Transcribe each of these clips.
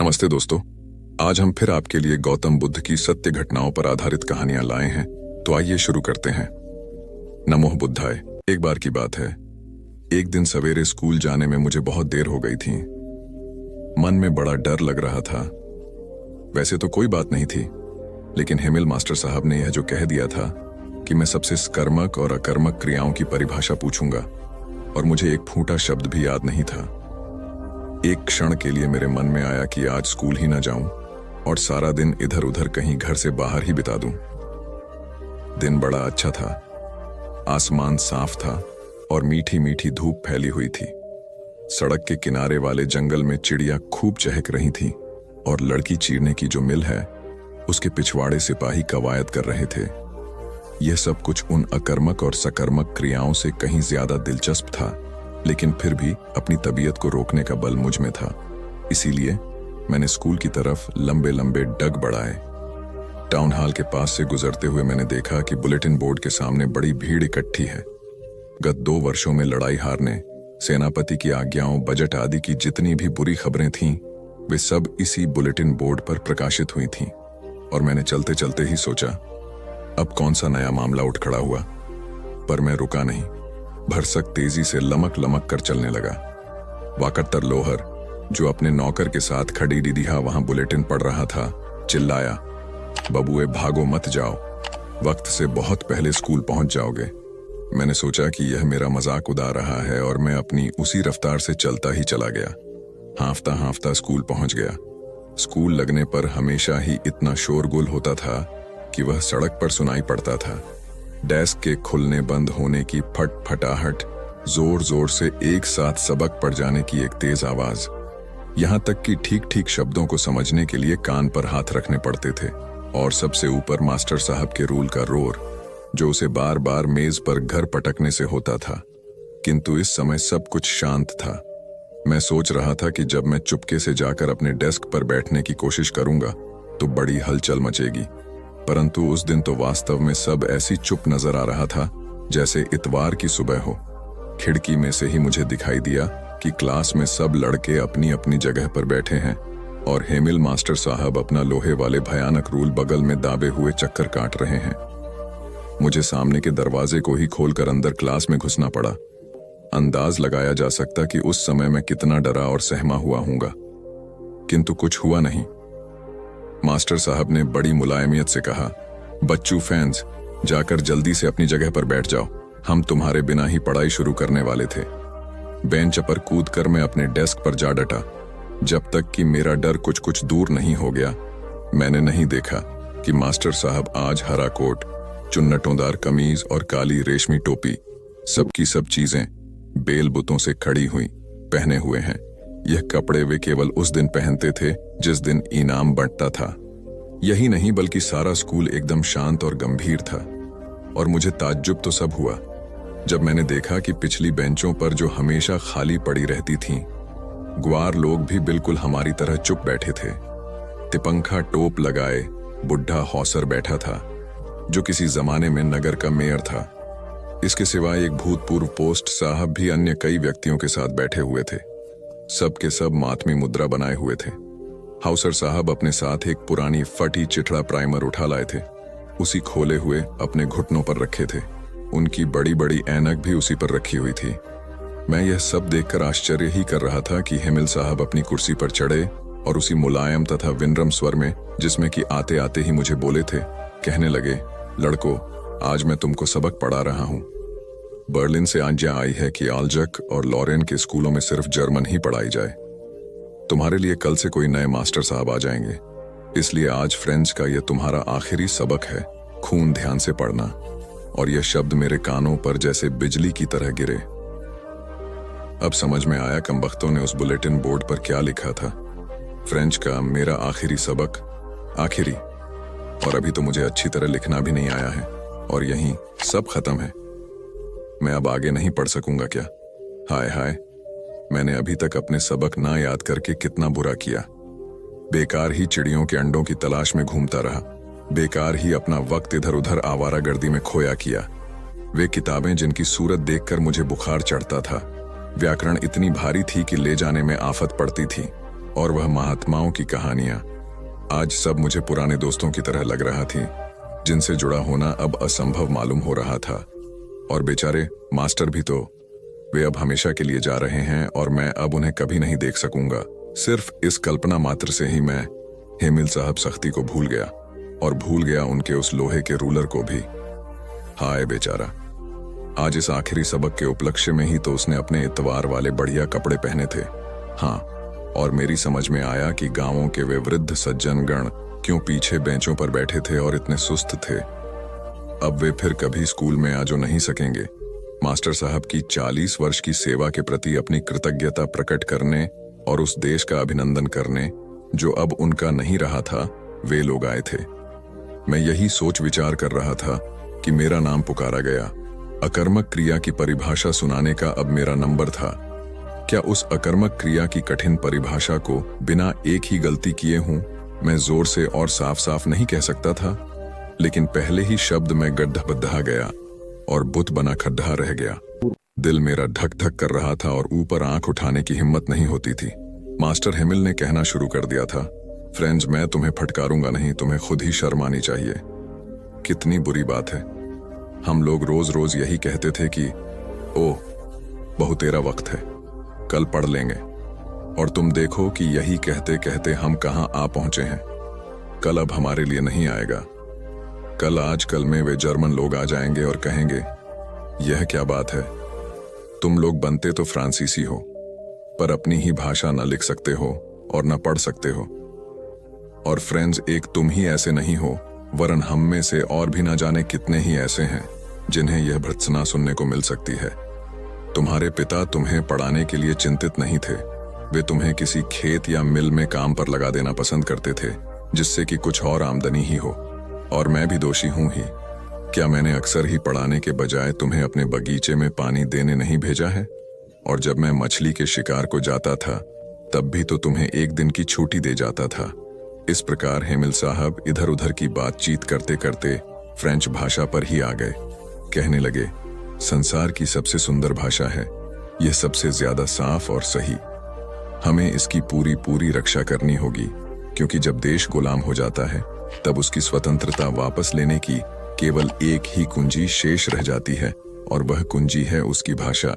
नमस्ते दोस्तों। आज हम फिर आपके लिए गौतम बुद्ध की सत्य घटनाओं पर आधारित कहानियां लाए हैं। तो आइए शुरू करते हैं। नमोः बुद्धाय। एक बार की बात है, एक दिन सवेरे स्कूल जाने में मुझे बहुत देर हो गई थी। मन में बड़ा डर लग रहा था। वैसे तो कोई बात नहीं थी, लेकिन हेमिल मास्टर साहब ने यह जो कह दिया था कि मैं सबसे कर्मक और अकर्मक क्रियाओं की परिभाषा पूछूंगा, और मुझे एक फूटा शब्द भी याद नहीं था। एक क्षण के लिए मेरे मन में आया कि आज स्कूल ही ना जाऊं और सारा दिन इधर उधर कहीं घर से बाहर ही बिता दूं। दिन बड़ा अच्छा था, आसमान साफ था और मीठी मीठी धूप फैली हुई थी। सड़क के किनारे वाले जंगल में चिड़िया खूब चहक रही थी और लड़की चीरने की जो मिल है उसके पिछवाड़े सिपाही कवायद कर रहे थे। यह सब कुछ उन अकर्मक और सकर्मक क्रियाओं से कहीं ज्यादा दिलचस्प था, लेकिन फिर भी अपनी तबीयत को रोकने का बल मुझ में था। इसीलिए मैंने स्कूल की तरफ लंबे लंबे डग बढ़ाए। टाउन हॉल के पास से गुजरते हुए मैंने देखा कि बुलेटिन बोर्ड के सामने बड़ी भीड़ इकट्ठी है। गत 2 वर्षों में लड़ाई हारने, सेनापति की आज्ञाओं, बजट आदि की जितनी भी बुरी खबरें थीं, वे सब इसी बुलेटिन बोर्ड पर प्रकाशित हुई थीं। और मैंने चलते चलते ही सोचा, अब कौन सा नया मामला उठ खड़ा हुआ। पर मैं रुका नहीं, भरसक तेजी से लमक लमक कर चलने लगा। वाकट्टर लोहर, जो अपने नौकर के साथ खड़ी दीदिहा वहां बुलेटिन पढ़ रहा था, चिल्लाया, बबुए भागो मत जाओ, वक्त से बहुत पहले स्कूल पहुंच जाओगे। मैंने सोचा कि यह मेरा मजाक उड़ा रहा है और मैं अपनी उसी रफ्तार से चलता ही चला गया। हांफता हांफता स्कूल पहुंच गया। स्कूल लगने पर हमेशा ही इतना शोरगुल होता था कि वह सड़क पर सुनाई पड़ता था। डेस्क के खुलने बंद होने की फटफटाहट, जोर जोर से एक साथ सबक पड़ जाने की एक तेज आवाज, यहां तक कि ठीक ठीक शब्दों को समझने के लिए कान पर हाथ रखने पड़ते थे। और सबसे ऊपर मास्टर साहब के रूल का रोर, जो उसे बार बार मेज पर घर पटकने से होता था। किंतु इस समय सब कुछ शांत था। मैं सोच रहा था कि जब मैं चुपके से जाकर अपने डेस्क पर बैठने की कोशिश करूंगा तो बड़ी हलचल मचेगी। परंतु उस दिन तो वास्तव में सब ऐसी चुप नजर आ रहा था जैसे इतवार की सुबह हो। खिड़की में से ही मुझे दिखाई दिया कि क्लास में सब लड़के अपनी अपनी जगह पर बैठे हैं और हेमिल मास्टर साहब अपना लोहे वाले भयानक रूल बगल में दाबे हुए चक्कर काट रहे हैं। मुझे सामने के दरवाजे को ही खोलकर अंदर क्लास में घुसना पड़ा। अंदाज लगाया जा सकता कि उस समय मैं कितना डरा और सहमा हुआ हूंगा, किंतु कुछ हुआ नहीं। मास्टर साहब ने बड़ी मुलायमियत से कहा, बच्चू फैंस, जाकर जल्दी से अपनी जगह पर बैठ जाओ, हम तुम्हारे बिना ही पढ़ाई शुरू करने वाले थे। बेंच पर कूदकर मैं अपने डेस्क पर जा डटा। जब तक कि मेरा डर कुछ कुछ दूर नहीं हो गया, मैंने नहीं देखा कि मास्टर साहब आज हरा कोट, चुन्नटोंदार कमीज और काली रेशमी टोपी, सबकी सब चीजें बेल बुतों से खड़ी हुई पहने हुए हैं। यह कपड़े वे केवल उस दिन पहनते थे जिस दिन इनाम बंटता था। यही नहीं बल्कि सारा स्कूल एकदम शांत और गंभीर था। और मुझे ताज्जुब तो सब हुआ जब मैंने देखा कि पिछली बेंचों पर जो हमेशा खाली पड़ी रहती थीं, ग्वार लोग भी बिल्कुल हमारी तरह चुप बैठे थे। तिपंखा टोप लगाए बुढ़ा हौसर बैठा था, जो किसी जमाने में नगर का मेयर था। इसके सिवाय एक भूतपूर्व पोस्ट साहब भी अन्य कई व्यक्तियों के साथ बैठे हुए थे। सब के सब मातमी मुद्रा बनाए हुए थे। हाउसर साहब अपने साथ एक पुरानी फटी चिठड़ा प्राइमर उठा लाए थे। उसी खोले हुए अपने घुटनों पर रखे थे। उनकी बड़ी बड़ी ऐनक भी उसी पर रखी हुई थी। मैं यह सब देखकर आश्चर्य ही कर रहा था कि हेमिल साहब अपनी कुर्सी पर चढ़े और उसी मुलायम तथा विनम्र स्वर में, जिसमें कि आते आते ही मुझे बोले थे, कहने लगे, लड़कों, आज मैं तुमको सबक पढ़ा रहा हूं। बर्लिन से आज्ञा आई है कि आल्जक और लॉरेन के स्कूलों में सिर्फ जर्मन ही पढ़ाई जाए। तुम्हारे लिए कल से कोई नए मास्टर साहब आ जाएंगे, इसलिए आज फ्रेंच का यह तुम्हारा आखिरी सबक है। खून ध्यान से पढ़ना। और यह शब्द मेरे कानों पर जैसे बिजली की तरह गिरे। अब समझ में आया कमबख्तों ने उस बुलेटिन बोर्ड पर क्या लिखा था। फ्रेंच का मेरा आखिरी सबक, आखिरी। और अभी तो मुझे अच्छी तरह लिखना भी नहीं आया है और यहीं सब खत्म है। मैं अब आगे नहीं पढ़ सकूंगा क्या? हाय हाय, मैंने अभी तक अपने सबक ना याद करके कितना बुरा किया। बेकार ही चिड़ियों के अंडों की तलाश में घूमता रहा, बेकार ही अपना वक्त इधर उधर आवारागर्दी में खोया किया। वे किताबें जिनकी सूरत देखकर मुझे बुखार चढ़ता था, व्याकरण इतनी भारी थी कि ले जाने में आफत पड़ती थी। और वह महात्माओं की कहानियां आज सब मुझे पुराने दोस्तों की तरह लग रहा थी, जिनसे जुड़ा होना अब असंभव मालूम हो रहा था। और बेचारे मास्टर भी तो, वे अब हमेशा के लिए जा रहे हैं और मैं अब उन्हें कभी नहीं देख सकूंगा। सिर्फ इस कल्पना मात्र से ही मैं हेमिल साहब सख्ती को भूल गया और भूल गया उनके उस लोहे के रूलर को भी। हाय बेचारा, आज इस आखिरी सबक के उपलक्ष्य में ही तो उसने अपने इतवार वाले बढ़िया कपड़े पहने थे। हाँ, और मेरी समझ में आया कि गांवों के वे वृद्ध सज्जन गण क्यों पीछे बेंचों पर बैठे थे और इतने सुस्त थे। अब वे फिर कभी स्कूल में आ जो नहीं सकेंगे। मास्टर साहब की 40 वर्ष की सेवा के प्रति अपनी कृतज्ञता प्रकट करने और उस देश का अभिनंदन करने जो अब उनका नहीं रहा था, वे लोग आए थे। मैं यही सोच विचार कर रहा था कि मेरा नाम पुकारा गया। अकर्मक क्रिया की परिभाषा सुनाने का अब मेरा नंबर था। क्या उस अकर्मक क्रिया की कठिन परिभाषा को बिना एक ही गलती किए हूं मैं जोर से और साफ साफ नहीं कह सकता था, लेकिन पहले ही शब्द में गड्ढा बद्धा गया और बुत बना खड्डा रह गया। दिल मेरा धक धक कर रहा था और ऊपर आंख उठाने की हिम्मत नहीं होती थी। मास्टर हेमिल ने कहना शुरू कर दिया था, फ्रेंड्स, मैं तुम्हें फटकारूंगा नहीं, तुम्हें खुद ही शर्म आनी चाहिए। कितनी बुरी बात है। हम लोग रोज रोज यही कहते थे कि ओह बहुतेरा वक्त है, कल पढ़ लेंगे, और तुम देखो कि यही कहते कहते हम कहां आ पहुंचे हैं। कल अब हमारे लिए नहीं आएगा। कल आजकल में वे जर्मन लोग आ जाएंगे और कहेंगे, यह क्या बात है, तुम लोग बनते तो फ्रांसीसी हो पर अपनी ही भाषा न लिख सकते हो और न पढ़ सकते हो। और फ्रेंड्स, एक तुम ही ऐसे नहीं हो, वरन हम में से और भी न जाने कितने ही ऐसे हैं जिन्हें यह भर्त्सना सुनने को मिल सकती है। तुम्हारे पिता तुम्हें पढ़ाने के लिए चिंतित नहीं थे, वे तुम्हें किसी खेत या मिल में काम पर लगा देना पसंद करते थे जिससे कि कुछ और आमदनी ही हो। और मैं भी दोषी हूं ही। क्या मैंने अक्सर ही पढ़ाने के बजाय तुम्हें अपने बगीचे में पानी देने नहीं भेजा है? और जब मैं मछली के शिकार को जाता था तब भी तो तुम्हें एक दिन की छुट्टी दे जाता था। इस प्रकार हेमिल साहब इधर उधर की बातचीत करते करते फ्रेंच भाषा पर ही आ गए। कहने लगे, संसार की सबसे सुंदर भाषा है, यह सबसे ज्यादा साफ और सही। हमें इसकी पूरी पूरी रक्षा करनी होगी, क्योंकि जब देश गुलाम हो जाता है तब उसकी स्वतंत्रता वापस लेने की केवल एक ही कुंजी शेष रह जाती है, और वह कुंजी है उसकी भाषा।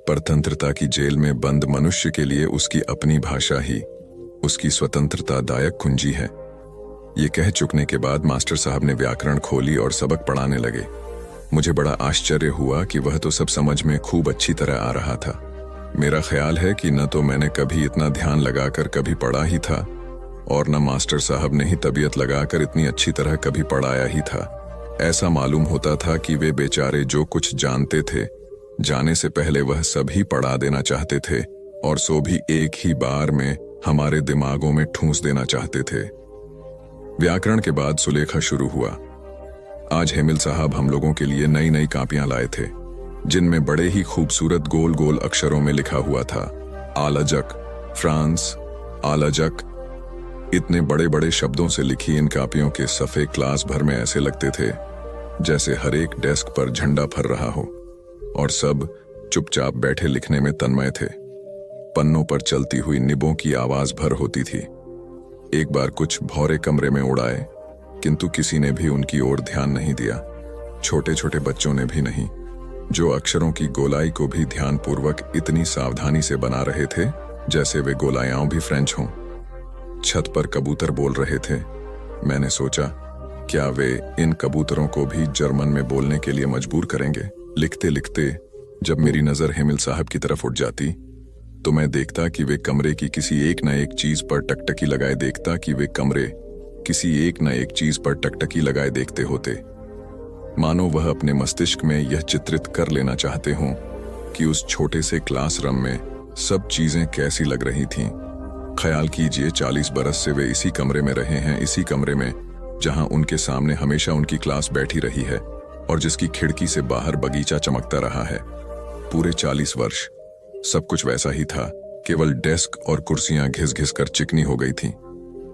परतंत्रता की जेल में बंद मनुष्य के लिए उसकी अपनी भाषा ही उसकी स्वतंत्रता दायक कुंजी है। ये कह चुकने के बाद मास्टर साहब ने व्याकरण खोली और सबक पढ़ाने लगे। मुझे बड़ा आश्चर्य हुआ कि वह तो सब समझ में खूब अच्छी तरह आ रहा था। मेरा ख्याल है कि न तो मैंने कभी इतना ध्यान लगाकर कभी पढ़ा ही था, और न मास्टर साहब ने ही तबीयत लगाकर इतनी अच्छी तरह कभी पढ़ाया ही था। ऐसा मालूम होता था कि वे बेचारे जो कुछ जानते थे, जाने से पहले वह सभी पढ़ा देना चाहते थे, और सो भी एक ही बार में हमारे दिमागों में ठूंस देना चाहते थे। व्याकरण के बाद सुलेखा शुरू हुआ। आज हेमिल साहब हम लोगों के लिए नई नई कापियां लाए थे, जिनमें बड़े ही खूबसूरत गोल गोल अक्षरों में लिखा हुआ था, आलजक, फ्रांस, आलजक। इतने बड़े बड़े शब्दों से लिखी इन कापियों के सफ़े क्लास भर में ऐसे लगते थे जैसे हर एक डेस्क पर झंडा फर रहा हो, और सब चुपचाप बैठे लिखने में तन्मय थे। पन्नों पर चलती हुई निबों की आवाज भर होती थी। एक बार कुछ भौरे कमरे में उड़ाए, किंतु किसी ने भी उनकी ओर ध्यान नहीं दिया, छोटे छोटे बच्चों ने भी नहीं, जो अक्षरों की गोलाई को भी ध्यानपूर्वक इतनी सावधानी से बना रहे थे जैसे वे गोलायां भी फ्रेंच हों। छत पर कबूतर बोल रहे थे। मैंने सोचा, क्या वे इन कबूतरों को भी जर्मन में बोलने के लिए मजबूर करेंगे? लिखते लिखते जब मेरी नजर हेमिल साहब की तरफ उठ जाती तो मैं देखता कि वे कमरे की किसी एक न एक चीज पर टकटकी लगाए देखते होते, मानो वह अपने मस्तिष्क में यह चित्रित कर लेना चाहते हों कि उस छोटे से क्लासरूम में सब चीजें कैसी लग रही थीं। ख्याल कीजिए, 40 बरस से वे इसी कमरे में रहे हैं, इसी कमरे में जहां उनके सामने हमेशा उनकी क्लास बैठी रही है और जिसकी खिड़की से बाहर बगीचा चमकता रहा है। पूरे 40 वर्ष सब कुछ वैसा ही था, केवल डेस्क और कुर्सियां घिस घिस कर चिकनी हो गई थीं।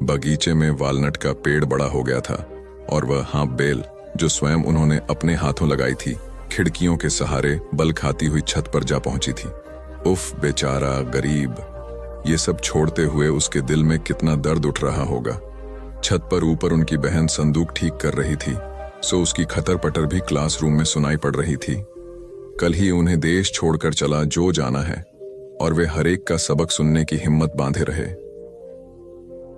बगीचे में वालनट का पेड़ बड़ा हो गया था, और वह हाँप बेल जो स्वयं उन्होंने अपने हाथों लगाई थी, खिड़कियों के सहारे बल खाती हुई छत पर जा पहुंची थी। उफ बेचारा गरीब, ये सब छोड़ते हुए उसके दिल में कितना दर्द उठ रहा होगा। छत पर ऊपर उनकी बहन संदूक ठीक कर रही थी, सो उसकी खतर पटर भी क्लासरूम में सुनाई पड़ रही थी। कल ही उन्हें देश छोड़कर चला जो जाना है, और वे हरेक का सबक सुनने की हिम्मत बांधे रहे।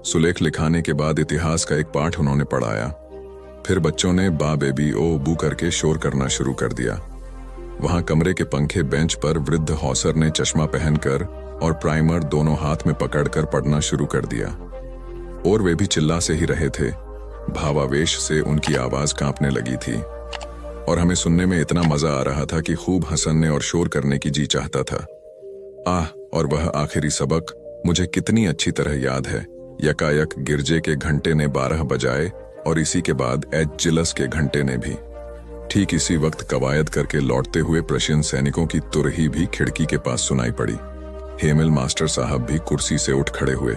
सुलेख लिखाने के बाद इतिहास का एक पाठ उन्होंने पढ़ाया। फिर बच्चों ने बा बेबी ओ बू करके शोर करना शुरू कर दिया। वहां कमरे के पंखे बेंच पर वृद्ध हौसर ने चश्मा पहनकर और प्राइमर दोनों हाथ में पकड़कर पढ़ना शुरू कर दिया, और वे भी चिल्ला से ही रहे थे। भावावेश से उनकी आवाज कांपने लगी थी, और हमें सुनने में इतना मजा आ रहा था कि खूब हंसने और शोर करने की जी चाहता था। और वह आखिरी सबक मुझे कितनी अच्छी तरह याद है। यकायक गिरजे के घंटे ने 12 बजाए, और इसी के बाद एजिलस के घंटे ने भी। ठीक इसी वक्त कवायद करके लौटते हुए प्रशियन सैनिकों की तुरही भी खिड़की के पास सुनाई पड़ी। हेमिल मास्टर साहब भी कुर्सी से उठ खड़े हुए।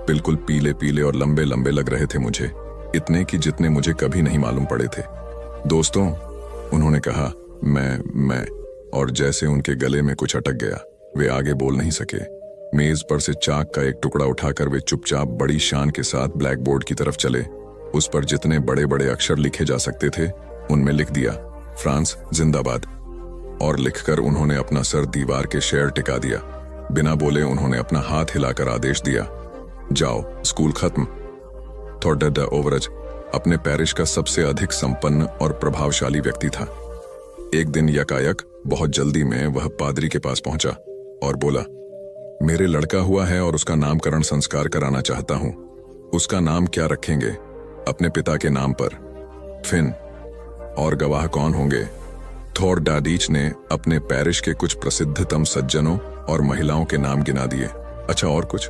बिल्कुल पीले पीले और लंबे लंबे लग रहे थे मुझे, इतने कि जितने मुझे कभी नहीं मालूम पड़े थे। दोस्तों, उन्होंने कहा, मैं और जैसे उनके गले में कुछ अटक गया, वे आगे बोल नहीं सके। मेज पर से चाक का एक टुकड़ा उठाकर वे चुपचाप बड़ी शान के साथ ब्लैक बोर्ड की तरफ चले। उस पर जितने बड़े बड़े अक्षर लिखे जा सकते थे उनमें लिख दिया, फ्रांस जिंदाबाद। और लिखकर उन्होंने अपना सर दीवार के शेर टिका दिया। बिना बोले उन्होंने अपना हाथ हिलाकर आदेश दिया, जाओ, स्कूल खत्म। थॉर्डर ओवरज अपने पैरिश का सबसे अधिक संपन्न और प्रभावशाली व्यक्ति था। एक दिन यकायक बहुत जल्दी में वह पादरी के पास पहुंचा और बोला, मेरे लड़का हुआ है और उसका नामकरण संस्कार कराना चाहता हूं। उसका नाम क्या रखेंगे? अपने पिता के नाम पर, फिन। और गवाह कौन होंगे? थॉर्डाडीच ने अपने पैरिश के कुछ प्रसिद्धतम सज्जनों और महिलाओं के नाम गिना दिए। अच्छा, और कुछ?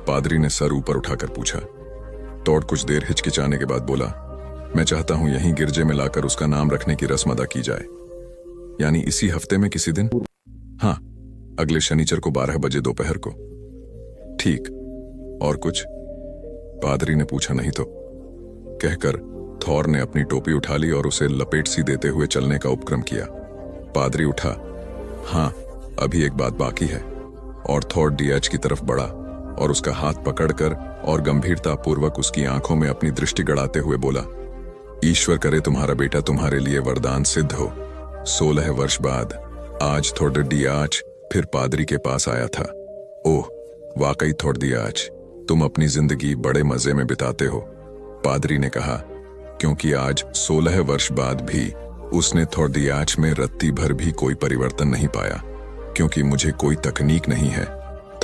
पादरी ने सर ऊपर उठाकर पूछा। टॉड कुछ देर हिचकिचाने के बाद बोला, मैं चाहता हूं यहीं गिरजे में लाकर उसका नाम रखने की रस्म अदा की जाए, यानी इसी हफ्ते में किसी दिन। हाँ, अगले शनिचर को 12 बजे दोपहर को। ठीक, और कुछ? पादरी ने पूछा। नहीं तो, कहकर थॉर ने अपनी टोपी उठा ली और उसे लपेट सी देते हुए चलने का उपक्रम किया। पादरी उठा। हाँ, अभी एक बात बाकी है। और थॉर डीएच की तरफ बढ़ा और उसका हाथ पकड़कर और गंभीरता पूर्वक उसकी आंखों में अपनी दृष्टि गड़ाते हुए बोला, ईश्वर करे तुम्हारा बेटा तुम्हारे लिए वरदान सिद्ध हो। 16 वर्ष बाद आज थॉर डीएच फिर पादरी के पास आया था। ओह, वाकई थॉर डीएच, तुम अपनी जिंदगी बड़े मजे में बिताते हो, पादरी ने कहा, क्योंकि आज 16 वर्ष बाद भी उसने थॉर डीएच में रत्ती भर भी कोई परिवर्तन नहीं पाया, क्योंकि मुझे कोई तकनीक नहीं है।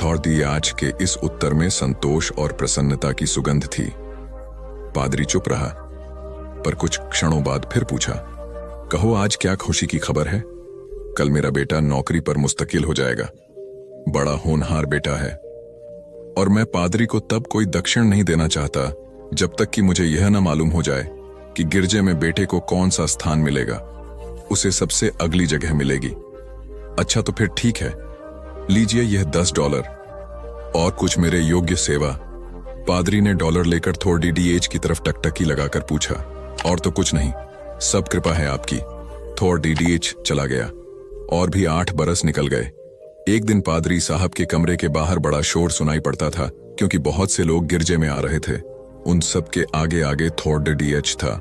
थॉर डीएच के इस उत्तर में संतोष और प्रसन्नता की सुगंध थी। पादरी चुप रहा, पर कुछ क्षणों बाद फिर पूछा, कहो आज क्या खुशी की खबर है? कल मेरा बेटा नौकरी पर मुस्तकिल हो जाएगा। बड़ा होनहार बेटा है, और मैं पादरी को तब कोई दक्षिण नहीं देना चाहता जब तक कि मुझे यह न मालूम हो जाए कि गिरजे में बेटे को कौन सा स्थान मिलेगा। उसे सबसे अगली जगह मिलेगी। अच्छा, तो फिर ठीक है, लीजिए यह $10 और कुछ मेरे योग्य सेवा। पादरी ने डॉलर लेकर थॉर डीएच की तरफ टकटकी लगाकर पूछा, और तो कुछ नहीं, सब कृपा है आपकी। थॉर डीएच चला गया और भी 8 बरस निकल गए। एक दिन पादरी साहब के कमरे के बाहर बड़ा शोर सुनाई पड़ता था, क्योंकि बहुत से लोग गिरजे में आ रहे थे। उन सब के आगे आगे थॉर डीएच था।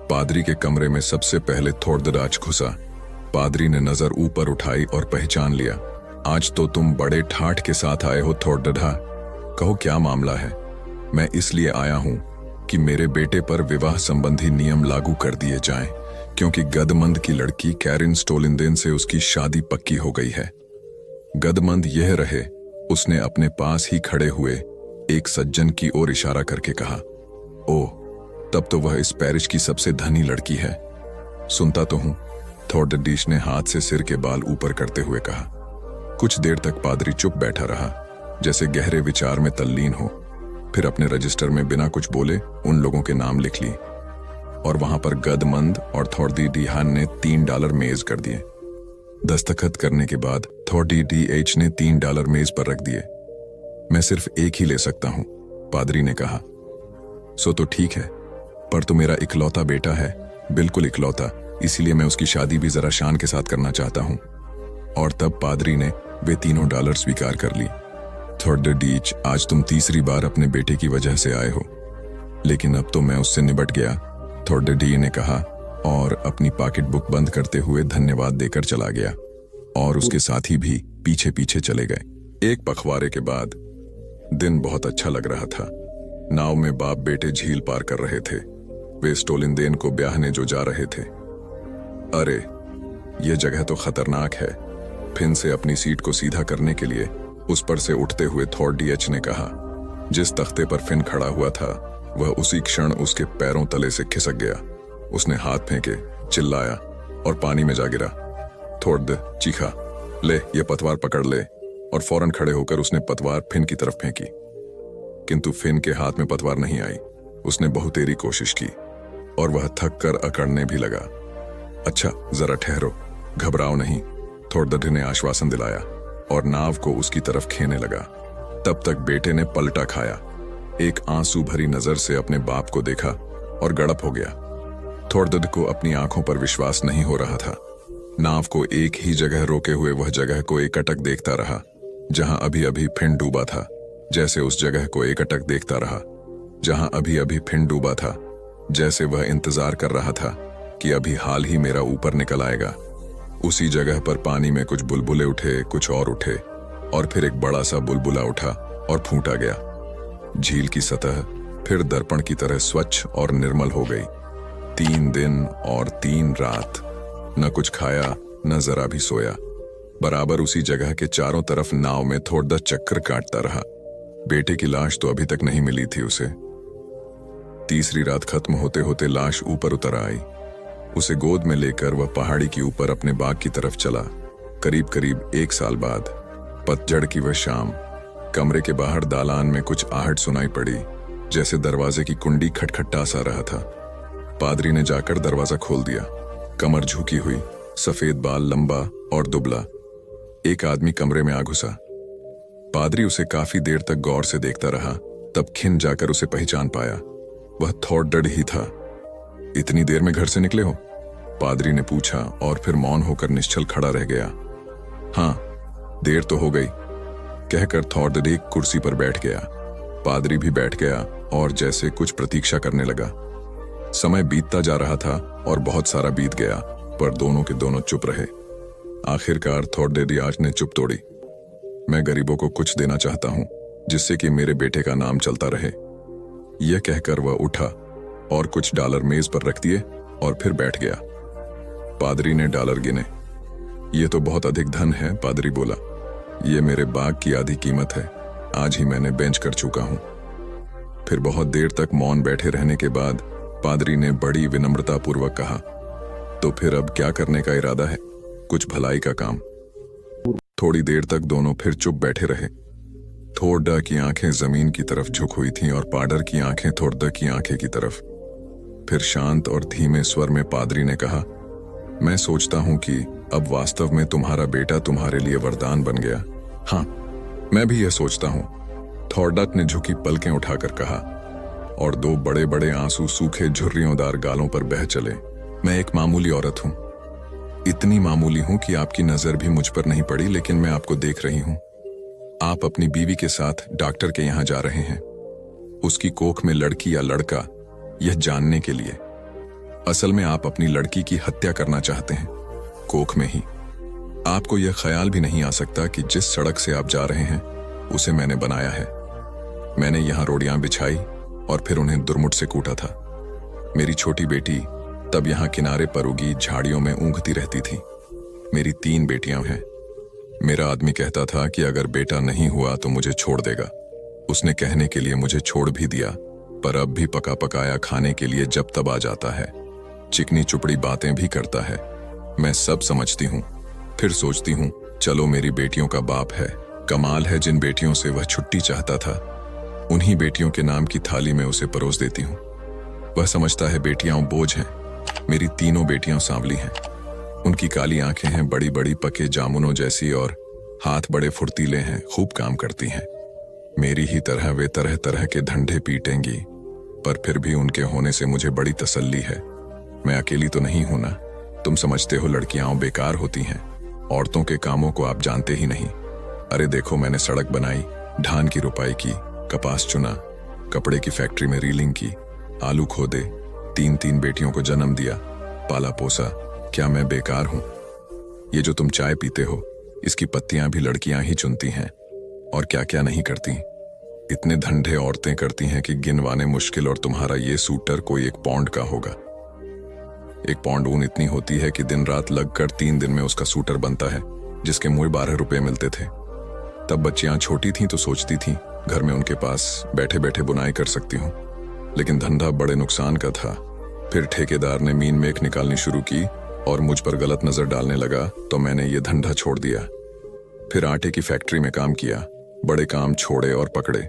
पादरी के कमरे में सबसे पहले थॉर डीएच घुसा। पादरी ने नजर ऊपर उठाई और पहचान लिया। आज तो तुम बड़े ठाठ के साथ आए हो थॉर डीएच, कहो क्या मामला है? मैं इसलिए आया हूं कि मेरे बेटे पर विवाह संबंधी नियम लागू कर दिए जाएं, क्योंकि गदमंद की लड़की कैरिन स्टोलिंदेन से उसकी शादी पक्की हो गई है। गदमंद यह रहे, उसने अपने पास ही खड़े हुए एक सज्जन की ओर इशारा करके कहा, ओह, तब तो वह इस पैरिश की सबसे धनी लड़की है। सुनता तो हूं, थॉर डीएच ने हाथ से सिर के बाल ऊपर करते हुए कहा। कुछ देर तक पादरी चुप बैठा रहा, जैसे गहरे विचार में तल्लीन हो। फिर अपने रजिस्टर में बिना कुछ बोले उन लोगों के नाम लिख लिए, और वहां पर गदमंद और थॉर डीएच ने $3 मेज कर दिए। दस्तखत करने के बाद थॉर डीएच ने $3 मेज पर रख दिए। मैं सिर्फ एक ही ले सकता हूं, पादरी ने कहा। सो तो ठीक है, पर तो मेरा इकलौता बेटा है, बिल्कुल इकलौता, इसीलिए मैं उसकी शादी भी जरा शान के साथ करना चाहता हूं। और तब पादरी ने वे $3 स्वीकार कर ली। थर्ड डीच, आज तुम तीसरी बार अपने बेटे की वजह से आए हो, लेकिन अब तो मैं उससे निपट गया, थर्ड डी ने कहा और अपनी पॉकेट बुक बंद करते हुए धन्यवाद देकर चला गया और उसके साथी भी पीछे पीछे चले गए। एक पखवाड़े के बाद दिन बहुत अच्छा लग रहा था। नाव में बाप बेटे झील पार कर रहे थे। वे स्टोलिंदेन को ब्याहने जो जा रहे थे। अरे, यह जगह तो खतरनाक है, फिन से अपनी सीट को सीधा करने के लिए उस पर से उठते हुए थॉर डीएच ने कहा। जिस तख्ते पर फिन खड़ा हुआ था वह उसी क्षण उसके पैरों तले से खिसक गया। उसने हाथ फेंके, चिल्लाया और पानी में जा गिरा। थोड़ चीखा, ले ये पतवार पकड़ ले, और फौरन खड़े होकर उसने पतवार फिन की तरफ फेंकी, किंतु फिन के हाथ में पतवार नहीं आई। उसने बहुतेरी कोशिश की और वह थक कर अकड़ने भी लगा। अच्छा, जरा ठहरो, घबराओ नहीं, थोड़ ने आश्वासन दिलाया और नाव को उसकी तरफ खेने लगा। तब तक बेटे ने पलटा खाया, एक आंसू भरी नजर से अपने बाप को देखा और गड़प हो गया। थोड़द को अपनी आंखों पर विश्वास नहीं हो रहा था। नाव को एक ही जगह रोके हुए वह जगह को एकटक देखता रहा जहां अभी अभी फिन डूबा था, जैसे उस जगह को एकटक देखता रहा जहां अभी अभी फिन डूबा था, जैसे वह इंतजार कर रहा था कि अभी हाल ही मेरा ऊपर निकल आएगा। उसी जगह पर पानी में कुछ बुलबुले उठे, कुछ और उठे, और फिर एक बड़ा सा बुलबुला उठा और फूटा गया। झील की सतह फिर दर्पण की तरह स्वच्छ और निर्मल हो गई। 3 दिन और 3 रात, न कुछ खाया न जरा भी सोया। बराबर उसी जगह के चारों तरफ नाव में थोड़ा चक्कर काटता रहा। बेटे की लाश तो अभी तक नहीं मिली थी उसे। तीसरी रात खत्म होते होते लाश ऊपर उतर आई। उसे गोद में लेकर वह पहाड़ी के ऊपर अपने बाग की तरफ चला। करीब करीब 1 साल बाद पतझड़ की वह शाम, कमरे के बाहर दालान में कुछ आहट सुनाई पड़ी, जैसे दरवाजे की कुंडी खटखटा सा रहा था। पादरी ने जाकर दरवाजा खोल दिया। कमर झुकी हुई, सफेद बाल, लंबा और दुबला एक आदमी कमरे में आ घुसा। पादरी उसे काफी देर तक गौर से देखता रहा, तब खिन जाकर उसे पहचान पाया। वह थोड़ ही था। इतनी देर में घर से निकले हो? पादरी ने पूछा और फिर मौन होकर निश्चल खड़ा रह गया। हाँ, देर तो हो गई, कहकर थोड़ एक कुर्सी पर बैठ गया। पादरी भी बैठ गया और जैसे कुछ प्रतीक्षा करने लगा। समय बीतता जा रहा था और बहुत सारा बीत गया, पर दोनों के दोनों चुप रहे। आखिरकार थोड़ आज ने चुप तोड़ी। मैं गरीबों को कुछ देना चाहता हूं, जिससे कि मेरे बेटे का नाम चलता रहे। यह कहकर वह उठा और कुछ डॉलर मेज पर रख दिए और फिर बैठ गया। पादरी ने डॉलर गिने। यह तो बहुत अधिक धन है, पादरी बोला। यह मेरे बाग की आधी कीमत है, आज ही मैंने बेंच कर चुका हूं। फिर बहुत देर तक मौन बैठे रहने के बाद पादरी ने बड़ी विनम्रतापूर्वक कहा, तो फिर अब क्या करने का इरादा है? कुछ भलाई का काम। थोड़ी देर तक दोनों फिर चुप बैठे रहे। थोड़ा की आंखें जमीन की तरफ झुक हुई थीं और पाडर की आंखें थोड़ा की आंखें की तरफ। फिर शांत और धीमे स्वर में पादरी ने कहा, मैं सोचता हूं कि अब वास्तव में तुम्हारा बेटा तुम्हारे लिए वरदान बन गया। हाँ, मैं भी यह सोचता हूं, थोर्डट ने झुकी पलकें उठाकर कहा, और 2 बड़े बड़े आंसू सूखे झुर्रियोंदार गालों पर बह चले। मैं एक मामूली औरत हूं, इतनी मामूली हूं कि आपकी नजर भी मुझ पर नहीं पड़ी, लेकिन मैं आपको देख रही हूं। आप अपनी बीवी के साथ डॉक्टर के यहां जा रहे हैं, उसकी कोख में लड़की या लड़का, यह जानने के लिए। असल में आप अपनी लड़की की हत्या करना चाहते हैं, कोख में ही। आपको यह ख्याल भी नहीं आ सकता कि जिस सड़क से आप जा रहे हैं उसे मैंने बनाया है। मैंने यहां रोटियां बिछाई और फिर उन्हें दुर्मुट से कूटा था। मेरी छोटी बेटी तब यहां किनारे पर उगी झाड़ियों में ऊँघती रहती थी। मेरी 3 बेटियां हैं। मेरा आदमी कहता था कि अगर बेटा नहीं हुआ तो मुझे छोड़ देगा। उसने कहने के लिए मुझे छोड़ भी दिया, पर अब भी पका पकाया खाने के लिए जब तब आ जाता है। चिकनी चुपड़ी बातें भी करता है। मैं सब समझती हूँ। फिर सोचती हूँ, चलो मेरी बेटियों का बाप है। कमाल है, जिन बेटियों से वह छुट्टी चाहता था उन्हीं बेटियों के नाम की थाली में उसे परोस देती हूँ। वह समझता है बेटियां बोझ हैं। मेरी 3 बेटियां सांवली हैं। उनकी काली आंखें हैं बड़ी बड़ी पके जामुनों जैसी, और हाथ बड़े फुर्तीले हैं, खूब काम करती हैं। मेरी ही तरह वे तरह तरह के धंधे पीटेंगी, पर फिर भी उनके होने से मुझे बड़ी तसल्ली है। मैं अकेली तो नहीं हूं ना। तुम समझते हो लड़कियां बेकार होती हैं, औरतों के कामों को आप जानते ही नहीं। अरे देखो, मैंने सड़क बनाई, धान की रुपाई की, कपास चुना, कपड़े की फैक्ट्री में रीलिंग की, आलू खोदे, 3 बेटियों को जन्म दिया, पाला पोसा। क्या मैं बेकार हूं? ये जो तुम चाय पीते हो, इसकी पत्तियां भी लड़कियां ही चुनती हैं, और क्या क्या नहीं करती। इतने धंधे औरतें करती हैं कि गिनवाने मुश्किल, और तुम्हारा ये सूटर कोई 1 पौंड का होगा। 1 पौंड ऊन इतनी होती है कि दिन रात लगकर 3 दिन में उसका सूटर बनता है, जिसके मुझे 12 रुपए मिलते थे। तब बच्चियां छोटी थीं तो सोचती थीं घर में उनके पास बैठे बैठे बुनाई कर सकती हूं, लेकिन धंधा बड़े नुकसान का था। फिर ठेकेदार ने मीन मेख निकालनी शुरू की और मुझ पर गलत नजर डालने लगा, तो मैंने ये धंधा छोड़ दिया। फिर आटे की फैक्ट्री में काम किया, बड़े काम छोड़े और पकड़े।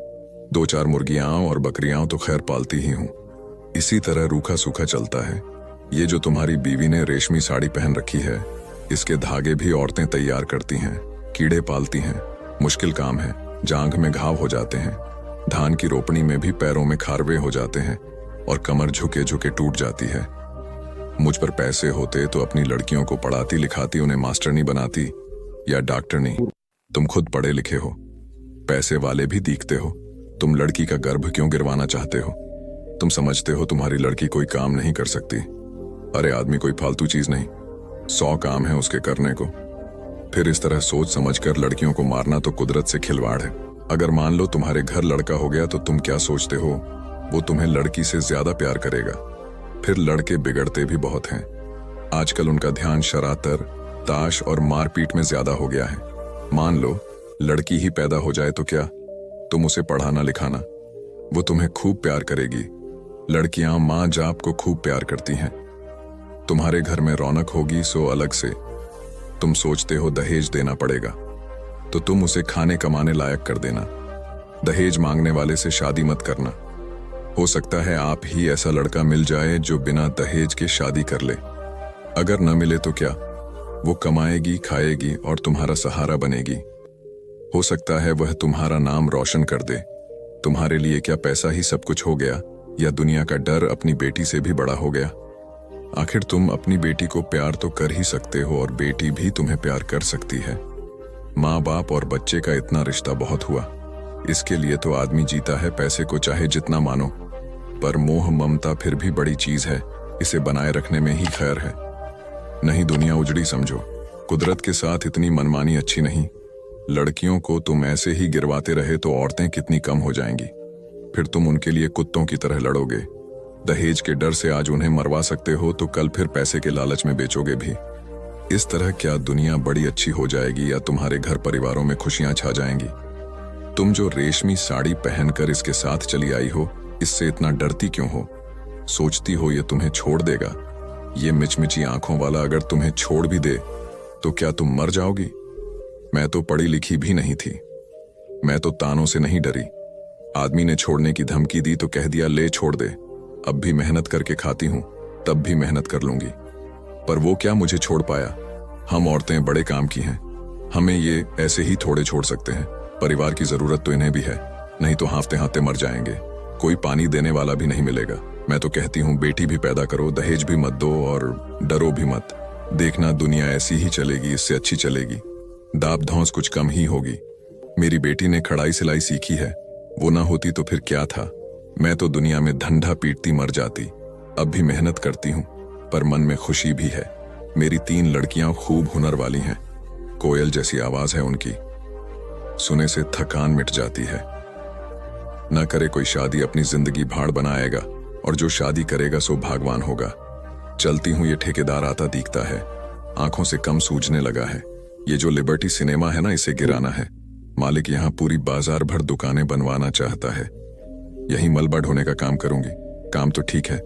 2-4 मुर्गियां और बकरियां तो खैर पालती ही हूं। इसी तरह रूखा सूखा चलता है। ये जो तुम्हारी बीवी ने रेशमी साड़ी पहन रखी है, इसके धागे भी औरतें तैयार करती हैं, कीड़े पालती हैं। मुश्किल काम है, जांघ में घाव हो जाते हैं, धान की रोपनी में भी पैरों में खारवे हो जाते हैं और कमर झुके झुके टूट जाती है। मुझ पर पैसे होते तो अपनी लड़कियों को पढ़ाती लिखाती, उन्हें मास्टरनी बनाती या डॉक्टरनी। तुम खुद पढ़े लिखे हो, पैसे वाले भी दिखते हो, तुम लड़की का गर्भ क्यों गिरवाना चाहते हो? तुम समझते हो तुम्हारी लड़की कोई काम नहीं कर सकती। अरे आदमी कोई फालतू चीज नहीं, 100 काम है उसके करने को। फिर इस तरह सोच समझकर लड़कियों को मारना तो कुदरत से खिलवाड़ है। अगर मान लो तुम्हारे घर लड़का हो गया तो तुम क्या सोचते हो, वो तुम्हें लड़की से ज्यादा प्यार करेगा। फिर लड़के बिगड़ते भी बहुत हैं। आजकल उनका ध्यान शरातर, ताश और मारपीट में ज्यादा हो गया है। मान लो लड़की ही पैदा हो जाए तो क्या, तुम उसे पढ़ाना लिखाना, वो तुम्हें खूब प्यार करेगी। लड़कियां माँ जाप को खूब प्यार करती हैं। तुम्हारे घर में रौनक होगी सो अलग से। तुम सोचते हो दहेज देना पड़ेगा, तो तुम उसे खाने कमाने लायक कर देना। दहेज मांगने वाले से शादी मत करना। हो सकता है आप ही ऐसा लड़का मिल जाए जो बिना दहेज के शादी कर ले। अगर न मिले तो क्या, वो कमाएगी, खाएगी और तुम्हारा सहारा बनेगी। हो सकता है वह तुम्हारा नाम रोशन कर दे। तुम्हारे लिए क्या पैसा ही सब कुछ हो गया, या दुनिया का डर अपनी बेटी से भी बड़ा हो गया? आखिर तुम अपनी बेटी को प्यार तो कर ही सकते हो, और बेटी भी तुम्हें प्यार कर सकती है। माँ बाप और बच्चे का इतना रिश्ता बहुत हुआ। इसके लिए तो आदमी जीता है, पैसे को चाहे जितना मानो, पर मोह ममता फिर भी बड़ी चीज है, इसे बनाए रखने में ही खैर है। नहीं दुनिया उजड़ी समझो, कुदरत के साथ इतनी मनमानी अच्छी नहीं। लड़कियों को तुम ऐसे ही गिरवाते रहे तो औरतें कितनी कम हो जाएंगी। फिर तुम उनके लिए कुत्तों की तरह लड़ोगे। दहेज के डर से आज उन्हें मरवा सकते हो तो कल फिर पैसे के लालच में बेचोगे भी। इस तरह क्या दुनिया बड़ी अच्छी हो जाएगी, या तुम्हारे घर परिवारों में खुशियां छा जाएंगी? तुम जो रेशमी साड़ी पहनकर इसके साथ चली आई हो, इससे इतना डरती क्यों हो? सोचती हो ये तुम्हें छोड़ देगा? ये मिचमिची आंखों वाला अगर तुम्हें छोड़ भी दे तो क्या तुम मर जाओगी? मैं तो पढ़ी लिखी भी नहीं थी, मैं तो तानों से नहीं डरी। आदमी ने छोड़ने की धमकी दी तो कह दिया ले छोड़ दे। अब भी मेहनत करके खाती हूं, तब भी मेहनत कर लूंगी। पर वो क्या मुझे छोड़ पाया? हम औरतें बड़े काम की हैं, हमें ये ऐसे ही थोड़े छोड़ सकते हैं। परिवार की जरूरत तो इन्हें भी है, नहीं तो हांफते हांफते मर जाएंगे। कोई पानी देने वाला भी नहीं मिलेगा। मैं तो कहती हूँ बेटी भी पैदा करो, दहेज भी मत दो और डरो भी मत। देखना दुनिया ऐसी ही चलेगी, इससे अच्छी चलेगी। दाब धौंस कुछ कम ही होगी। मेरी बेटी ने कढ़ाई सिलाई सीखी है, वो ना होती तो फिर क्या था? मैं तो दुनिया में धंधा पीटती मर जाती। अब भी मेहनत करती हूँ, पर मन में खुशी भी है। मेरी 3 लड़कियां खूब हुनर वाली हैं, कोयल जैसी आवाज है उनकी, सुने से थकान मिट जाती है। न करे कोई शादी अपनी जिंदगी भाड़ बनाएगा, और जो शादी करेगा सो भागवान होगा। चलती हूँ, ये ठेकेदार आता दिखता है, आंखों से कम सूझने लगा है। ये जो लिबर्टी सिनेमा है ना, इसे गिराना है। मालिक यहाँ पूरी बाजार भर दुकानें बनवाना चाहता है। यही मलबा ढोने का काम करूंगी। काम तो ठीक है,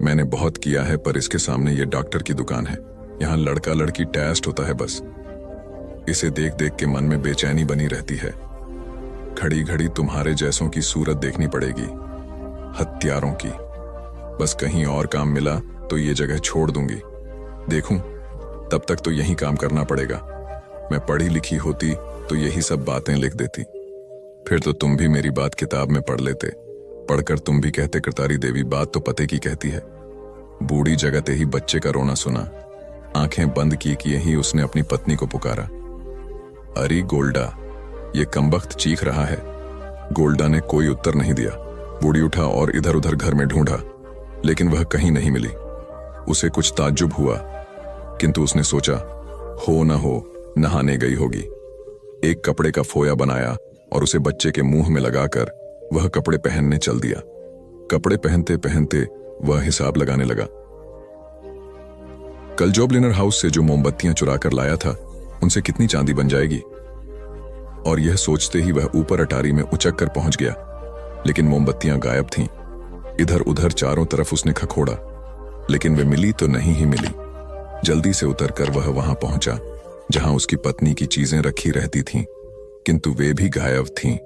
मैंने बहुत किया है, पर इसके सामने ये डॉक्टर की दुकान है। यहाँ लड़का लड़की टेस्ट होता है बस। इसे देख देख के मन में बेचैनी बनी रहती है। घड़ी घड़ी तुम्हारे जैसों की सूरत देखनी पड़ेगी, हत्यारों की। बस कहीं और काम मिला तो ये जगह छोड़ दूंगी। देखूं, तब तक तो यही काम करना पड़ेगा। मैं पढ़ी लिखी होती तो यही सब बातें लिख देती, फिर तो तुम भी मेरी बात किताब में पढ़ लेते। पढ़कर तुम भी कहते करतारी देवी बात तो पते की कहती है। बूढ़ी जगते ही बच्चे का रोना सुना, आंखें बंद किए ही उसने अपनी पत्नी को पुकारा। अरे गोल्डा, ये कमबख्त चीख रहा है, गोल्डा ने कोई उत्तर नहीं दिया। बूढ़ी उठा और इधर उधर घर में ढूंढा, लेकिन वह कहीं नहीं मिली। उसे कुछ ताज्जुब हुआ, किंतु उसने सोचा हो न हो नहाने गई होगी। एक कपड़े का फोया बनाया और उसे बच्चे के मुंह में लगाकर वह कपड़े पहनने चल दिया। कपड़े पहनते पहनते वह हिसाब लगाने लगा। कल जॉबलिनर हाउस से जो मोमबत्तियां चुरा कर लाया था, उनसे कितनी चांदी बन जाएगी। और यह सोचते ही वह ऊपर अटारी में उचक कर पहुंच गया, लेकिन मोमबत्तियां गायब थीं। इधर उधर चारों तरफ उसने खखोड़ा, लेकिन वे मिली तो नहीं ही मिली। जल्दी से उतरकर वह वहां पहुंचा जहां उसकी पत्नी की चीजें रखी रहती थीं, किंतु वे भी गायब थीं।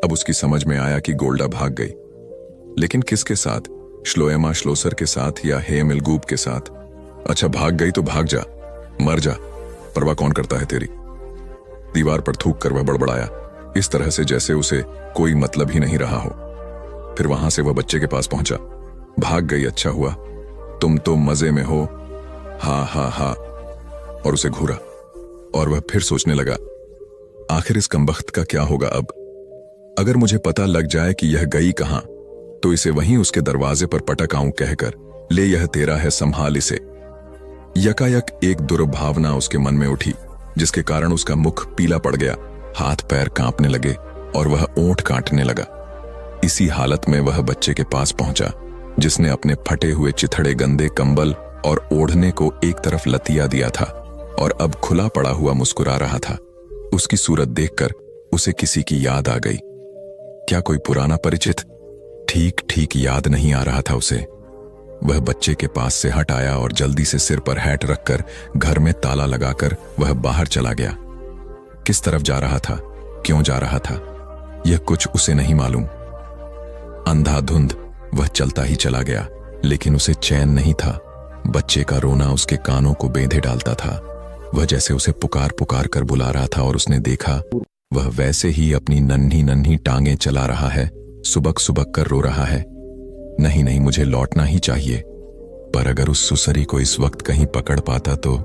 अब उसकी समझ में आया कि गोल्डा भाग गई, लेकिन किसके साथ? श्लोएमा श्लोसर के साथ या हे मिलगूब के साथ? अच्छा, भाग गई तो भाग जा, मर जा, परवाह कौन करता है तेरी। दीवार पर थूक कर वह बड़बड़ाया, इस तरह से जैसे उसे कोई मतलब ही नहीं रहा हो। फिर वहां से वह बच्चे के पास पहुंचा। भाग गई, अच्छा हुआ, तुम तो मजे में हो, हा हा हा। और उसे घूरा और वह फिर सोचने लगा, आखिर इस कमबख्त का क्या होगा अब। अगर मुझे पता लग जाए कि यह गई कहां, तो इसे वहीं उसके दरवाजे पर पटक आऊं कहकर, ले यह तेरा है, संभाल इसे। यकायक एक दुर्भावना उसके मन में उठी, जिसके कारण उसका मुख पीला पड़ गया, हाथ पैर कांपने लगे और वह ओंठ काटने लगा। इसी हालत में वह बच्चे के पास पहुंचा, जिसने अपने फटे हुए चिथड़े गंदे कंबल और ओढ़ने को एक तरफ लतिया दिया था और अब खुला पड़ा हुआ मुस्कुरा रहा था। उसकी सूरत देखकर उसे किसी की याद आ गई। क्या कोई पुराना परिचित? ठीक ठीक याद नहीं आ रहा था उसे। वह बच्चे के पास से हट आया और जल्दी से सिर पर हैट रखकर घर में ताला लगाकर वह बाहर चला गया। किस तरफ जा रहा था, क्यों जा रहा था, यह कुछ उसे नहीं मालूम। अंधाधुंध वह चलता ही चला गया, लेकिन उसे चैन नहीं था। बच्चे का रोना उसके कानों को बेंधे डालता था। वह जैसे उसे पुकार पुकार कर बुला रहा था और उसने देखा वह वैसे ही अपनी नन्ही नन्ही टांगें चला रहा है, सुबक सुबक कर रो रहा है। नहीं नहीं, मुझे लौटना ही चाहिए। पर अगर उस सुसरी को इस वक्त कहीं पकड़ पाता तो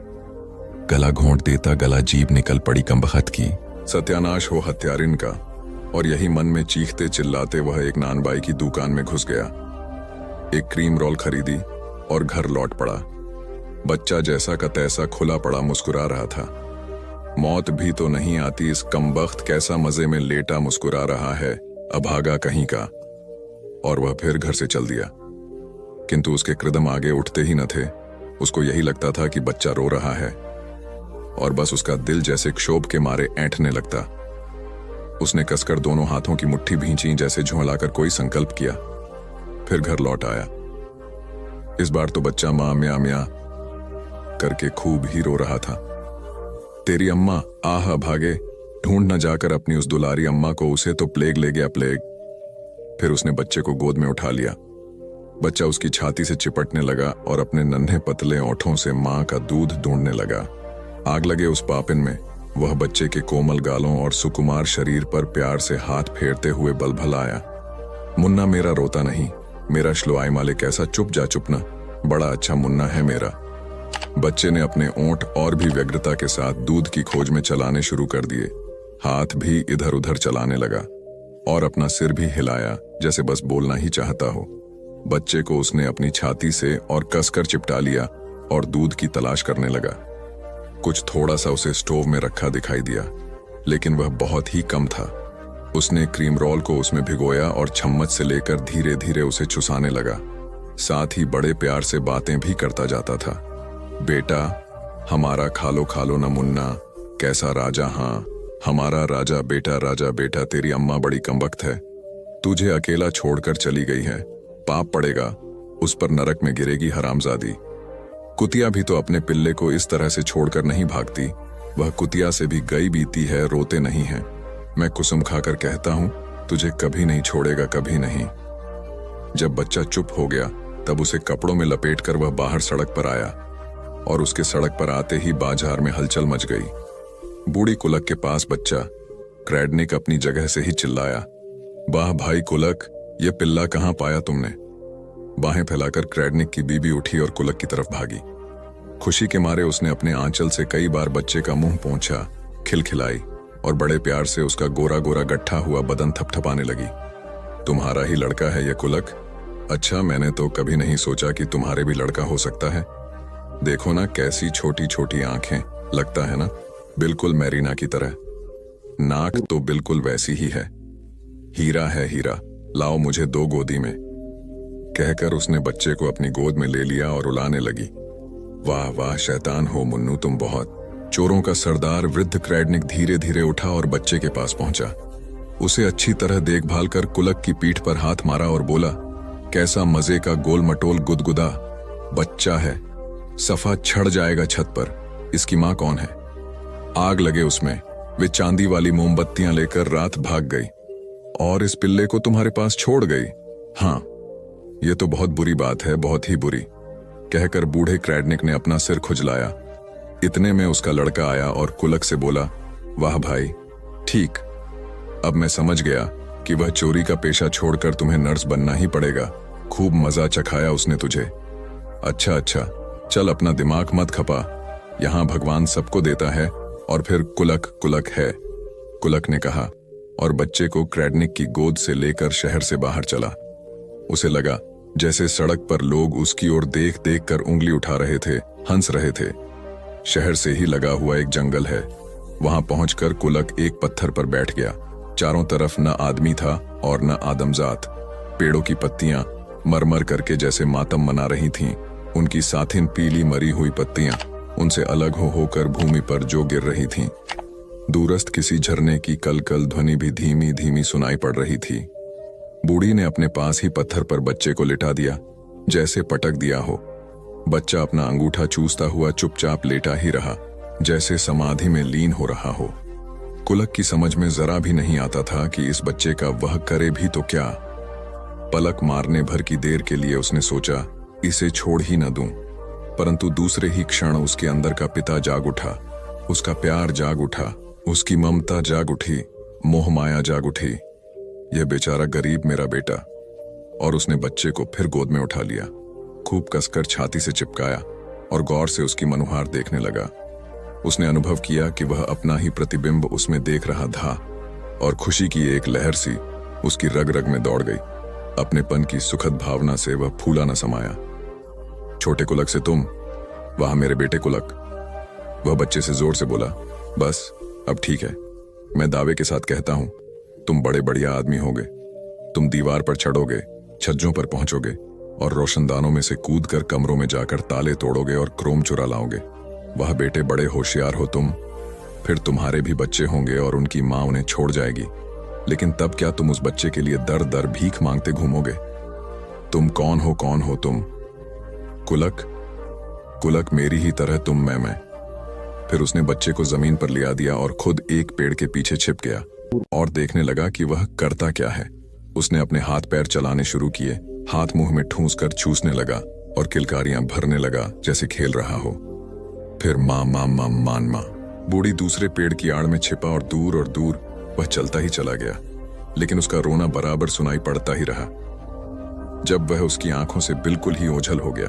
गला घोंट देता। गला जीभ निकल पड़ी कमबख्त की। सत्यानाश हो हत्यारिन का। और यही मन में चीखते चिल्लाते वह एक नानबाई की दुकान में घुस गया, एक क्रीम रोल खरीदी और घर लौट पड़ा। बच्चा जैसा का तैसा खुला पड़ा मुस्कुरा रहा था। मौत भी तो नहीं आती, इस कमबख्त कैसा मजे में लेटा मुस्कुरा रहा है, अभागा कहीं का। और वह फिर घर से चल दिया, किंतु उसके कृदम आगे उठते ही न थे। उसको यही लगता था कि बच्चा रो रहा है और बस उसका दिल जैसे क्षोभ के मारे ऐंठने लगता। उसने कसकर दोनों हाथों की मुट्ठी भींची, जैसे झुंझलाकर कोई संकल्प किया। फिर घर लौट आया। इस बार तो बच्चा मां म्या म्या करके खूब ही रो रहा था। तेरी अम्मा, आह भागे, ढूंढ न जाकर अपनी उस दुलारी अम्मा को, उसे तो प्लेग ले गया, प्लेग। फिर उसने बच्चे को गोद में उठा लिया। बच्चा उसकी छाती से चिपटने लगा और अपने नन्हे पतले ओंठों से मां का दूध ढूंढने लगा। आग लगे उस पापिन में वह बच्चे के कोमल गालों और सुकुमार शरीर पर प्यार से हाथ फेरते हुए बलबल आया। मुन्ना मेरा रोता नहीं, मेरा श्लोआई माले कैसा चुप जा चुपना, बड़ा अच्छा मुन्ना है मेरा। बच्चे ने अपने ओंठ और भी व्यग्रता के साथ दूध की खोज में चलाने शुरू कर दिए। हाथ भी इधर उधर चलाने लगा और अपना सिर भी हिलाया, जैसे बस बोलना ही चाहता हो। बच्चे को उसने अपनी छाती से और कसकर चिपटा लिया और दूध की तलाश करने लगा। कुछ थोड़ा सा उसे स्टोव में रखा दिखाई दिया, लेकिन वह बहुत ही कम था। उसने क्रीम रोल को उसमें भिगोया और चम्मच से लेकर धीरे धीरे उसे चुसाने लगा। साथ ही बड़े प्यार से बातें भी करता जाता था। बेटा हमारा खालो खालो न मुन्ना, कैसा राजा, हाँ हमारा राजा बेटा, तेरी अम्मा बड़ी कमबख्त है, तुझे अकेला छोड़कर चली गई है, पाप पड़ेगा, उस पर नरक में गिरेगी हरामजादी। कुतिया भी तो अपने पिल्ले को इस तरह से छोड़कर नहीं भागती, वह कुतिया से भी गई बीती है, रोते नहीं है। मैं कुसुम खाकर कहता हूं तुझे कभी नहीं छोड़ेगा, कभी नहीं। जब बच्चा चुप हो गया तब उसे कपड़ों में लपेटकर वह बाहर सड़क पर आया और उसके सड़क पर आते ही बाजार में हलचल मच गई। बूढ़ी कुलक के पास बच्चा क्रैडनिक अपनी जगह से ही चिल्लाया, वाह भाई कुलक, ये पिल्ला कहां पाया तुमने। बाहें फैलाकर क्रैडनिक की बीबी उठी और कुलक की तरफ भागी। खुशी के मारे उसने अपने आंचल से कई बार बच्चे का मुंह पोंछा, खिलखिलाई। और बड़े प्यार से उसका गोरा गोरा गट्ठा हुआ बदन थपथपाने लगी। तुम्हारा ही लड़का है ये कुलक? अच्छा, मैंने तो कभी नहीं सोचा कि तुम्हारे भी लड़का हो सकता है। देखो ना कैसी छोटी छोटी आंखें, लगता है ना बिल्कुल मैरीना की तरह। नाक तो बिल्कुल वैसी ही है। हीरा है हीरा, लाओ मुझे दो गोदी में। कहकर उसने बच्चे को अपनी गोद में ले लिया और रुलाने लगी। वाह वाह शैतान हो मुन्नू तुम बहुत। चोरों का सरदार वृद्ध क्रैडनिक धीरे धीरे उठा और बच्चे के पास पहुंचा। उसे अच्छी तरह देखभाल कर कुलक की पीठ पर हाथ मारा और बोला, कैसा मजे का गोल मटोल गुदगुदा बच्चा है, सफा छड़ जाएगा छत पर। इसकी मां कौन है? आग लगे उसमें। वे चांदी वाली मोमबत्तियां लेकर रात भाग गई और इस पिल्ले को तुम्हारे पास छोड़ गई। हाँ, ये तो बहुत बुरी बात है, बहुत ही बुरी, कहकर बूढ़े क्रैडनिक ने अपना सिर खुजलाया। इतने में उसका लड़का आया और कुलक से बोला, वाह भाई, ठीक, अब मैं समझ गया कि वह चोरी का पेशा छोड़कर तुम्हें नर्स बनना ही पड़ेगा। खूब मजा चखाया उसने तुझे। अच्छा अच्छा, चल अपना दिमाग मत खपा, यहां भगवान सबको देता है और फिर कुलक कुलक है, कुलक ने कहा और बच्चे को क्रैडनिक की गोद से लेकर शहर से बाहर चला। उसे लगा जैसे सड़क पर लोग उसकी ओर देख देख कर उंगली उठा रहे थे, हंस रहे थे। शहर से ही लगा हुआ एक जंगल है। वहां पहुंचकर कुलक एक पत्थर पर बैठ गया। चारों तरफ न आदमी था और न आदमजात। पेड़ों की पत्तियां मरमर करके जैसे मातम मना रही थीं। उनकी साथिन पीली मरी हुई पत्तियां उनसे अलग हो होकर भूमि पर जो गिर रही थीं। दूरस्थ किसी झरने की कलकल ध्वनि भी धीमी धीमी सुनाई पड़ रही थी। बूढ़ी ने अपने पास ही पत्थर पर बच्चे को लिटा दिया, जैसे पटक दिया हो। बच्चा अपना अंगूठा चूसता हुआ चुपचाप लेटा ही रहा, जैसे समाधि में लीन हो रहा हो। कुलक की समझ में जरा भी नहीं आता था कि इस बच्चे का वह करे भी तो क्या। पलक मारने भर की देर के लिए उसने सोचा इसे छोड़ ही न दूं, परंतु दूसरे ही क्षण उसके अंदर का पिता जाग उठा। उसका प्यार जाग उठा, उसकी ममता जाग उठी, मोह माया जाग उठी। यह बेचारा गरीब मेरा बेटा। और उसने बच्चे को फिर गोद में उठा लिया, खूब कसकर छाती से चिपकाया और गौर से उसकी मनुहार देखने लगा। उसने अनुभव किया कि वह अपना ही प्रतिबिंब उसमें देख रहा था और खुशी की एक लहर सी उसकी रग रग में दौड़ गई। अपनेपन की सुखद भावना से वह फूला न समाया। छोटे कुलक से तुम, वहां मेरे बेटे कुलक, वह बच्चे से जोर से बोला। बस अब ठीक है, मैं दावे के साथ कहता हूं, तुम बड़े बढ़िया आदमी होगे। तुम दीवार पर चढ़ोगे, छज्जों पर पहुंचोगे और रोशनदानों में से कूदकर कमरों में जाकर ताले तोड़ोगे और क्रोम चुरा लाओगे। वह बेटे बड़े होशियार हो तुम। फिर तुम्हारे भी बच्चे होंगे और उनकी मां उन्हें छोड़ जाएगी, लेकिन तब क्या तुम उस बच्चे के लिए दर दर भीख मांगते घूमोगे? तुम कौन हो तुम? कुलक, कुलक मेरी ही तरह तुम मैं। फिर उसने बच्चे को जमीन पर लिया दिया और खुद एक पेड़ के पीछे छिप गया और देखने लगा कि वह करता क्या है। उसने अपने हाथ पैर चलाने शुरू किए, हाथ मुंह में ठूंस कर चूसने लगा और किलकारियां भरने लगा जैसे खेल रहा हो। फिर मां मां मां मान मां। बूढ़ी दूसरे पेड़ की आड़ में छिपा और दूर वह चलता ही चला गया, लेकिन उसका रोना बराबर सुनाई पड़ता ही रहा। जब वह उसकी आंखों से बिल्कुल ही ओझल हो गया,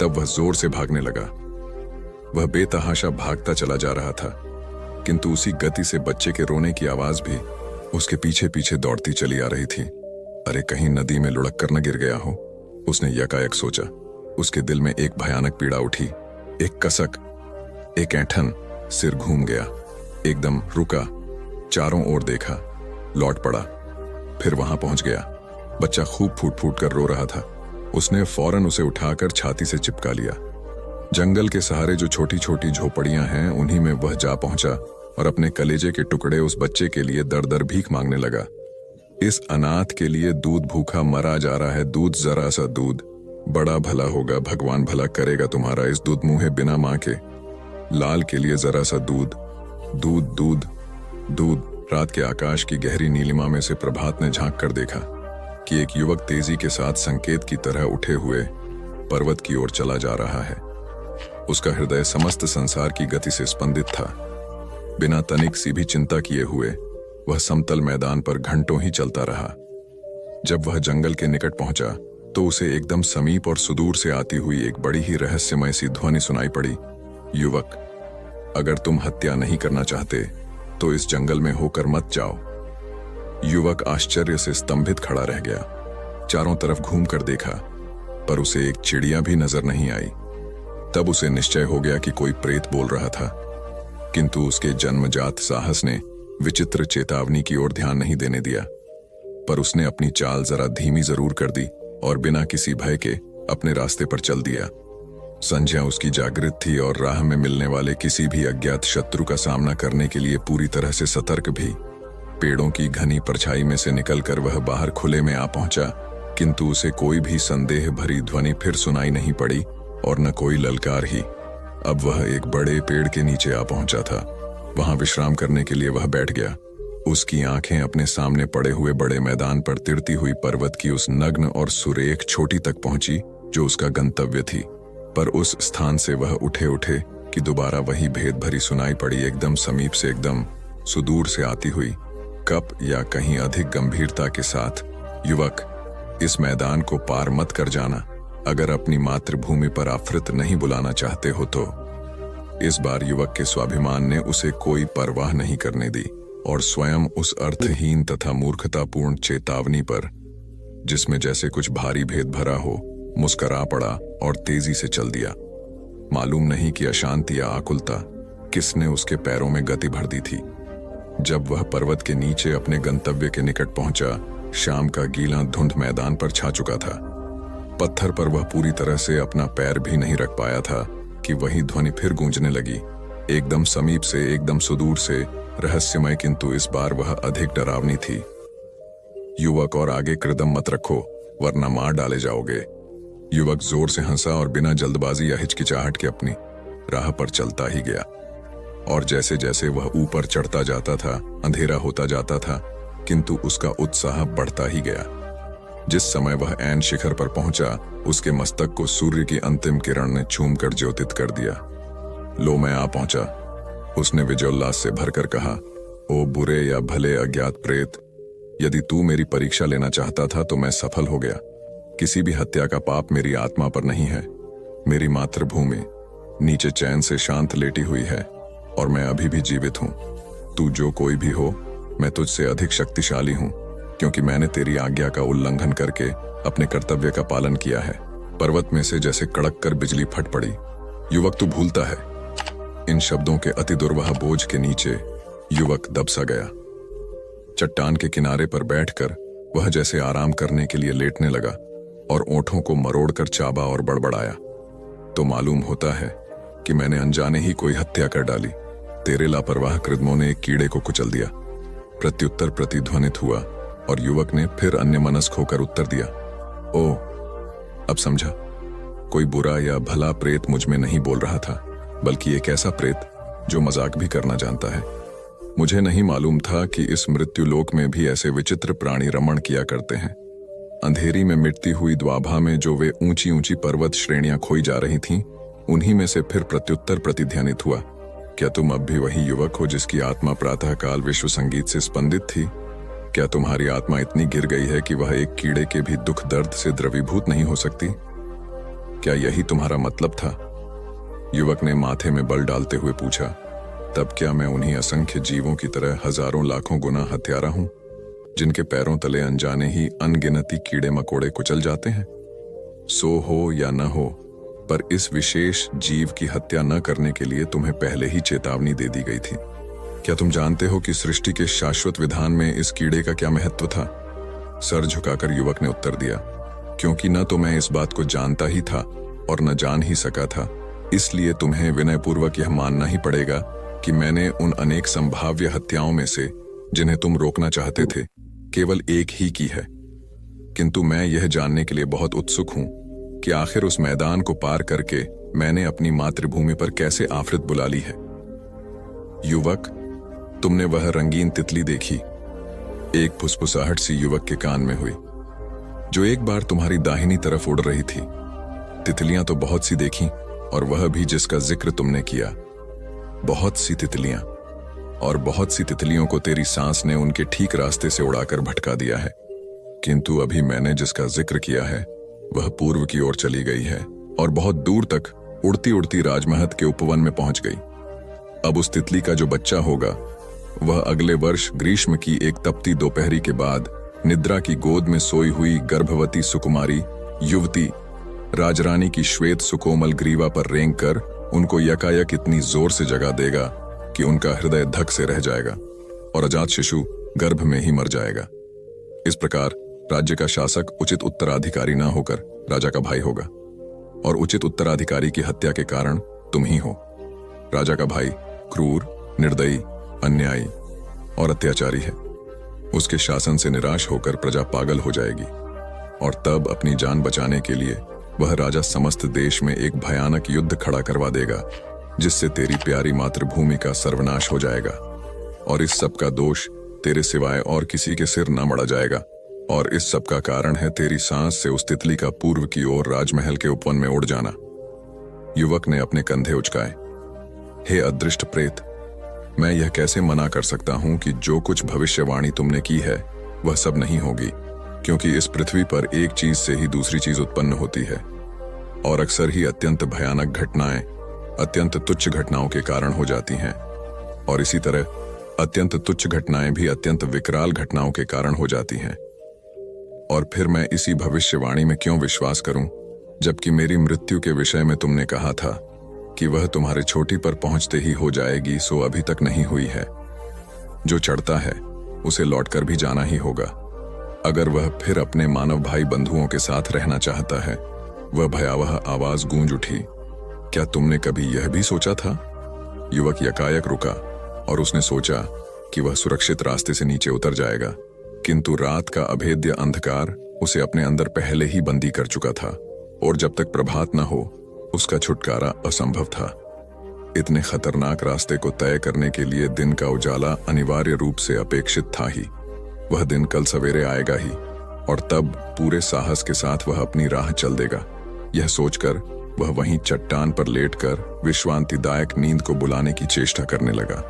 तब वह जोर से भागने लगा। वह बेतहाशा भागता चला जा रहा था, किंतु उसी गति से बच्चे के रोने की आवाज भी उसके पीछे पीछे दौड़ती चली आ रही थी। अरे कहीं नदी में लुढ़क कर न गिर गया हो, उसने यकायक सोचा। उसके दिल में एक भयानक पीड़ा उठी, एक कसक, एक ऐंठन। सिर घूम गया, एकदम रुका, चारों ओर देखा, लौट पड़ा, फिर वहां पहुंच गया। बच्चा खूब फूट फूट कर रो रहा था। उसने फौरन उसे उठाकर छाती से चिपका लिया। जंगल के सहारे जो छोटी छोटी झोपड़ियां हैं, उन्हीं में वह जा पहुंचा और अपने कलेजे के टुकड़े उस बच्चे के लिए दर दर भीख मांगने लगा। इस अनाथ के लिए दूध भूखा मरा जा रहा है, दूध, जरा सा दूध, बड़ा भला होगा, भगवान भला करेगा तुम्हारा। इस दूध मुंहे बिना मां के लाल के लिए जरा सा दूध, दूध दूध दूध। रात के आकाश की गहरी नीलिमा में से प्रभात ने झांक कर देखा कि एक युवक तेजी के साथ संकेत की तरह उठे हुए पर्वत की ओर चला जा रहा है। उसका हृदय समस्त संसार की गति से स्पंदित था। बिना तनिक सी भी चिंता किए हुए वह समतल मैदान पर घंटों ही चलता रहा। जब वह जंगल के निकट पहुंचा तो उसे एकदम समीप और सुदूर से आती हुई एक बड़ी ही रहस्यमय सी ध्वनि सुनाई पड़ी। युवक, अगर तुम हत्या नहीं करना चाहते तो इस जंगल में होकर मत जाओ। युवक आश्चर्य से स्तंभित खड़ा रह गया। चारों तरफ घूमकर देखा, पर उसे एक चिड़िया भी नजर नहीं आई। तब उसे निश्चय हो गया कि कोई प्रेत बोल रहा था, किंतु उसके जन्मजात साहस ने विचित्र चेतावनी की ओर ध्यान नहीं देने दिया। पर उसने अपनी चाल जरा धीमी जरूर कर दी और बिना किसी भय के अपने रास्ते पर चल दिया। संध्या उसकी जागृत थी और राह में मिलने वाले किसी भी अज्ञात शत्रु का सामना करने के लिए पूरी तरह से सतर्क भी। पेड़ों की घनी परछाई में से निकलकर वह बाहर खुले में आ पहुंचा, किंतु उसे कोई भी संदेह भरी ध्वनि फिर सुनाई नहीं पड़ी और न कोई ललकार ही। अब वह एक बड़े पेड़ के नीचे आ पहुंचा था। वहां विश्राम करने के लिए वह बैठ गया। उसकी आंखें अपने सामने पड़े हुए बड़े मैदान पर तिरती हुई पर्वत की उस नग्न और सुरेख चोटी तक पहुंची जो उसका गंतव्य थी। पर उस स्थान से वह उठे उठे कि दोबारा वही भेद भरी सुनाई पड़ी, एकदम समीप से एकदम सुदूर से आती हुई। कप या कहीं अधिक गंभीरता के साथ, युवक, इस मैदान को पार मत कर जाना। अगर अपनी मातृभूमि पर आफृत नहीं बुलाना चाहते हो तो। इस बार युवक के स्वाभिमान ने उसे कोई परवाह नहीं करने दी और स्वयं उस अर्थहीन तथा मूर्खतापूर्ण चेतावनी पर, जिसमें जैसे कुछ भारी भेद भरा हो, मुस्करा पड़ा और तेजी से चल दिया। मालूम नहीं कि अशांति या आकुलता किसने उसके पैरों में गति भर दी थी। जब वह पर्वत के नीचे अपने गंतव्य के निकट पहुंचा, शाम का गीला धुंध मैदान पर छा चुका था। पत्थर पर वह पूरी तरह से अपना पैर भी नहीं रख पाया था कि वही ध्वनि फिर गूंजने लगी, एकदम समीप से, एकदम सुदूर से, रहस्यमय, किंतु इस बार वह अधिक डरावनी थी। युवक, और आगे कदम मत रखो वरना मार डाले जाओगे। युवक जोर से हंसा और बिना जल्दबाजी या हिचकिचाहट के अपनी राह पर चलता ही गया। और जैसे जैसे वह ऊपर चढ़ता जाता था, अंधेरा होता जाता था, किंतु उसका उत्साह बढ़ता ही गया। जिस समय वह ऐन शिखर पर पहुंचा, उसके मस्तक को सूर्य की अंतिम किरण ने छूमकर ज्योतित कर दिया। लो, मैं आ पहुंचा, उसने विजयोल्लास से भरकर कहा। ओ बुरे या भले अज्ञात प्रेत, यदि तू मेरी परीक्षा लेना चाहता था तो मैं सफल हो गया। किसी भी हत्या का पाप मेरी आत्मा पर नहीं है। मेरी मातृभूमि नीचे चैन से शांत लेटी हुई है और मैं अभी भी जीवित हूं। तू जो कोई भी हो, मैं तुझसे अधिक शक्तिशाली हूं, क्योंकि मैंने तेरी आज्ञा का उल्लंघन करके अपने कर्तव्य का पालन किया है। पर्वत में से जैसे कड़क कर बिजली फट पड़ी। युवक, तू भूलता है। इन शब्दों के अति दुर्वाह बोझ के नीचे युवक दब सा गया। चट्टान के किनारे पर बैठकर वह जैसे आराम करने के लिए लेटने लगा और ओंठों को मरोड़कर चाबा और बड़बड़ाया। तो मालूम होता है कि मैंने अनजाने ही कोई हत्या कर डाली। तेरे लापरवाह कृदमों ने एक कीड़े को कुचल दिया। प्रत्युत्तर प्रतिध्वनित हुआ और युवक ने फिर अन्यमनस्क होकर उत्तर दिया। ओ, अब समझा। कोई बुरा या भला प्रेत मुझ में नहीं बोल रहा था, बल्कि एक ऐसा प्रेत जो मजाक भी करना जानता है। मुझे नहीं मालूम था कि इस मृत्युलोक में भी ऐसे विचित्र प्राणी रमण किया करते हैं। अंधेरी में मिटती हुई द्वाभा में जो वे ऊंची ऊंची पर्वत श्रेणियां खोई जा रही थीं, उन्हीं में से फिर प्रत्युत्तर प्रतिध्वनित हुआ। क्या तुम अब भी वही युवक हो जिसकी आत्मा प्रातःकाल विश्व संगीत से स्पंदित थी? क्या तुम्हारी आत्मा इतनी गिर गई है कि वह एक कीड़े के भी दुख दर्द से द्रवीभूत नहीं हो सकती? क्या यही तुम्हारा मतलब था? युवक ने माथे में बल डालते हुए पूछा। तब क्या मैं उन्हीं असंख्य जीवों की तरह हजारों लाखों गुना हत्यारा हूं, जिनके पैरों तले अनजाने ही अनगिनती कीड़े मकोड़े कुचल जाते हैं? सो हो या न हो, पर इस विशेष जीव की हत्या न करने के लिए तुम्हें पहले ही चेतावनी दे दी गई थी। क्या तुम जानते हो कि सृष्टि के शाश्वत विधान में इस कीड़े का क्या महत्व था? सर झुकाकर युवक ने उत्तर दिया, क्योंकि न तो मैं इस बात को जानता ही था और न जान ही सका था, इसलिए तुम्हें विनयपूर्वक यह मानना ही पड़ेगा कि मैंने उन अनेक संभाव्य हत्याओं में से, जिन्हें तुम रोकना चाहते थे, केवल एक ही की है। किंतु मैं यह जानने के लिए बहुत उत्सुक हूं कि आखिर उस मैदान को पार करके मैंने अपनी मातृभूमि पर कैसे आफरित बुला ली है। युवक, तुमने वह रंगीन तितली देखी? एक फुसफुसाहट सी युवक के कान में हुई, जो एक बार तुम्हारी दाहिनी तरफ उड़ रही थी। तितलियां तो बहुत सी देखी, और वह भी जिसका जिक्र तुमने किया। बहुत सी तितलियां, और बहुत सी तितलियों को तेरी सांस ने उनके ठीक रास्ते से उड़ाकर भटका दिया है। किंतु अभी मैंने जिसका जिक्र किया है वह पूर्व की ओर चली गई है और बहुत दूर तक उड़ती उड़ती राजमहल के उपवन में पहुंच गई। अब उस तितली का जो बच्चा होगा वह अगले वर्ष ग्रीष्म की एक तपती दोपहरी के बाद निद्रा की गोद में सोई हुई गर्भवती सुकुमारी युवती राजरानी की श्वेत सुकोमल ग्रीवा पर रेंग कर उनको यकायक इतनी जोर से जगा देगा कि उनका हृदय धक से रह जाएगा और अजात शिशु गर्भ में ही मर जाएगा। इस प्रकार राज्य का शासक उचित उत्तराधिकारी ना होकर राजा का भाई होगा, और उचित उत्तराधिकारी की हत्या के कारण तुम ही हो। राजा का भाई क्रूर, निर्दयी, अन्यायी और अत्याचारी है। उसके शासन से निराश होकर प्रजा पागल हो जाएगी, और तब अपनी जान बचाने के लिए वह राजा समस्त देश में एक भयानक युद्ध खड़ा करवा देगा, जिससे तेरी प्यारी मातृभूमि का सर्वनाश हो जाएगा, और इस सब का दोष तेरे सिवाय और किसी के सिर न मढ़ा जाएगा। और इस सब का कारण है तेरी सांस से उस तितली का पूर्व की ओर राजमहल के उपवन में उड़ जाना। युवक ने अपने कंधे उचकाए। हे अदृष्ट प्रेत, मैं यह कैसे मना कर सकता हूं कि जो कुछ भविष्यवाणी तुमने की है वह सब नहीं होगी, क्योंकि इस पृथ्वी पर एक चीज से ही दूसरी चीज उत्पन्न होती है, और अक्सर ही अत्यंत भयानक घटनाएं अत्यंत तुच्छ घटनाओं के कारण हो जाती हैं, और इसी तरह अत्यंत तुच्छ घटनाएं भी अत्यंत विकराल घटनाओं के कारण हो जाती हैं। और फिर मैं इसी भविष्यवाणी में क्यों विश्वास करूं, जबकि मेरी मृत्यु के विषय में तुमने कहा था कि वह तुम्हारे छोटी पर पहुंचते ही हो जाएगी, सो अभी तक नहीं हुई है। जो चढ़ता है उसे लौटकर भी जाना ही होगा। अगर वह फिर अपने मानव भाई बंधुओं के साथ रहना चाहता है। वह भयावह आवाज गूंज उठी। क्या तुमने कभी यह भी सोचा था? युवक यकायक रुका और उसने सोचा कि वह सुरक्षित रास्ते से नीचे उतर जाएगा, किंतु रात का अभेद्य अंधकार उसे अपने अंदर पहले ही बंदी कर चुका था, और जब तक प्रभात न हो उसका छुटकारा असंभव था। इतने खतरनाक रास्ते को तय करने के लिए दिन का उजाला अनिवार्य रूप से अपेक्षित था ही। वह दिन कल सवेरे आएगा ही, और तब पूरे साहस के साथ वह अपनी राह चल देगा। यह सोचकर वह वहीं चट्टान पर लेटकर विश्रांतिदायक नींद को बुलाने की चेष्टा करने लगा।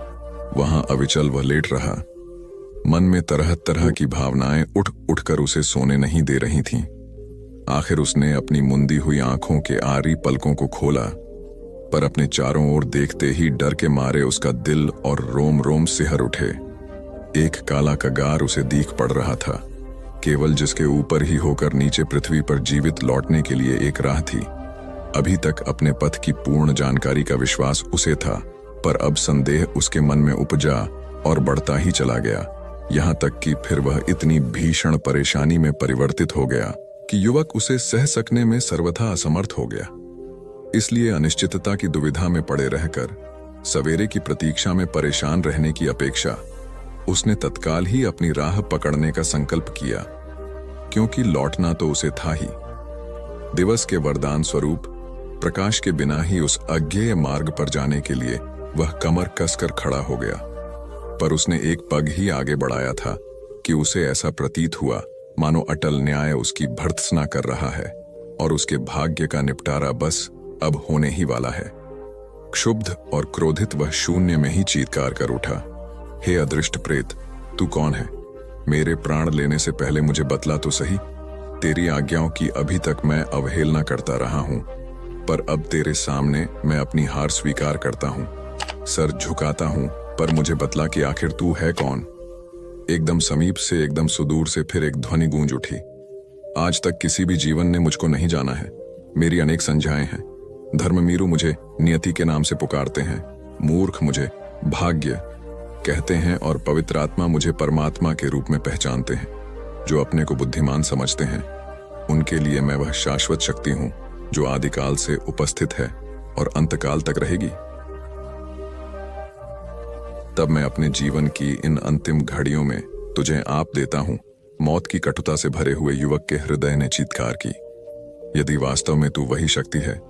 वहां अविचल वह लेट रहा। मन में तरह तरह की भावनाएं उठ उठकर उसे सोने नहीं दे रही थीं। आखिर उसने अपनी मुंदी हुई आंखों के आरी पलकों को खोला, पर अपने चारों ओर देखते ही डर के मारे उसका दिल और रोम रोम सिहर उठे। एक काला कगार उसे दीख पड़ रहा था, केवल जिसके ऊपर ही होकर नीचे पृथ्वी पर जीवित लौटने के लिए एक राह थी। अभी तक अपने पथ की पूर्ण जानकारी का विश्वास उसे था, पर अब संदेह उसके मन में उपजा और बढ़ता ही चला गया, यहाँ तक कि फिर वह इतनी भीषण परेशानी में परिवर्तित हो गया कि युवक उसे सह सकने में सर्वथा असमर्थ हो गया। इसलिए अनिश्चितता की दुविधा में पड़े रहकर सवेरे की प्रतीक्षा में परेशान रहने की अपेक्षा उसने तत्काल ही अपनी राह पकड़ने का संकल्प किया, क्योंकि लौटना तो उसे था ही। दिवस के वरदान स्वरूप प्रकाश के बिना ही उस अज्ञेय मार्ग पर जाने के लिए वह कमर कसकर खड़ा हो गया, पर उसने एक पग ही आगे बढ़ाया था कि उसे ऐसा प्रतीत हुआ मानो अटल न्याय उसकी भर्त्सना कर रहा है, और उसके भाग्य का निपटारा बस अब होने ही वाला है। क्षुब्ध और क्रोधित वह शून्य में ही चीत्कार कर उठा। हे अदृष्ट प्रेत, तू कौन है? मेरे प्राण लेने से पहले मुझे बतला तो सही। तेरी आज्ञाओं की अभी तक मैं अवहेलना करता रहा हूं, पर अब तेरे सामने मैं अपनी हार स्वीकार करता हूं, सर झुकाता हूं, पर मुझे बतला कि आखिर तू है कौन? एकदम समीप से, एकदम सुदूर से फिर एक ध्वनि गूंज उठी। आज तक किसी भी जीवन ने मुझको नहीं जाना है। मेरी अनेक संज्ञाएं हैं। धर्ममीरु मुझे नियति के नाम से पुकारते हैं, मूर्ख मुझे भाग्य कहते हैं, और पवित्र आत्मा मुझे परमात्मा के रूप में पहचानते हैं। जो अपने को बुद्धिमान समझते हैं उनके लिए मैं वह शाश्वत शक्ति हूं जो आदिकाल से उपस्थित है और अंतकाल तक रहेगी। तब मैं अपने जीवन की इन अंतिम घड़ियों में तुझे आप देता हूं। मौत की कटुता से भरे हुए युवक के हृदय ने चीत्कार की। यदि वास्तव में तू वही शक्ति है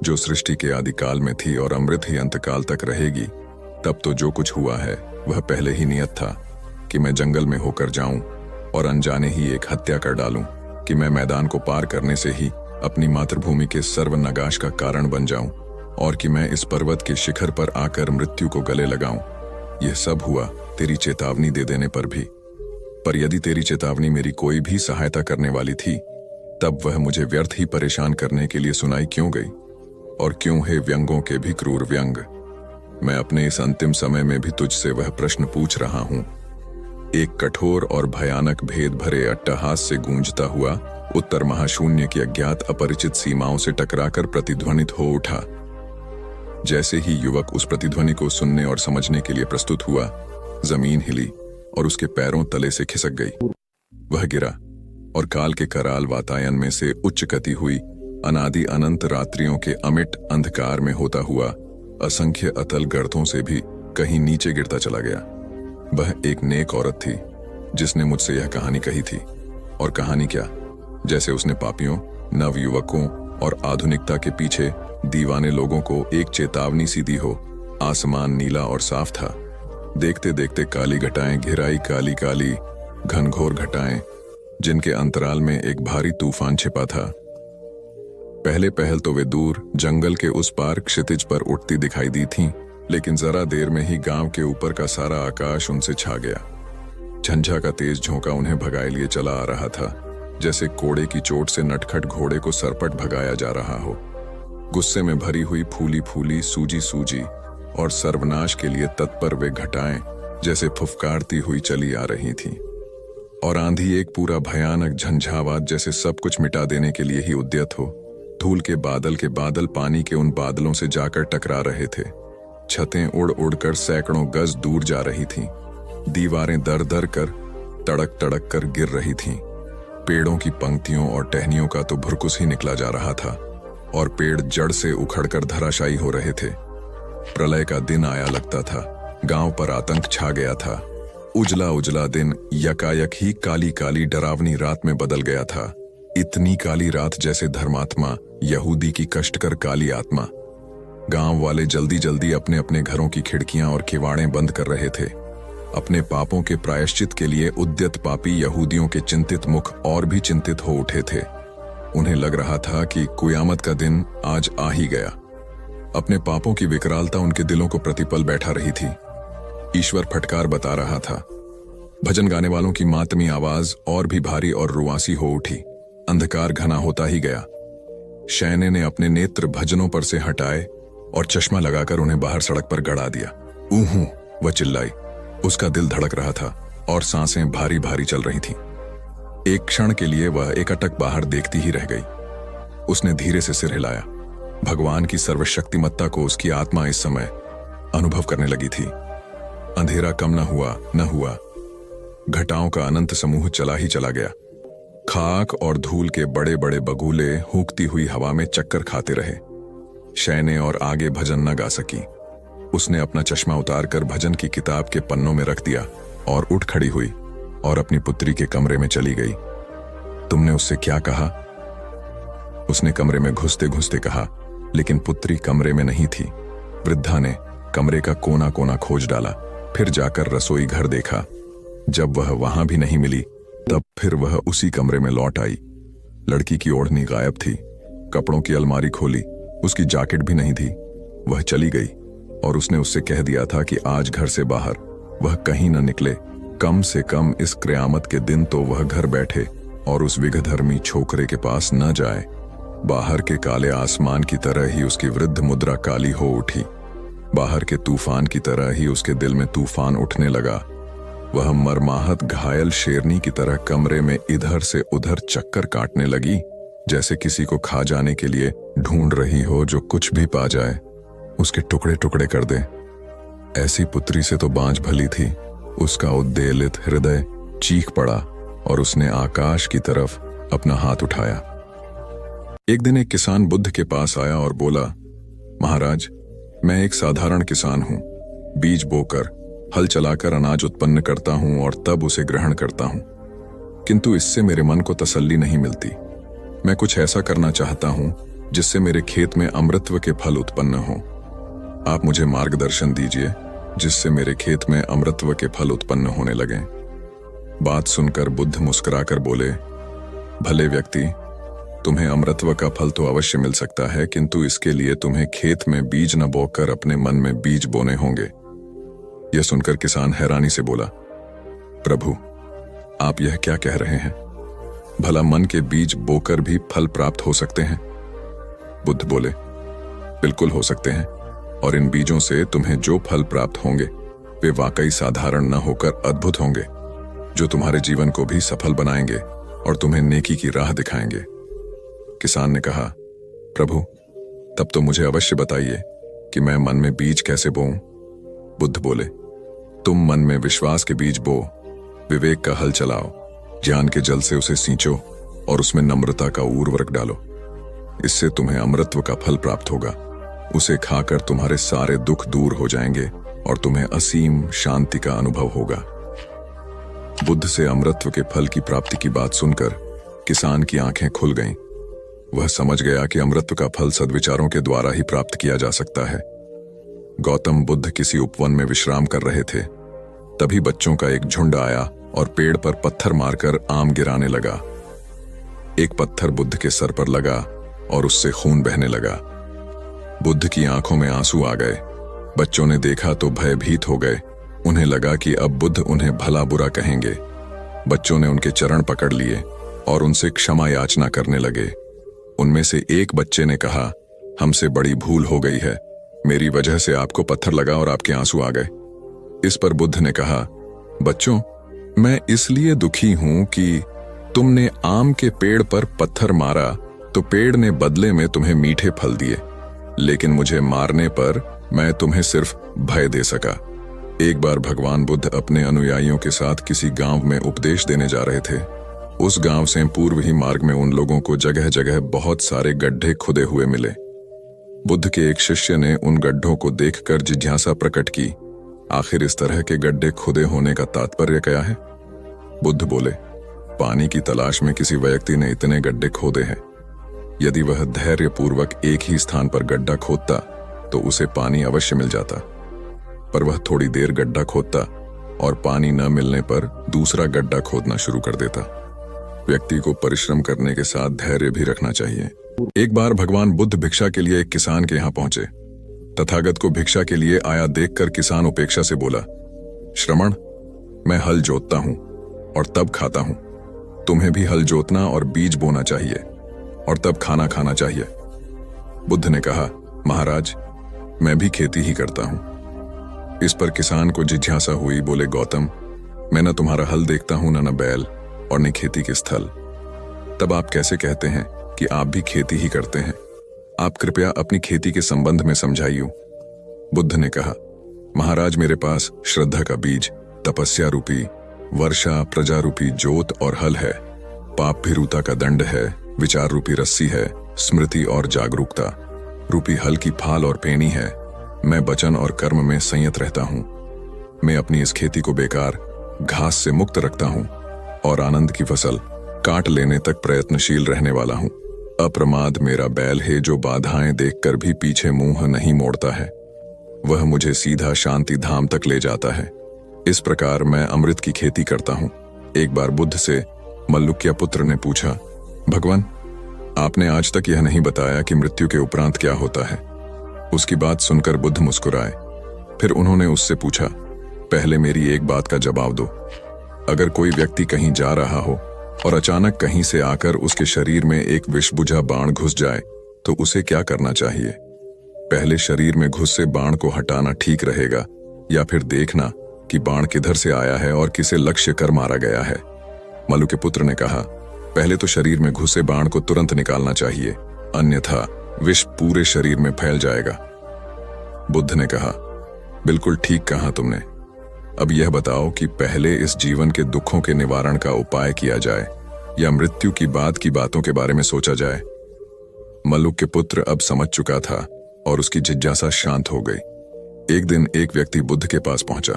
जो सृष्टि के आदिकाल में थी और अमृत ही अंतकाल तक रहेगी, तब तो जो कुछ हुआ है वह पहले ही नियत था कि मैं जंगल में होकर जाऊं और अनजाने ही एक हत्या कर डालूं, कि मैं मैदान को पार करने से ही अपनी मातृभूमि के सर्वनाश का कारण बन जाऊं, और कि मैं इस पर्वत के शिखर पर आकर मृत्यु को गले लगाऊं। यह सब हुआ तेरी चेतावनी दे देने पर भी। पर यदि तेरी चेतावनी मेरी कोई भी सहायता करने वाली थी, तब वह मुझे व्यर्थ ही परेशान करने के लिए सुनाई क्यों गई? और क्यों है व्यंगों के भी क्रूर व्यंग? मैं अपने इस अंतिम समय में भी तुझसे वह प्रश्न पूछ रहा हूं। एक कठोर और भयानक भेद भरे अट्टहास से गूंजता हुआ उत्तर महाशून्य की अज्ञात अपरिचित सीमाओं से टकराकर प्रतिध्वनित हो उठा। जैसे ही युवक उस प्रतिध्वनि को सुनने और समझने के लिए प्रस्तुत हुआ, जमीन हिली और उसके पैरों तले से खिसक गई। वह गिरा और काल के कराल वातायन में से उच्च गति हुई अनादि अनंत रात्रियों के अमिट अंधकार में होता हुआ असंख्य अतल गर्तों से भी कहीं नीचे गिरता चला गया। वह एक नेक औरत थी जिसने मुझसे यह कहानी कही थी। और कहानी क्या, जैसे उसने पापियों, नवयुवकों और आधुनिकता के पीछे दीवाने लोगों को एक चेतावनी सी दी हो। आसमान नीला और साफ था। देखते देखते काली घटाएं घिर आई, काली काली घनघोर घटाएं, जिनके अंतराल में एक भारी तूफान छिपा था। पहले पहल तो वे दूर जंगल के उस पार क्षितिज पर उठती दिखाई दी थीं, लेकिन जरा देर में ही गांव के ऊपर का सारा आकाश उनसे छा गया। झंझा का तेज झोंका उन्हें भगाए लिए चला आ रहा था, जैसे कोड़े की चोट से नटखट घोड़े को सरपट भगाया जा रहा हो। गुस्से में भरी हुई फूली फूली, सूजी सूजी और सर्वनाश के लिए तत्पर वे घटाएं जैसे फुफकारती हुई चली आ रही थीं। और आंधी एक पूरा भयानक झंझावात जैसे सब कुछ मिटा देने के लिए ही उद्यत हो। धूल के बादल पानी के उन बादलों से जाकर टकरा रहे थे। छतें उड़ उड़कर सैकड़ों गज दूर जा रही थीं। दीवारें दर दर कर तड़क तड़क कर गिर रही थीं। पेड़ों की पंक्तियों और टहनियों का तो भुरकुस ही निकला जा रहा था और पेड़ जड़ से उखड़कर धराशायी हो रहे थे। प्रलय का दिन आया लगता था। गांव पर आतंक छा गया था। उजला उजला दिन यकायक ही काली काली डरावनी रात में बदल गया था। इतनी काली रात जैसे धर्मात्मा यहूदी की कष्टकर काली आत्मा। गांव वाले जल्दी जल्दी अपने अपने घरों की खिड़कियां और किवाड़ें बंद कर रहे थे। अपने पापों के प्रायश्चित के लिए उद्यत पापी यहूदियों के चिंतित मुख और भी चिंतित हो उठे थे। उन्हें लग रहा था कि कुयामत का दिन आज आ ही गया। अपने पापों की विकरालता उनके दिलों को प्रतिपल बैठा रही थी। ईश्वर फटकार बता रहा था। भजन गाने वालों की मातमी आवाज और भी भारी और रुआसी हो उठी। अंधकार घना होता ही गया। शैने ने अपने नेत्र भजनों पर से हटाए और चश्मा लगाकर उन्हें बाहर सड़क पर गड़ा दिया। ऊहू, वह चिल्लाई। उसका दिल धड़क रहा था और सांसें भारी भारी चल रही थीं। एक क्षण के लिए वह एकटक बाहर देखती ही रह गई। उसने धीरे से सिर हिलाया। भगवान की सर्वशक्तिमत्ता को उसकी आत्मा इस समय अनुभव करने लगी थी। अंधेरा कम न हुआ। घटाओं का अनंत समूह चला ही चला गया। खाक और धूल के बड़े बड़े बगुले हुंकती हुई हवा में चक्कर खाते रहे। शैने और आगे भजन न गा सकी। उसने अपना चश्मा उतारकर भजन की किताब के पन्नों में रख दिया और उठ खड़ी हुई और अपनी पुत्री के कमरे में चली गई। तुमने उससे क्या कहा? उसने कमरे में घुसते घुसते कहा, लेकिन पुत्री कमरे में नहीं थी। वृद्धा ने कमरे का कोना कोना खोज डाला, फिर जाकर रसोई घर देखा। जब वह वहां भी नहीं मिली, तब फिर वह उसी कमरे में लौट आई। लड़की की ओढ़नी गायब थी। कपड़ों की अलमारी खोली, उसकी जैकेट भी नहीं थी। वह चली गई और उसने उससे कह दिया था कि आज घर से बाहर वह कहीं न निकले। कम से कम इस क़यामत के दिन तो वह घर बैठे और उस विघधर्मी छोकरे के पास न जाए। बाहर के काले आसमान की तरह ही उसकी वृद्ध मुद्रा काली हो उठी। बाहर के तूफान की तरह ही उसके दिल में तूफान उठने लगा। वह मरमाहत घायल शेरनी की तरह कमरे में इधर से उधर चक्कर काटने लगी, जैसे किसी को खा जाने के लिए ढूंढ रही हो जो कुछ भी पा जाए उसके टुकड़े टुकड़े कर दे। ऐसी पुत्री से तो बांझ भली थी। उसका उद्वेलित हृदय चीख पड़ा और उसने आकाश की तरफ अपना हाथ उठाया। एक दिन एक किसान बुद्ध के पास आया और बोला, महाराज, मैं एक साधारण किसान हूं। बीज बोकर हल चलाकर अनाज उत्पन्न करता हूं और तब उसे ग्रहण करता हूं, किंतु इससे मेरे मन को तसल्ली नहीं मिलती। मैं कुछ ऐसा करना चाहता हूं जिससे मेरे खेत में अमृतत्व के फल उत्पन्न हों। आप मुझे मार्गदर्शन दीजिए जिससे मेरे खेत में अमृतत्व के फल उत्पन्न होने लगें। बात सुनकर बुद्ध मुस्कुराकर बोले, भले व्यक्ति, तुम्हें अमृतत्व का फल तो अवश्य मिल सकता है, किंतु इसके लिए तुम्हें खेत में बीज न बोकर अपने मन में बीज बोने होंगे। यह सुनकर किसान हैरानी से बोला, प्रभु, आप यह क्या कह रहे हैं? भला मन के बीज बोकर भी फल प्राप्त हो सकते हैं? बुद्ध बोले, बिल्कुल हो सकते हैं। और इन बीजों से तुम्हें जो फल प्राप्त होंगे वे वाकई साधारण न होकर अद्भुत होंगे, जो तुम्हारे जीवन को भी सफल बनाएंगे और तुम्हें नेकी की राह दिखाएंगे। किसान ने कहा, प्रभु, तब तो मुझे अवश्य बताइए कि मैं मन में बीज कैसे बोऊं। बुद्ध बोले, तुम मन में विश्वास के बीज बो, विवेक का हल चलाओ, ज्ञान के जल से उसे सींचो और उसमें नम्रता का उर्वरक डालो। इससे तुम्हें अमृतत्व का फल प्राप्त होगा। उसे खाकर तुम्हारे सारे दुख दूर हो जाएंगे और तुम्हें असीम शांति का अनुभव होगा। बुद्ध से अमृतत्व के फल की प्राप्ति की बात सुनकर किसान की आंखें खुल गईं। वह समझ गया कि अमृतत्व का फल सद्विचारों के द्वारा ही प्राप्त किया जा सकता है। गौतम बुद्ध किसी उपवन में विश्राम कर रहे थे। तभी बच्चों का एक झुंड आया और पेड़ पर पत्थर मारकर आम गिराने लगा। एक पत्थर बुद्ध के सर पर लगा और उससे खून बहने लगा। बुद्ध की आंखों में आंसू आ गए। बच्चों ने देखा तो भयभीत हो गए। उन्हें लगा कि अब बुद्ध उन्हें भला बुरा कहेंगे। बच्चों ने उनके चरण पकड़ लिए और उनसे क्षमा याचना करने लगे। उनमें से एक बच्चे ने कहा, हमसे बड़ी भूल हो गई है, मेरी वजह से आपको पत्थर लगा और आपके आंसू आ गए। इस पर बुद्ध ने कहा, बच्चों, मैं इसलिए दुखी हूं कि तुमने आम के पेड़ पर पत्थर मारा तो पेड़ ने बदले में तुम्हें मीठे फल दिए, लेकिन मुझे मारने पर मैं तुम्हें सिर्फ भय दे सका। एक बार भगवान बुद्ध अपने अनुयायियों के साथ किसी गांव में उपदेश देने जा रहे थे। उस गांव से पूर्व ही मार्ग में उन लोगों को जगह जगह बहुत सारे गड्ढे खुदे हुए मिले। बुद्ध के एक शिष्य ने उन गड्ढों को देखकर जिज्ञासा प्रकट की, आखिर इस तरह के गड्ढे खुदे होने का तात्पर्य क्या है? बुद्ध बोले, पानी की तलाश में किसी व्यक्ति ने इतने गड्ढे खोदे हैं। यदि वह धैर्यपूर्वक एक ही स्थान पर गड्ढा खोदता तो उसे पानी अवश्य मिल जाता, पर वह थोड़ी देर गड्ढा खोदता और पानी न मिलने पर दूसरा गड्ढा खोदना शुरू कर देता। व्यक्ति को परिश्रम करने के साथ धैर्य भी रखना चाहिए। एक बार भगवान बुद्ध भिक्षा के लिए एक किसान के यहाँ पहुंचे। तथागत को भिक्षा के लिए आया देखकर किसान उपेक्षा से बोला, श्रमण, मैं हल जोतता हूं और तब खाता हूं। तुम्हें भी हल जोतना और बीज बोना चाहिए और तब खाना खाना चाहिए। बुद्ध ने कहा, महाराज, मैं भी खेती ही करता हूं। इस पर किसान को जिज्ञासा हुई। बोले, गौतम, मैं न तुम्हारा हल देखता हूं, न बैल और न खेती के स्थल। तब आप कैसे कहते हैं कि आप भी खेती ही करते हैं? आप कृपया अपनी खेती के संबंध में समझाइए। बुद्ध ने कहा, महाराज, मेरे पास श्रद्धा का बीज, तपस्या रूपी वर्षा, प्रजा रूपी जोत और हल है, पाप भीरुता का दंड है, विचार रूपी रस्सी है, स्मृति और जागरूकता रूपी हल की फाल और पेनी है। मैं वचन और कर्म में संयत रहता हूं। मैं अपनी इस खेती को बेकार घास से मुक्त रखता हूं और आनंद की फसल काट लेने तक प्रयत्नशील रहने वाला हूं। अप्रमाद मेरा बैल है, जो बाधाएं देखकर भी पीछे मुंह नहीं मोड़ता है। वह मुझे सीधा शांति धाम तक ले जाता है। इस प्रकार मैं अमृत की खेती करता हूं। एक बार बुद्ध से मल्लुक्य पुत्र ने पूछा, भगवान, आपने आज तक यह नहीं बताया कि मृत्यु के उपरांत क्या होता है। उसकी बात सुनकर बुद्ध मुस्कुराए। फिर उन्होंने उससे पूछा, पहले मेरी एक बात का जवाब दो। अगर कोई व्यक्ति कहीं जा रहा हो और अचानक कहीं से आकर उसके शरीर में एक विषबुझा बाण घुस जाए तो उसे क्या करना चाहिए? पहले शरीर में घुसे बाण को हटाना ठीक रहेगा या फिर देखना कि बाण किधर से आया है और किसे लक्ष्य कर मारा गया है? मल्लु के पुत्र ने कहा, पहले तो शरीर में घुसे बाण को तुरंत निकालना चाहिए, अन्यथा विष पूरे शरीर में फैल जाएगा। बुद्ध ने कहा, बिल्कुल ठीक कहा तुमने। अब यह बताओ कि पहले इस जीवन के दुखों के निवारण का उपाय किया जाए या मृत्यु की बाद की बातों के बारे में सोचा जाए? मल्लुक के पुत्र अब समझ चुका था और उसकी जिज्ञासा शांत हो गई। एक दिन एक व्यक्ति बुद्ध के पास पहुंचा।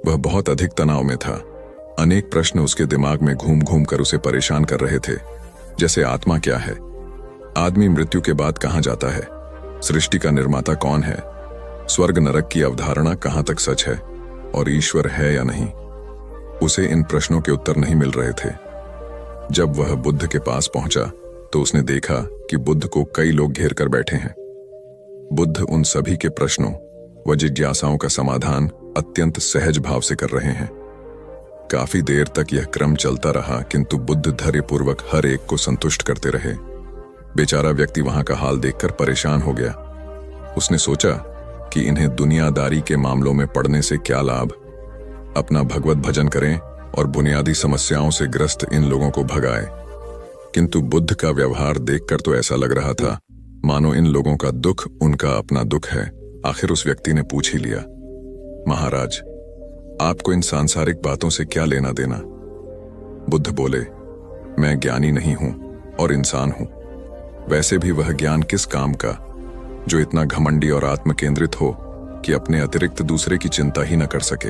वह बहुत अधिक तनाव में था। अनेक प्रश्न उसके दिमाग में घूम घूम कर उसे परेशान कर रहे थे, जैसे आत्मा क्या है, आदमी मृत्यु के बाद कहां जाता है, सृष्टि का निर्माता कौन है, स्वर्ग नरक की अवधारणा कहां तक सच है और ईश्वर है या नहीं। उसे इन प्रश्नों के उत्तर नहीं मिल रहे थे। जब वह बुद्ध के पास पहुंचा तो उसने देखा कि बुद्ध को कई लोग घेर कर बैठे हैं। बुद्ध उन सभी के प्रश्नों व जिज्ञासाओं का समाधान अत्यंत सहज भाव से कर रहे हैं। काफी देर तक यह क्रम चलता रहा, किंतु बुद्ध धैर्यपूर्वक हर एक को संतुष्ट करते रहे। बेचारा व्यक्ति वहां का हाल देखकर परेशान हो गया। उसने सोचा कि इन्हें दुनियादारी के मामलों में पड़ने से क्या लाभ। अपना भगवत भजन करें और बुनियादी समस्याओं से ग्रस्त इन लोगों को भगाए। किंतु बुद्ध का व्यवहार देखकर तो ऐसा लग रहा था मानो इन लोगों का दुख उनका अपना दुख है। आखिर उस व्यक्ति ने पूछ ही लिया, महाराज, आपको इन सांसारिक बातों से क्या लेना देना? बुद्ध बोले, मैं ज्ञानी नहीं हूं और इंसान हूं। वैसे भी वह ज्ञान किस काम का जो इतना घमंडी और आत्मकेंद्रित हो कि अपने अतिरिक्त दूसरे की चिंता ही न कर सके।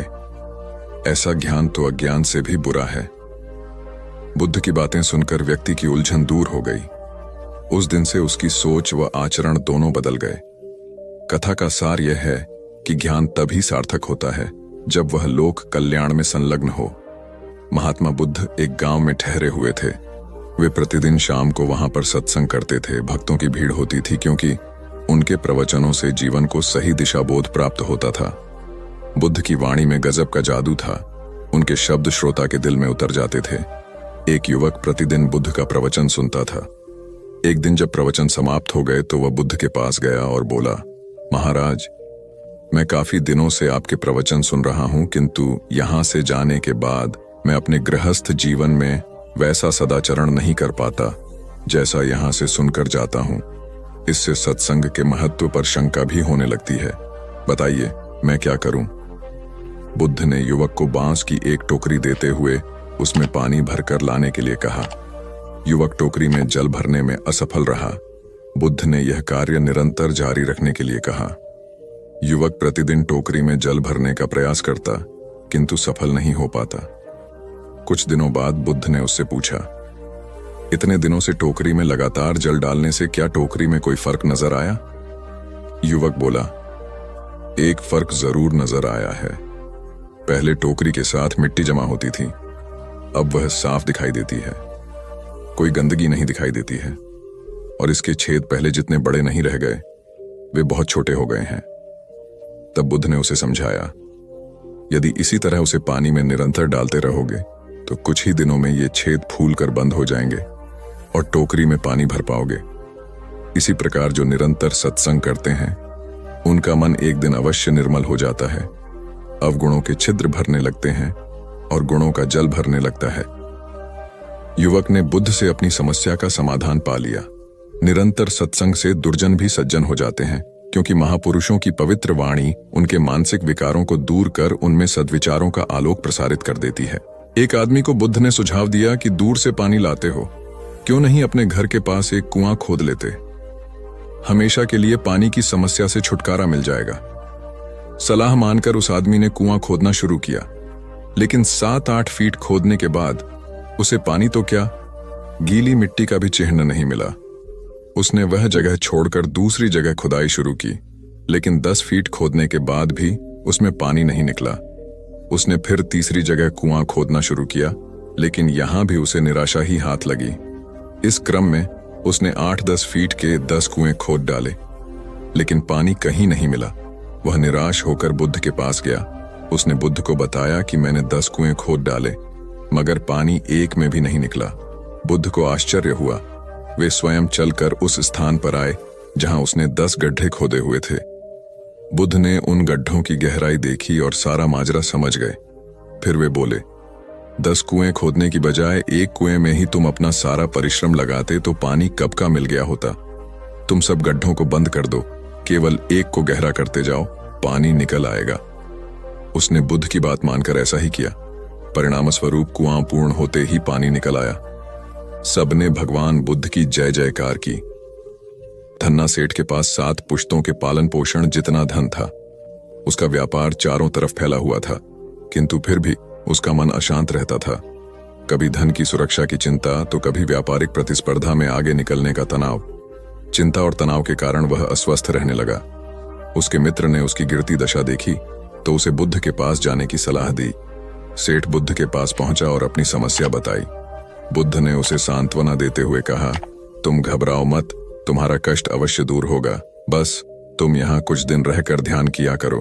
ऐसा ज्ञान तो अज्ञान से भी बुरा है। बुद्ध की बातें सुनकर व्यक्ति की उलझन दूर हो गई। उस दिन से उसकी सोच व आचरण दोनों बदल गए। कथा का सार यह है कि ज्ञान तभी सार्थक होता है जब वह लोक कल्याण में संलग्न हो। महात्मा बुद्ध एक गांव में ठहरे हुए थे। वे प्रतिदिन शाम को वहां पर सत्संग करते थे। भक्तों की भीड़ होती थी क्योंकि उनके प्रवचनों से जीवन को सही दिशा बोध प्राप्त होता था। बुद्ध की वाणी में गजब का जादू था। उनके शब्द श्रोता के दिल में उतर जाते थे। एक युवक प्रतिदिन बुद्ध का प्रवचन सुनता था। एक दिन जब प्रवचन समाप्त हो गए तो वह बुद्ध के पास गया और बोला, महाराज, मैं काफी दिनों से आपके प्रवचन सुन रहा हूं, किंतु यहां से जाने के बाद मैं अपने गृहस्थ जीवन में वैसा सदाचरण नहीं कर पाता जैसा यहां से सुनकर जाता हूं। इससे सत्संग के महत्व पर शंका भी होने लगती है। बताइए, मैं क्या करूं? बुद्ध ने युवक को बांस की एक टोकरी देते हुए उसमें पानी भरकर लाने के लिए कहा। युवक टोकरी में जल भरने में असफल रहा। बुद्ध ने यह कार्य निरंतर जारी रखने के लिए कहा। युवक प्रतिदिन टोकरी में जल भरने का प्रयास करता, किंतु सफल नहीं हो पाता। कुछ दिनों बाद बुद्ध ने उससे पूछा, इतने दिनों से टोकरी में लगातार जल डालने से क्या टोकरी में कोई फर्क नजर आया? युवक बोला, एक फर्क जरूर नजर आया है। पहले टोकरी के साथ मिट्टी जमा होती थी, अब वह साफ दिखाई देती है। कोई गंदगी नहीं दिखाई देती है और इसके छेद पहले जितने बड़े नहीं रह गए, वे बहुत छोटे हो गए हैं। तब बुद्ध ने उसे समझाया, यदि इसी तरह उसे पानी में निरंतर डालते रहोगे तो कुछ ही दिनों में ये छेद फूलकर बंद हो जाएंगे और टोकरी में पानी भर पाओगे। इसी प्रकार जो निरंतर सत्संग करते हैं उनका मन एक दिन अवश्य निर्मल हो जाता है। अवगुणों के छिद्र भरने लगते हैं और गुणों का जल भरने लगता है। युवक ने बुद्ध से अपनी समस्या का समाधान पा लिया। निरंतर सत्संग से दुर्जन भी सज्जन हो जाते हैं, क्योंकि महापुरुषों की पवित्र वाणी उनके मानसिक विकारों को दूर कर उनमें सद्विचारों का आलोक प्रसारित कर देती है। एक आदमी को बुद्ध ने सुझाव दिया कि दूर से पानी लाते हो, क्यों नहीं अपने घर के पास एक कुआं खोद लेते? हमेशा के लिए पानी की समस्या से छुटकारा मिल जाएगा। सलाह मानकर उस आदमी ने कुआं खोदना शुरू किया, लेकिन 7-8 फीट खोदने के बाद उसे पानी तो क्या, गीली मिट्टी का भी चिन्ह नहीं मिला। उसने वह जगह छोड़कर दूसरी जगह खुदाई शुरू की, लेकिन 10 फीट खोदने के बाद भी उसमें पानी नहीं निकला। उसने फिर तीसरी जगह कुआं खोदना शुरू किया, लेकिन यहां भी उसे निराशा ही हाथ लगी। इस क्रम में उसने 8-10 फीट के 10 कुएं खोद डाले, लेकिन पानी कहीं नहीं मिला। वह निराश होकर बुद्ध के पास गया। उसने बुद्ध को बताया कि मैंने 10 कुएं खोद डाले, मगर पानी एक में भी नहीं निकला। बुद्ध को आश्चर्य हुआ। वे स्वयं चलकर उस स्थान पर आए जहां उसने 10 गड्ढे खोदे हुए थे। बुद्ध ने उन गड्ढों की गहराई देखी और सारा माजरा समझ गए। फिर वे बोले, 10 कुएं खोदने की बजाय एक कुएं में ही तुम अपना सारा परिश्रम लगाते तो पानी कब का मिल गया होता। तुम सब गड्ढों को बंद कर दो, केवल एक को गहरा करते जाओ, पानी निकल आएगा। उसने बुद्ध की बात मानकर ऐसा ही किया। परिणाम स्वरूप कुआं पूर्ण होते ही पानी निकल आया। सबने भगवान बुद्ध की जय जयकार की। धन्ना सेठ के पास 7 पुश्तों के पालन पोषण जितना धन था। उसका व्यापार चारों तरफ फैला हुआ था, किंतु फिर भी उसका मन अशांत रहता था। कभी धन की सुरक्षा की चिंता तो कभी व्यापारिक प्रतिस्पर्धा में आगे निकलने का तनाव। चिंता और तनाव के कारण वह अस्वस्थ रहने लगा। उसके मित्र ने उसकी गिरती दशा देखी तो उसे बुद्ध के पास जाने की सलाह दी। सेठ बुद्ध के पास पहुंचा और अपनी समस्या बताई। बुद्ध ने उसे सांत्वना देते हुए कहा, तुम घबराओ मत, तुम्हारा कष्ट अवश्य दूर होगा, बस तुम यहाँ कुछ दिन रहकर ध्यान किया करो।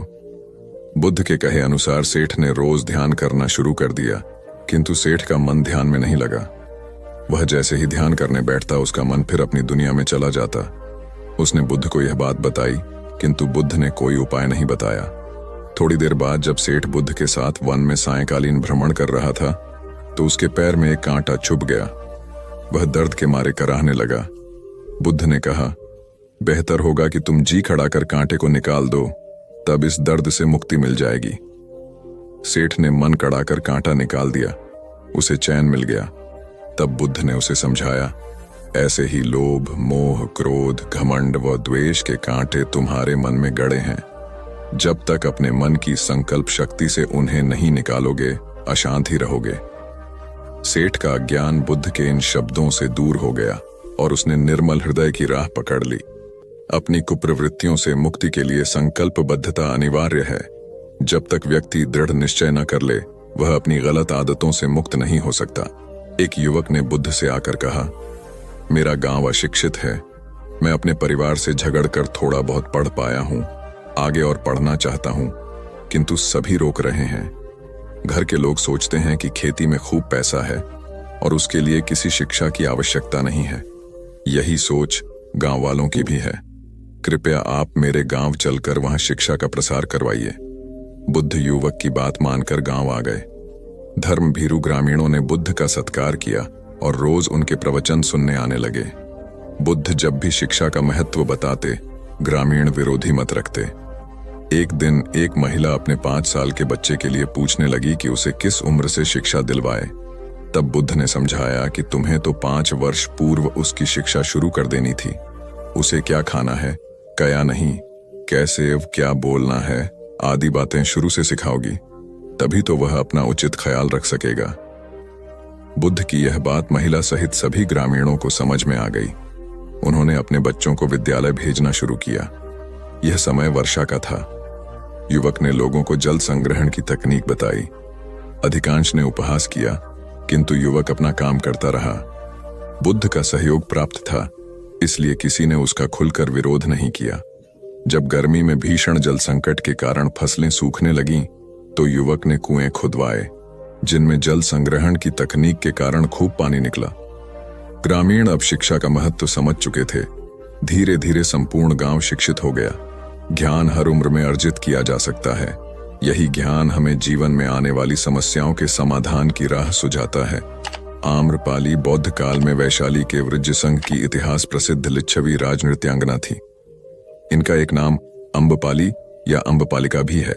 बुद्ध के कहे अनुसार सेठ ने रोज ध्यान करना शुरू कर दिया, किंतु सेठ का मन ध्यान में नहीं लगा। वह जैसे ही ध्यान करने बैठता उसका मन फिर अपनी दुनिया में चला जाता। उसने बुद्ध को यह बात बताई किंतु बुद्ध ने कोई उपाय नहीं बताया। थोड़ी देर बाद जब सेठ बुद्ध के साथ वन में सायंकालीन भ्रमण कर रहा था तो उसके पैर में एक कांटा चुभ गया। वह दर्द के मारे कराहने लगा। बुद्ध ने कहा, बेहतर होगा कि तुम जी खड़ा कर कांटे को निकाल दो, तब इस दर्द से मुक्ति मिल जाएगी। सेठ ने मन कड़ाकर कांटा निकाल दिया। उसे चैन मिल गया। तब बुद्ध ने उसे समझाया, ऐसे ही लोभ, मोह, क्रोध, घमंड व द्वेष के कांटे तुम्हारे मन में गड़े हैं। जब तक अपने मन की संकल्प शक्ति से उन्हें नहीं निकालोगे, अशांत ही रहोगे। सेठ का ज्ञान बुद्ध के इन शब्दों से दूर हो गया और उसने निर्मल हृदय की राह पकड़ ली। अपनी कुप्रवृत्तियों से मुक्ति के लिए संकल्पबद्धता अनिवार्य है। जब तक व्यक्ति दृढ़ निश्चय न कर ले, वह अपनी गलत आदतों से मुक्त नहीं हो सकता। एक युवक ने बुद्ध से आकर कहा, मेरा गांव अशिक्षित है। मैं अपने परिवार से झगड़कर थोड़ा बहुत पढ़ पाया हूं। आगे और पढ़ना चाहता हूं, किंतु सभी रोक रहे हैं। घर के लोग सोचते हैं कि खेती में खूब पैसा है और उसके लिए किसी शिक्षा की आवश्यकता नहीं है। यही सोच गांव वालों की भी है। कृपया आप मेरे गांव चलकर वहां शिक्षा का प्रसार करवाइए। बुद्ध युवक की बात मानकर गांव आ गए। धर्म भीरू ग्रामीणों ने बुद्ध का सत्कार किया और रोज उनके प्रवचन सुनने आने लगे। बुद्ध जब भी शिक्षा का महत्व बताते, ग्रामीण विरोधी मत रखते। एक दिन एक महिला अपने 5 साल के बच्चे के लिए पूछने लगी कि उसे किस उम्र से शिक्षा दिलवाए। तब बुद्ध ने समझाया कि तुम्हें तो 5 वर्ष पूर्व उसकी शिक्षा शुरू कर देनी थी। उसे क्या खाना है, क्या नहीं, कैसे क्या बोलना है आदि बातें शुरू से सिखाओगी, तभी तो वह अपना उचित ख्याल रख सकेगा। बुद्ध की यह बात महिला सहित सभी ग्रामीणों को समझ में आ गई। उन्होंने अपने बच्चों को विद्यालय भेजना शुरू किया। यह समय वर्षा का था। युवक ने लोगों को जल संग्रहण की तकनीक बताई। अधिकांश ने उपहास किया, किंतु युवक अपना काम करता रहा। बुद्ध का सहयोग प्राप्त था, इसलिए किसी ने उसका खुलकर विरोध नहीं किया। जब गर्मी में भीषण जल संकट के कारण फसलें सूखने लगीं, तो युवक ने कुएं खुदवाए, जिनमें जल संग्रहण की तकनीक के कारण खूब पानी निकला। ग्रामीण अब शिक्षा का महत्व समझ चुके थे। धीरे धीरे संपूर्ण गांव शिक्षित हो गया। ज्ञान हर उम्र में अर्जित किया जा सकता है। यही ज्ञान हमें जीवन में आने वाली समस्याओं के समाधान की राह सुझाता है। आम्रपाली बौद्ध काल में वैशाली के वृज्य संघ की इतिहास प्रसिद्ध लिच्छवी राजनृत्यांगना थी। इनका एक नाम अम्बपाली या अम्बपालिका भी है।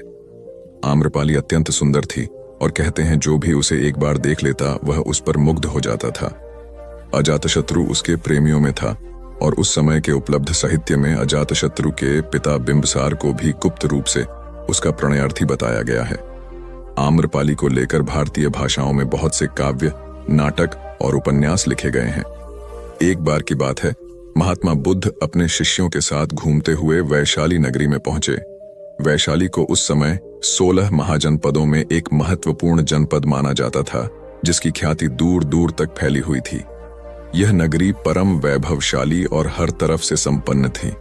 आम्रपाली अत्यंत सुंदर थी और कहते हैं जो भी उसे एक बार देख लेता वह उस पर मुग्ध हो जाता था। अजातशत्रु उसके प्रेमियों में था और उस समय के उपलब्ध साहित्य में अजातशत्रु के पिता बिंबसार को भी गुप्त रूप से उसका प्रणयार्थी बताया गया है। आम्रपाली को लेकर भारतीय भाषाओं में बहुत से काव्य, नाटक और उपन्यास लिखे गए हैं। एक बार की बात है, महात्मा बुद्ध अपने शिष्यों के साथ घूमते हुए वैशाली नगरी में पहुंचे। वैशाली को उस समय 16 महाजनपदों में एक महत्वपूर्ण जनपद माना जाता था, जिसकी ख्याति दूर दूर तक फैली हुई थी। यह नगरी परम वैभवशाली और हर तरफ से संपन्न थी।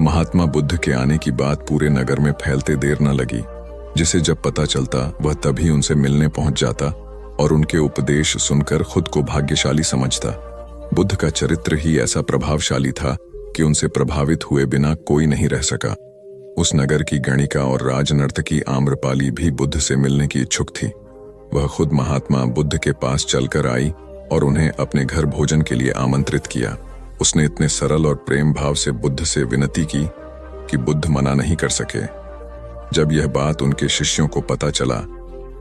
महात्मा बुद्ध के आने की बात पूरे नगर में फैलते देर न लगी। जिसे जब पता चलता वह तभी उनसे मिलने पहुंच जाता और उनके उपदेश सुनकर खुद को भाग्यशाली समझता। बुद्ध का चरित्र ही ऐसा प्रभावशाली था कि उनसे प्रभावित हुए बिना कोई नहीं रह सका। उस नगर की गणिका और राजनर्तकी आम्रपाली भी बुद्ध से मिलने की इच्छुक थी। वह खुद महात्मा बुद्ध के पास चलकर आई और उन्हें अपने घर भोजन के लिए आमंत्रित किया। उसने इतने सरल और प्रेम भाव से बुद्ध से विनती की कि बुद्ध मना नहीं कर सके। जब यह बात उनके शिष्यों को पता चला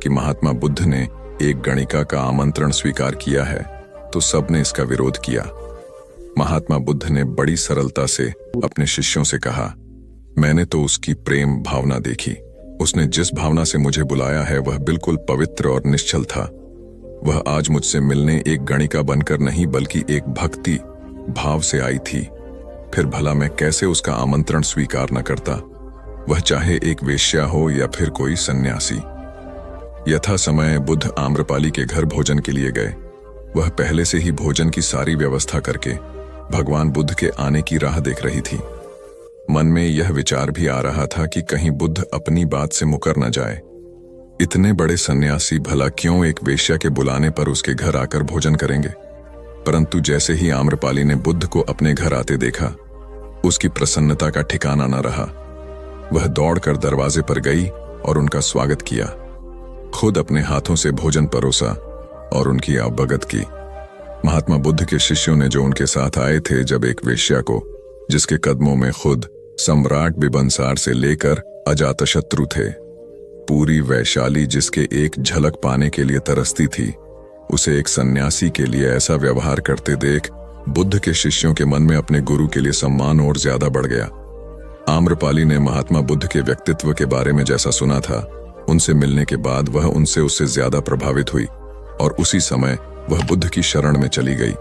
कि महात्मा बुद्ध ने एक गणिका का आमंत्रण स्वीकार किया है, तो सबने इसका विरोध किया। महात्मा बुद्ध ने बड़ी सरलता से अपने शिष्यों से कहा, मैंने तो उसकी प्रेम भावना देखी। उसने जिस भावना से मुझे बुलाया है वह बिल्कुल पवित्र और निश्चल था। वह आज मुझसे मिलने एक गणिका बनकर नहीं बल्कि एक भक्ति भाव से आई थी। फिर भला मैं कैसे उसका आमंत्रण स्वीकार न करता, वह चाहे एक वेश्या हो या फिर कोई सन्यासी। यथा समय बुद्ध आम्रपाली के घर भोजन के लिए गए। वह पहले से ही भोजन की सारी व्यवस्था करके भगवान बुद्ध के आने की राह देख रही थी। मन में यह विचार भी आ रहा था कि कहीं बुद्ध अपनी बात से मुकर न जाए। इतने बड़े सन्यासी भला क्यों एक वेश्या के बुलाने पर उसके घर आकर भोजन करेंगे। परंतु जैसे ही आम्रपाली ने बुद्ध को अपने घर आते देखा, उसकी प्रसन्नता का ठिकाना न रहा। वह दौड़कर दरवाजे पर गई और उनका स्वागत किया, खुद अपने हाथों से भोजन परोसा और उनकी अवगत की। महात्मा बुद्ध के शिष्यों ने जो उनके साथ आए थे, जब एक वेश्या को, जिसके कदमों में खुद सम्राट बिंबिसार से लेकर अजातशत्रु थे, पूरी वैशाली जिसके एक झलक पाने के लिए तरसती थी, उसे एक सन्यासी के लिए ऐसा व्यवहार करते देख बुद्ध के शिष्यों के मन में अपने गुरु के लिए सम्मान और ज्यादा बढ़ गया। आम्रपाली ने महात्मा बुद्ध के व्यक्तित्व के बारे में जैसा सुना था, उनसे मिलने के बाद वह उनसे उससे ज्यादा प्रभावित हुई और उसी समय वह बुद्ध की शरण में चली गई।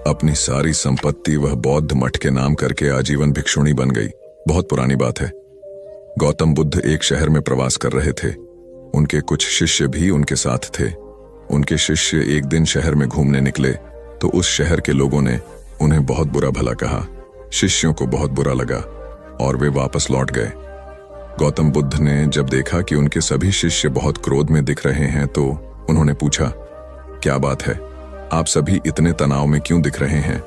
अपनी सारी संपत्ति वह बौद्ध मठ के नाम करके आजीवन भिक्षुणी बन गई। बहुत पुरानी बात है। गौतम बुद्ध एक शहर में प्रवास कर रहे थे। उनके कुछ शिष्य भी उनके साथ थे। उनके शिष्य एक दिन शहर में घूमने निकले तो उस शहर के लोगों ने उन्हें बहुत बुरा भला कहा। शिष्यों को बहुत बुरा लगा और वे वापस लौट गए। गौतम बुद्ध ने जब देखा कि उनके सभी शिष्य बहुत क्रोध में दिख रहे हैं तो उन्होंने पूछा, क्या बात है, आप सभी इतने तनाव में क्यों दिख रहे हैं?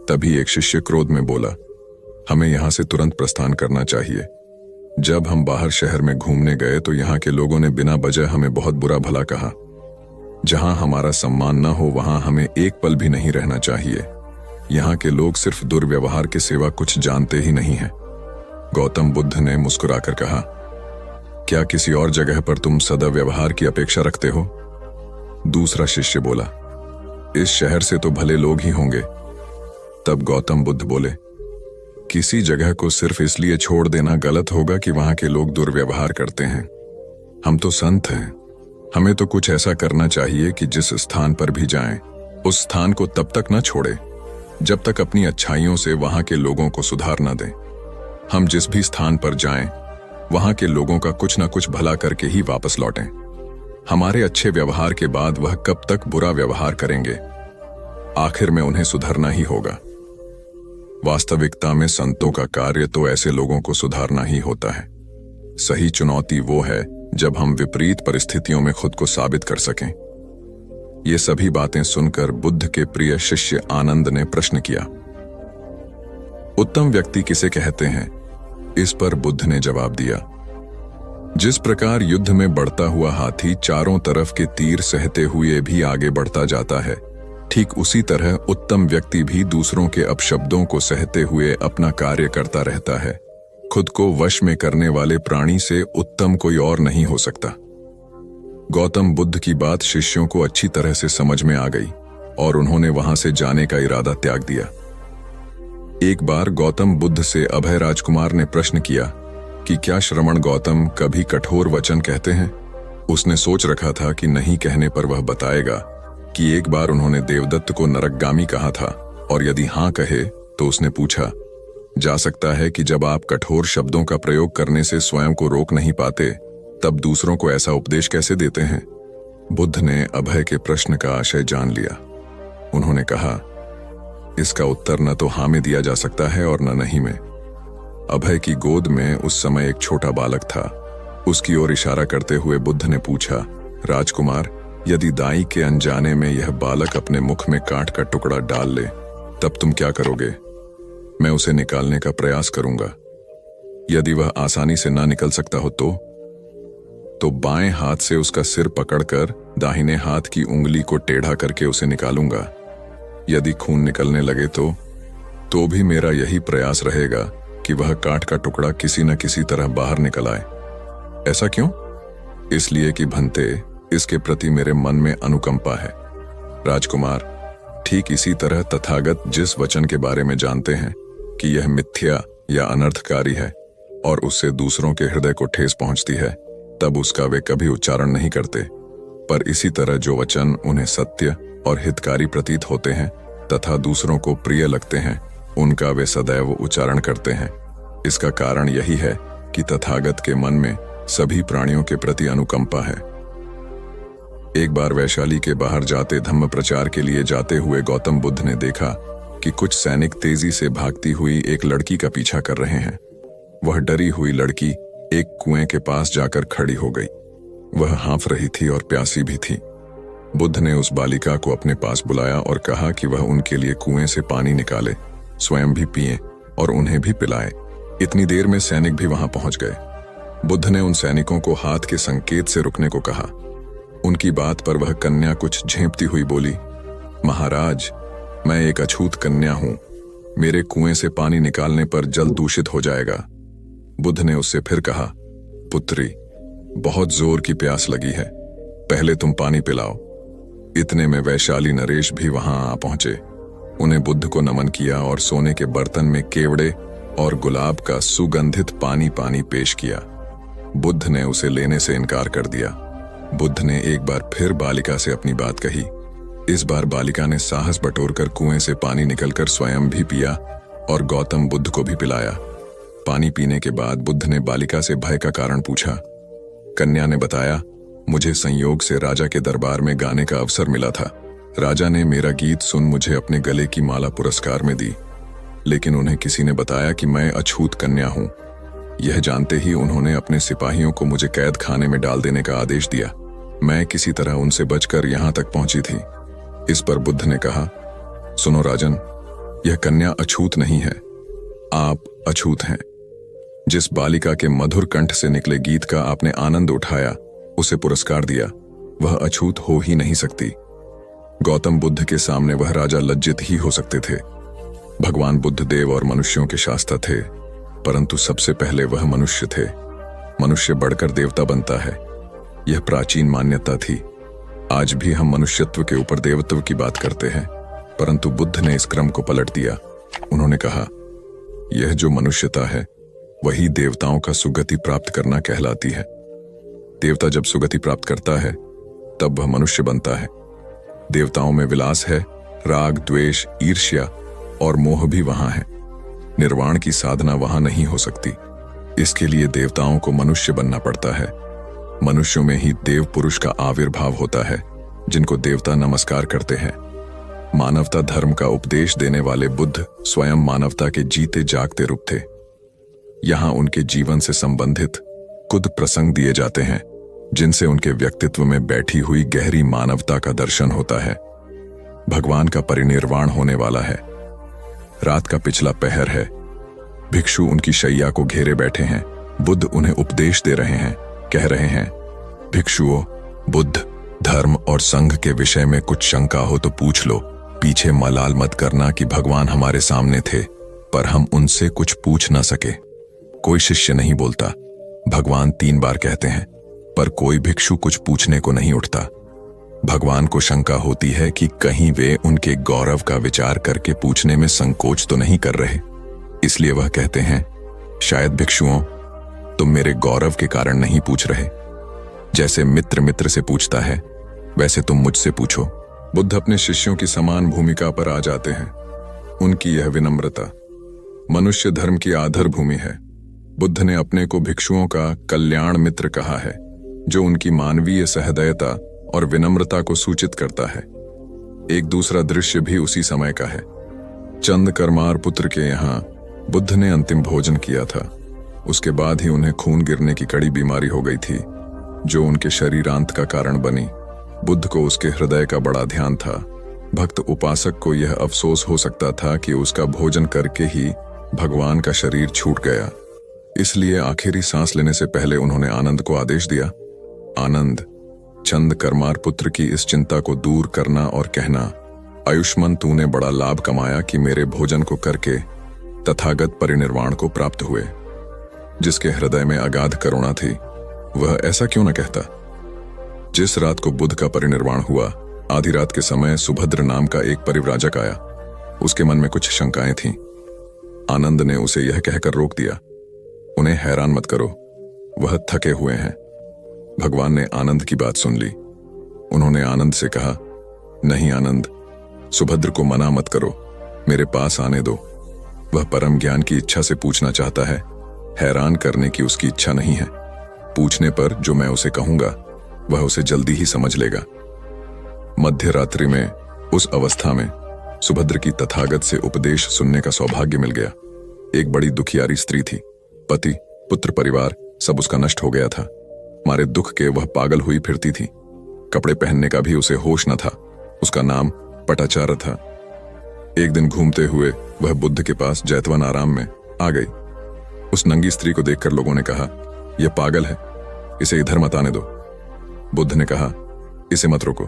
तभी एक शिष्य क्रोध में बोला, हमें यहां से तुरंत प्रस्थान करना चाहिए। जब हम बाहर शहर में घूमने गए तो यहाँ के लोगों ने बिना वजह हमें बहुत बुरा भला कहा। जहां हमारा सम्मान न हो वहां हमें एक पल भी नहीं रहना चाहिए। यहाँ के लोग सिर्फ दुर्व्यवहार के सिवा कुछ जानते ही नहीं हैं। गौतम बुद्ध ने मुस्कुराकर कहा, क्या किसी और जगह पर तुम सद्व्यवहार की अपेक्षा रखते हो? दूसरा शिष्य बोला, इस शहर से तो भले लोग ही होंगे। तब गौतम बुद्ध बोले, किसी जगह को सिर्फ इसलिए छोड़ देना गलत होगा कि वहां के लोग दुर्व्यवहार करते हैं। हम तो संत हैं, हमें तो कुछ ऐसा करना चाहिए कि जिस स्थान पर भी जाएं, उस स्थान को तब तक न छोड़े जब तक अपनी अच्छाइयों से वहां के लोगों को सुधार न दें। हम जिस भी स्थान पर जाएं, वहां के लोगों का कुछ न कुछ भला करके ही वापस लौटें। हमारे अच्छे व्यवहार के बाद वह कब तक बुरा व्यवहार करेंगे? आखिर में उन्हें सुधरना ही होगा। वास्तविकता में संतों का कार्य तो ऐसे लोगों को सुधारना ही होता है। सही चुनौती वो है जब हम विपरीत परिस्थितियों में खुद को साबित कर सकें। ये सभी बातें सुनकर बुद्ध के प्रिय शिष्य आनंद ने प्रश्न किया, उत्तम व्यक्ति किसे कहते हैं? इस पर बुद्ध ने जवाब दिया, जिस प्रकार युद्ध में बढ़ता हुआ हाथी चारों तरफ के तीर सहते हुए भी आगे बढ़ता जाता है, ठीक उसी तरह उत्तम व्यक्ति भी दूसरों के अपशब्दों को सहते हुए अपना कार्य करता रहता है। खुद को वश में करने वाले प्राणी से उत्तम कोई और नहीं हो सकता। गौतम बुद्ध की बात शिष्यों को अच्छी तरह से समझ में आ गई और उन्होंने वहां से जाने का इरादा त्याग दिया। एक बार गौतम बुद्ध से अभय राजकुमार ने प्रश्न किया कि क्या श्रमण गौतम कभी कठोर वचन कहते हैं? उसने सोच रखा था कि नहीं कहने पर वह बताएगा कि एक बार उन्होंने देवदत्त को नरकगामी कहा था, और यदि हां कहे तो उसने पूछा, जा सकता है कि जब आप कठोर शब्दों का प्रयोग करने से स्वयं को रोक नहीं पाते, तब दूसरों को ऐसा उपदेश कैसे देते हैं? बुद्ध ने अभय के प्रश्न का आशय जान लिया। उन्होंने कहा, इसका उत्तर न तो हाँ में दिया जा सकता है और न नहीं में। अभय की गोद में उस समय एक छोटा बालक था। उसकी ओर इशारा करते हुए बुद्ध ने पूछा, राजकुमार, यदि दाई के अनजाने में यह बालक अपने मुख में कांट का टुकड़ा डाल ले, तब तुम क्या करोगे? मैं उसे निकालने का प्रयास करूंगा। यदि वह आसानी से ना निकल सकता हो तो बाएं हाथ से उसका सिर पकड़कर दाहिने हाथ की उंगली को टेढ़ा करके उसे निकालूंगा। यदि खून निकलने लगे तो भी मेरा यही प्रयास रहेगा कि वह कांट का टुकड़ा किसी न किसी तरह बाहर निकल आए। ऐसा क्यों? इसलिए कि भंते, इसके प्रति मेरे मन में अनुकंपा है। राजकुमार, ठीक इसी तरह तथागत जिस वचन के बारे में जानते हैं कि यह मिथ्या या अनर्थकारी है और उससे दूसरों के हृदय को ठेस पहुंचती है, तब उसका वे कभी उच्चारण नहीं करते। पर इसी तरह जो वचन उन्हें सत्य और हितकारी प्रतीत होते हैं तथा दूसरों को प्रिय लगते हैं, उनका वे सदैव उच्चारण करते हैं। इसका कारण यही है कि तथागत के मन में सभी प्राणियों के प्रति अनुकंपा है। एक बार वैशाली के बाहर जाते धम्म प्रचार के लिए जाते हुए गौतम बुद्ध ने देखा कि कुछ सैनिक तेजी से भागती हुई एक लड़की का पीछा कर रहे हैं। वह डरी हुई लड़की एक कुएं के पास जाकर खड़ी हो गई। वह हाँफ रही थी और प्यासी भी थी। बुद्ध ने उस बालिका को अपने पास बुलाया और कहा कि वह उनके लिए कुएं से पानी निकाले, स्वयं भी पिए और उन्हें भी पिलाए। इतनी देर में सैनिक भी वहां पहुंच गए। बुद्ध ने उन सैनिकों को हाथ के संकेत से रुकने को कहा। उनकी बात पर वह कन्या कुछ झेंपती हुई बोली, महाराज, मैं एक अछूत कन्या हूं। मेरे कुएं से पानी निकालने पर जल दूषित हो जाएगा। बुद्ध ने उससे फिर कहा, पुत्री, बहुत जोर की प्यास लगी है, पहले तुम पानी पिलाओ। इतने में वैशाली नरेश भी वहां आ पहुंचे। उन्हें बुद्ध को नमन किया और सोने के बर्तन में केवड़े और गुलाब का सुगंधित पानी पेश किया। बुद्ध ने उसे लेने से इनकार कर दिया। बुद्ध ने एक बार फिर बालिका से अपनी बात कही। इस बार बालिका ने साहस बटोरकर कुएं से पानी निकलकर स्वयं भी पिया और गौतम बुद्ध को भी पिलाया। पानी पीने के बाद बुद्ध ने बालिका से भय का कारण पूछा। कन्या ने बताया, मुझे संयोग से राजा के दरबार में गाने का अवसर मिला था। राजा ने मेरा गीत सुन मुझे अपने गले की माला पुरस्कार में दी, लेकिन उन्हें किसी ने बताया कि मैं अछूत कन्या हूं। यह जानते ही उन्होंने अपने सिपाहियों को मुझे कैद खाने में डाल देने का आदेश दिया। मैं किसी तरह उनसे बचकर यहां तक पहुंची थी। इस पर बुद्ध ने कहा, सुनो राजन, यह कन्या अछूत नहीं है, आप अछूत हैं। जिस बालिका के मधुर कंठ से निकले गीत का आपने आनंद उठाया, उसे पुरस्कार दिया, वह अछूत हो ही नहीं सकती। गौतम बुद्ध के सामने वह राजा लज्जित ही हो सकते थे। भगवान बुद्ध देव और मनुष्यों के शास्ता थे, परंतु सबसे पहले वह मनुष्य थे। मनुष्य बढ़कर देवता बनता है, यह प्राचीन मान्यता थी। आज भी हम मनुष्यत्व के ऊपर देवत्व की बात करते हैं, परंतु बुद्ध ने इस क्रम को पलट दिया। उन्होंने कहा, यह जो मनुष्यता है वही देवताओं का सुगति प्राप्त करना कहलाती है। देवता जब सुगति प्राप्त करता है तब वह मनुष्य बनता है। देवताओं में विलास है, राग, द्वेष, ईर्ष्या और मोह भी वहां है। निर्वाण की साधना वहां नहीं हो सकती। इसके लिए देवताओं को मनुष्य बनना पड़ता है। मनुष्यों में ही देव पुरुष का आविर्भाव होता है, जिनको देवता नमस्कार करते हैं। मानवता धर्म का उपदेश देने वाले बुद्ध स्वयं मानवता के जीते जागते रूप थे। यहां उनके जीवन से संबंधित कुछ प्रसंग दिए जाते हैं, जिनसे उनके व्यक्तित्व में बैठी हुई गहरी मानवता का दर्शन होता है। भगवान का परिनिर्वाण होने वाला है। रात का पिछला पहर है। भिक्षु उनकी शैया को घेरे बैठे हैं। बुद्ध उन्हें उपदेश दे रहे हैं, कह रहे हैं, भिक्षुओं, बुद्ध, धर्म और संघ के विषय में कुछ शंका हो तो पूछ लो। पीछे मलाल मत करना कि भगवान हमारे सामने थे, पर हम उनसे कुछ पूछ ना सके। कोई शिष्य नहीं बोलता। भगवान 3 बार कहते हैं, पर कोई भिक्षु कुछ पूछने को नहीं उठता। भगवान को शंका होती है कि कहीं वे उनके गौरव का विचार करके पूछने में संकोच तो नहीं कर रहे। इसलिए वह कहते हैं, शायद भिक्षुओं, तुम मेरे गौरव के कारण नहीं पूछ रहे। जैसे मित्र मित्र से पूछता है, वैसे तुम मुझसे पूछो। बुद्ध अपने शिष्यों की समान भूमिका पर आ जाते हैं। उनकी यह विनम्रता मनुष्य धर्म की आधार भूमि है। बुद्ध ने अपने को भिक्षुओं का कल्याण मित्र कहा है, जो उनकी मानवीय सहृदयता और विनम्रता को सूचित करता है। एक दूसरा दृश्य भी उसी समय का है। चंद करमार पुत्र के यहाँ बुद्ध ने अंतिम भोजन किया था। उसके बाद ही उन्हें खून गिरने की कड़ी बीमारी हो गई थी, जो उनके शरीरांत का कारण बनी। बुद्ध को उसके हृदय का बड़ा ध्यान था। भक्त उपासक को यह अफसोस हो सकता था कि उसका भोजन करके ही भगवान का शरीर छूट गया। इसलिए आखिरी सांस लेने से पहले उन्होंने आनंद को आदेश दिया, आनंद, चंद करमार पुत्र की इस चिंता को दूर करना और कहना, आयुष्मान, तूने बड़ा लाभ कमाया कि मेरे भोजन को करके तथागत परिनिर्वाण को प्राप्त हुए। जिसके हृदय में अगाध करुणा थी, वह ऐसा क्यों न कहता। जिस रात को बुद्ध का परिनिर्वाण हुआ, आधी रात के समय सुभद्र नाम का एक परिव्राजक आया। उसके मन में कुछ शंकाएं थीं। आनंद ने उसे यह कहकर रोक दिया, उन्हें हैरान मत करो, वह थके हुए हैं। भगवान ने आनंद की बात सुन ली। उन्होंने आनंद से कहा, नहीं आनंद, सुभद्र को मना मत करो, मेरे पास आने दो। वह परम ज्ञान की इच्छा से पूछना चाहता है, हैरान करने की उसकी इच्छा नहीं है। पूछने पर जो मैं उसे कहूंगा वह उसे जल्दी ही समझ लेगा। मध्य रात्रि में, उस अवस्था में सुभद्र की तथागत से उपदेश सुनने का सौभाग्य मिल गया। एक बड़ी दुखियारी स्त्री थी। पति, पुत्र, परिवार सब उसका नष्ट हो गया था। मारे दुख के वह पागल हुई फिरती थी। कपड़े पहनने का भी उसे होश न था। उसका नाम पटाचार था। एक दिन घूमते हुए वह बुद्ध के पास जैतवन आराम में आ गई। उस नंगी स्त्री को देखकर लोगों ने कहा, यह पागल है, इसे इधर मत आने दो। बुद्ध ने कहा, इसे मत रोको।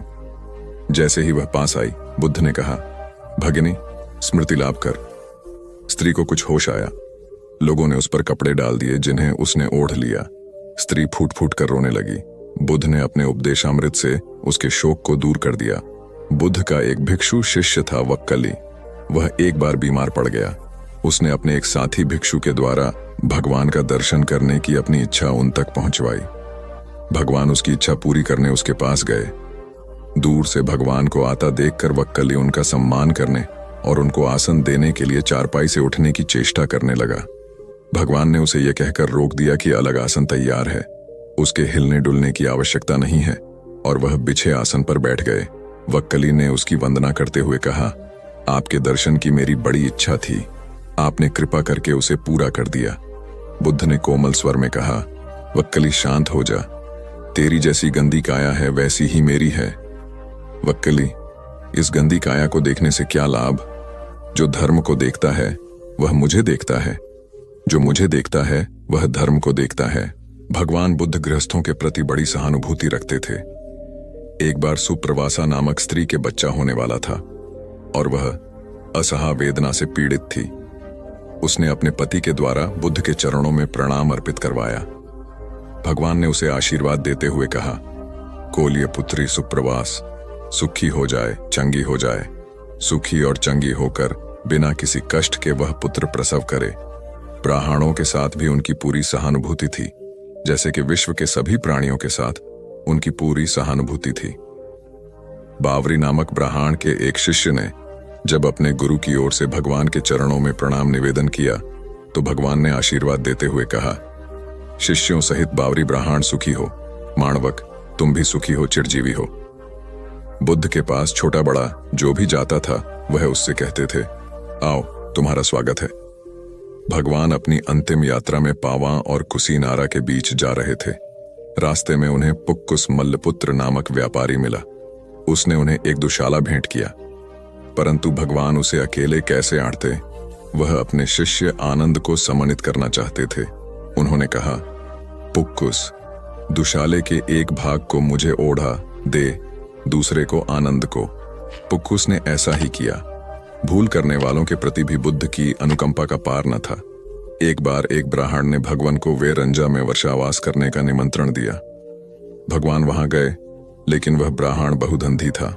जैसे ही वह पास आई, बुद्ध ने कहा, भगिनी, स्मृति लाभ कर। स्त्री को कुछ होश आया। लोगों ने उस पर कपड़े डाल दिए जिन्हें उसने ओढ़ लिया। स्त्री फूट फूट कर रोने लगी। बुद्ध ने अपने उपदेशामृत से उसके शोक को दूर कर दिया। बुद्ध का एक भिक्षु शिष्य था वक्कली। वह एक बार बीमार पड़ गया। उसने अपने एक साथी भिक्षु के द्वारा भगवान का दर्शन करने की अपनी इच्छा उन तक पहुंचवाई। भगवान उसकी इच्छा पूरी करने उसके पास गए। दूर से भगवान को आता देखकर वक्कली उनका सम्मान करने और उनको आसन देने के लिए चारपाई से उठने की चेष्टा करने लगा। भगवान ने उसे यह कहकर रोक दिया कि अलग आसन तैयार है, उसके हिलने डुलने की आवश्यकता नहीं है, और वह बिछे आसन पर बैठ गए। वक्कली ने उसकी वंदना करते हुए कहा, आपके दर्शन की मेरी बड़ी इच्छा थी, आपने कृपा करके उसे पूरा कर दिया। बुद्ध ने कोमल स्वर में कहा, वक्कली शांत हो जा, तेरी जैसी गंदी काया है वैसी ही मेरी है। वक्कली, इस गंदी काया को देखने से क्या लाभ? जो धर्म को देखता है वह मुझे देखता है, जो मुझे देखता है वह धर्म को देखता है। भगवान बुद्ध गृहस्थों के प्रति बड़ी सहानुभूति रखते थे। एक बार सुप्रवासा नामक स्त्री के बच्चा होने वाला था और वह असहा वेदना से पीड़ित थी। उसने अपने पति के द्वारा बुद्ध के चरणों में प्रणाम अर्पित करवाया। भगवान ने उसे आशीर्वाद देते हुए कहा, कोलिय पुत्री सुप्रवास, सुखी हो जाए, चंगी हो जाए, सुखी और चंगी होकर बिना किसी कष्ट के वह पुत्र प्रसव करे। ब्राह्मणों के साथ भी उनकी पूरी सहानुभूति थी, जैसे कि विश्व के सभी प्राणियों के साथ उनकी पूरी सहानुभूति थी। बावरी नामक ब्राह्मण के एक शिष्य ने जब अपने गुरु की ओर से भगवान के चरणों में प्रणाम निवेदन किया तो भगवान ने आशीर्वाद देते हुए कहा, शिष्यों सहित बावरी ब्राह्मण सुखी हो, माणवक तुम भी सुखी हो, चिरजीवी हो। बुद्ध के पास छोटा बड़ा जो भी जाता था वह उससे कहते थे, आओ तुम्हारा स्वागत है। भगवान अपनी अंतिम यात्रा में पावा और कुसीनारा के बीच जा रहे थे। रास्ते में उन्हें पुक्कुस मल्लपुत्र नामक व्यापारी मिला। उसने उन्हें एक दुशाला भेंट किया, परंतु भगवान उसे अकेले कैसे आड़ते, वह अपने शिष्य आनंद को सम्मानित करना चाहते थे। उन्होंने कहा, पुक्कुस, दुशाले के एक भाग को मुझे ओढ़ा दे, दूसरे को आनंद को। पुक्कुस ने ऐसा ही किया। भूल करने वालों के प्रति भी बुद्ध की अनुकंपा का पार न था। एक बार एक ब्राह्मण ने भगवान को वेरंजा में वर्षावास करने का निमंत्रण दिया। भगवान वहां गए, लेकिन वह ब्राह्मण बहुधंधी था।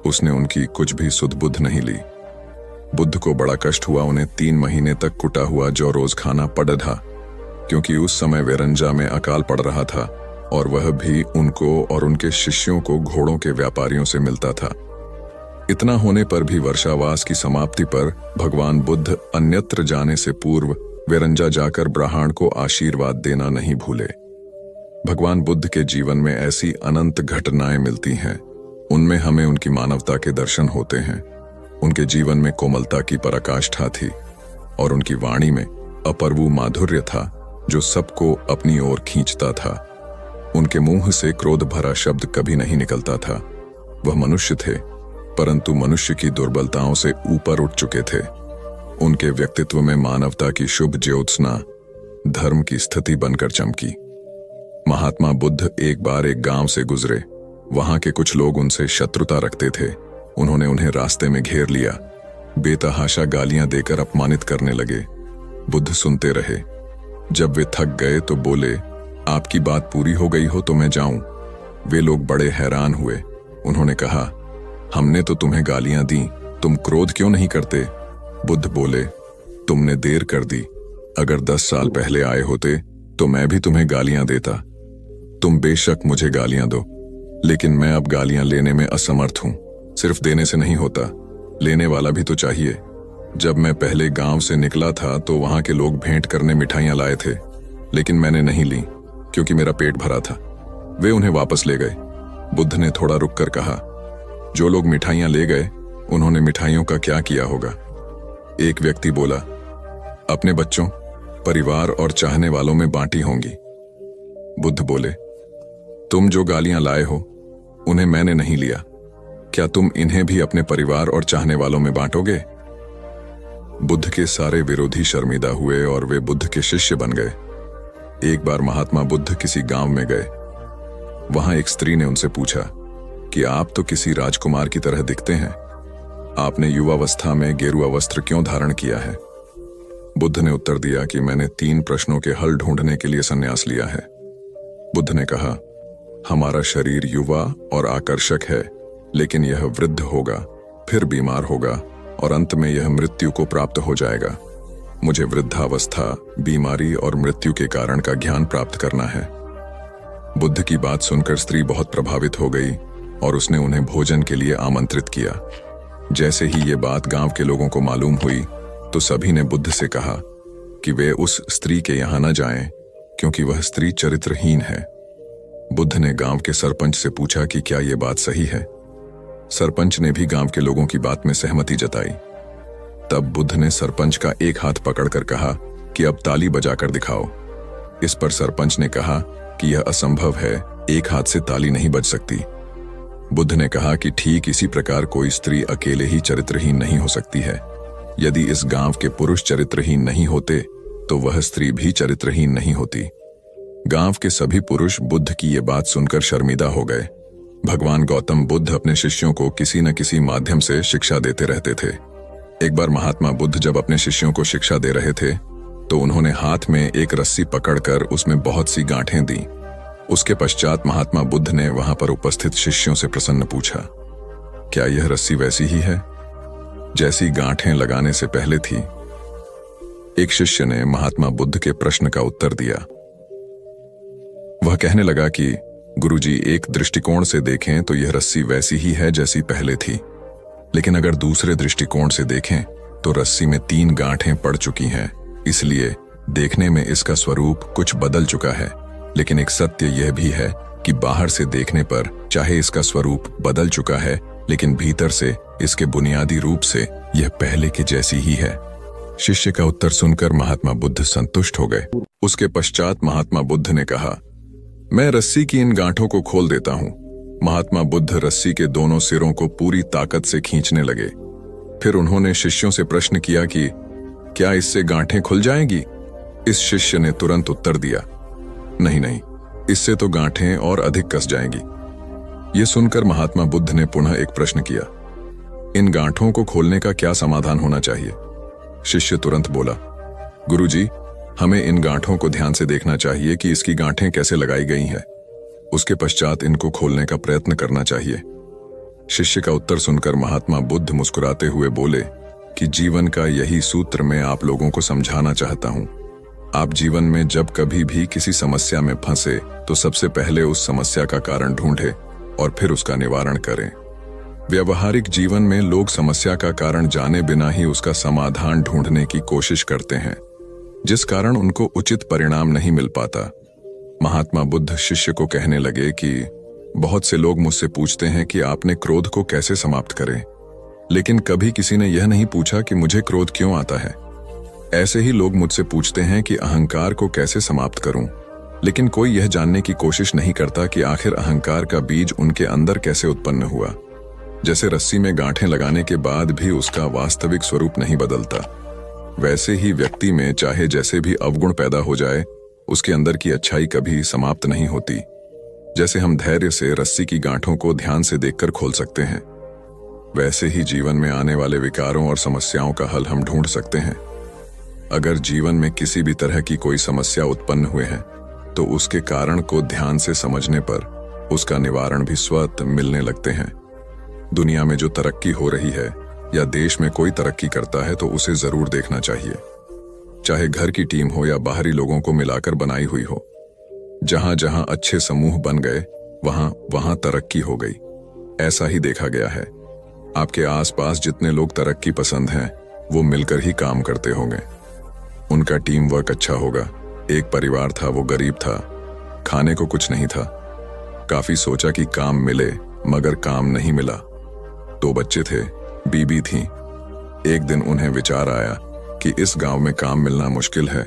उसने उनकी कुछ भी सुध बुध नहीं ली। बुद्ध को बड़ा कष्ट हुआ। उन्हें 3 महीने तक कुटा हुआ जौ रोज खाना पड़ा था, क्योंकि उस समय वेरंजा में अकाल पड़ रहा था और वह भी उनको और उनके शिष्यों को घोड़ों के व्यापारियों से मिलता था। इतना होने पर भी वर्षावास की समाप्ति पर भगवान बुद्ध अन्यत्र जाने से पूर्व वेरंजा जाकर ब्राह्मण को आशीर्वाद देना नहीं भूले। भगवान बुद्ध के जीवन में ऐसी अनंत घटनाएं मिलती हैं, उनमें हमें उनकी मानवता के दर्शन होते हैं। उनके जीवन में कोमलता की पराकाष्ठा थी और उनकी वाणी में अपर्वु माधुर्य था जो सबको अपनी ओर खींचता था। उनके मुंह से क्रोध भरा शब्द कभी नहीं निकलता था। वह मनुष्य थे, परंतु मनुष्य की दुर्बलताओं से ऊपर उठ चुके थे। उनके व्यक्तित्व में मानवता की शुभ ज्योत्सना धर्म की स्थिति बनकर चमकी। महात्मा बुद्ध एक बार एक गांव से गुजरे। वहां के कुछ लोग उनसे शत्रुता रखते थे। उन्होंने उन्हें रास्ते में घेर लिया, बेतहाशा गालियां देकर अपमानित करने लगे। बुद्ध सुनते रहे। जब वे थक गए तो बोले, आपकी बात पूरी हो गई हो तो मैं जाऊं। वे लोग बड़े हैरान हुए। उन्होंने कहा, हमने तो तुम्हें गालियां दी, तुम क्रोध क्यों नहीं करते? बुद्ध बोले, तुमने देर कर दी। अगर 10 साल पहले आए होते तो मैं भी तुम्हें गालियां देता। तुम बेशक मुझे गालियां दो, लेकिन मैं अब गालियां लेने में असमर्थ हूं। सिर्फ देने से नहीं होता, लेने वाला भी तो चाहिए। जब मैं पहले गांव से निकला था तो वहां के लोग भेंट करने मिठाइयां लाए थे, लेकिन मैंने नहीं ली क्योंकि मेरा पेट भरा था। वे उन्हें वापस ले गए। बुद्ध ने थोड़ा रुककर कहा, जो लोग मिठाइयां ले गए उन्होंने मिठाइयों का क्या किया होगा? एक व्यक्ति बोला, अपने बच्चों, परिवार और चाहने वालों में बांटी होंगी। बुद्ध बोले, तुम जो गालियां लाए हो उन्हें मैंने नहीं लिया, क्या तुम इन्हें भी अपने परिवार और चाहने वालों में बांटोगे? बुद्ध के सारे विरोधी शर्मिंदा हुए और वे बुद्ध के शिष्य बन गए। एक बार महात्मा बुद्ध किसी गांव में गए। वहां एक स्त्री ने उनसे पूछा कि आप तो किसी राजकुमार की तरह दिखते हैं, आपने युवावस्था में गेरुआ वस्त्र क्यों धारण किया है? बुद्ध ने उत्तर दिया कि मैंने 3 प्रश्नों के हल ढूंढने के लिए संन्यास लिया है। बुद्ध ने कहा, हमारा शरीर युवा और आकर्षक है, लेकिन यह वृद्ध होगा, फिर बीमार होगा और अंत में यह मृत्यु को प्राप्त हो जाएगा। मुझे वृद्धावस्था, बीमारी और मृत्यु के कारण का ज्ञान प्राप्त करना है। बुद्ध की बात सुनकर स्त्री बहुत प्रभावित हो गई और उसने उन्हें भोजन के लिए आमंत्रित किया। जैसे ही ये बात गांव के लोगों को मालूम हुई तो सभी ने बुद्ध से कहा कि वे उस स्त्री के यहां न जाएं, क्योंकि वह स्त्री चरित्रहीन है। बुद्ध ने गांव के सरपंच से पूछा कि क्या यह बात सही है। सरपंच ने भी गांव के लोगों की बात में सहमति जताई। तब बुद्ध ने सरपंच का एक हाथ पकड़कर कहा कि अब ताली बजाकर दिखाओ। इस पर सरपंच ने कहा कि यह असंभव है, एक हाथ से ताली नहीं बज सकती। बुद्ध ने कहा कि ठीक इसी प्रकार कोई स्त्री अकेले ही चरित्रहीन नहीं हो सकती है। यदि इस गांव के पुरुष चरित्रहीन नहीं होते तो वह स्त्री भी चरित्रहीन नहीं होती। गांव के सभी पुरुष बुद्ध की ये बात सुनकर शर्मिंदा हो गए। भगवान गौतम बुद्ध अपने शिष्यों को किसी न किसी माध्यम से शिक्षा देते रहते थे। एक बार महात्मा बुद्ध जब अपने शिष्यों को शिक्षा दे रहे थे तो उन्होंने हाथ में एक रस्सी पकड़कर उसमें बहुत सी गांठें दी। उसके पश्चात महात्मा बुद्ध ने वहां पर उपस्थित शिष्यों से प्रसन्न पूछा, क्या यह रस्सी वैसी ही है जैसी गांठें लगाने से पहले थी? एक शिष्य ने महात्मा बुद्ध के प्रश्न का उत्तर दिया। वह कहने लगा कि गुरुजी, एक दृष्टिकोण से देखें तो यह रस्सी वैसी ही है जैसी पहले थी, लेकिन अगर दूसरे दृष्टिकोण से देखें तो रस्सी में 3 गांठें पड़ चुकी हैं। इसलिए देखने में इसका स्वरूप कुछ बदल चुका है, लेकिन एक सत्य यह भी है कि बाहर से देखने पर चाहे इसका स्वरूप बदल चुका है, लेकिन भीतर से इसके बुनियादी रूप से यह पहले के जैसी ही है। शिष्य का उत्तर सुनकर महात्मा बुद्ध संतुष्ट हो गए। उसके पश्चात महात्मा बुद्ध ने कहा, मैं रस्सी की इन गांठों को खोल देता हूं। महात्मा बुद्ध रस्सी के दोनों सिरों को पूरी ताकत से खींचने लगे। फिर उन्होंने शिष्यों से प्रश्न किया कि क्या इससे गांठें खुल जाएंगी? इस शिष्य ने तुरंत उत्तर दिया, नहीं नहीं, इससे तो गांठें और अधिक कस जाएंगी। यह सुनकर महात्मा बुद्ध ने पुनः एक प्रश्न किया, इन गांठों को खोलने का क्या समाधान होना चाहिए? शिष्य तुरंत बोला, गुरुजी, हमें इन गांठों को ध्यान से देखना चाहिए कि इसकी गांठें कैसे लगाई गई हैं। उसके पश्चात इनको खोलने का प्रयत्न करना चाहिए। शिष्य का उत्तर सुनकर महात्मा बुद्ध मुस्कुराते हुए बोले कि जीवन का यही सूत्र मैं आप लोगों को समझाना चाहता हूं। आप जीवन में जब कभी भी किसी समस्या में फंसे तो सबसे पहले उस समस्या का कारण ढूंढें और फिर उसका निवारण करें। व्यवहारिक जीवन में लोग समस्या का कारण जाने बिना ही उसका समाधान ढूंढने की कोशिश करते हैं, जिस कारण उनको उचित परिणाम नहीं मिल पाता। महात्मा बुद्ध शिष्य को कहने लगे कि बहुत से लोग मुझसे पूछते हैं कि आपने क्रोध को कैसे समाप्त करें, लेकिन कभी किसी ने यह नहीं पूछा कि मुझे क्रोध क्यों आता है। ऐसे ही लोग मुझसे पूछते हैं कि अहंकार को कैसे समाप्त करूं, लेकिन कोई यह जानने की कोशिश नहीं करता कि आखिर अहंकार का बीज उनके अंदर कैसे उत्पन्न हुआ। जैसे रस्सी में गांठें लगाने के बाद भी उसका वास्तविक स्वरूप नहीं बदलता, वैसे ही व्यक्ति में चाहे जैसे भी अवगुण पैदा हो जाए, उसके अंदर की अच्छाई कभी समाप्त नहीं होती। जैसे हम धैर्य से रस्सी की गांठों को ध्यान से देखकर खोल सकते हैं, वैसे ही जीवन में आने वाले विकारों और समस्याओं का हल हम ढूंढ सकते हैं। अगर जीवन में किसी भी तरह की कोई समस्या उत्पन्न हुए है तो उसके कारण को ध्यान से समझने पर उसका निवारण भी स्वतः मिलने लगते हैं। दुनिया में जो तरक्की हो रही है या देश में कोई तरक्की करता है तो उसे जरूर देखना चाहिए, चाहे घर की टीम हो या बाहरी लोगों को मिलाकर बनाई हुई हो। जहां जहां अच्छे समूह बन गए वहां वहां तरक्की हो गई। ऐसा ही देखा गया है। आपके आसपास जितने लोग तरक्की पसंद हैं वो मिलकर ही काम करते होंगे, उनका टीम वर्क अच्छा होगा। एक परिवार था, वो गरीब था, खाने को कुछ नहीं था। काफी सोचा कि काम मिले, मगर काम नहीं मिला। 2 बच्चे थे, बीबी थी। एक दिन उन्हें विचार आया कि इस गांव में काम मिलना मुश्किल है,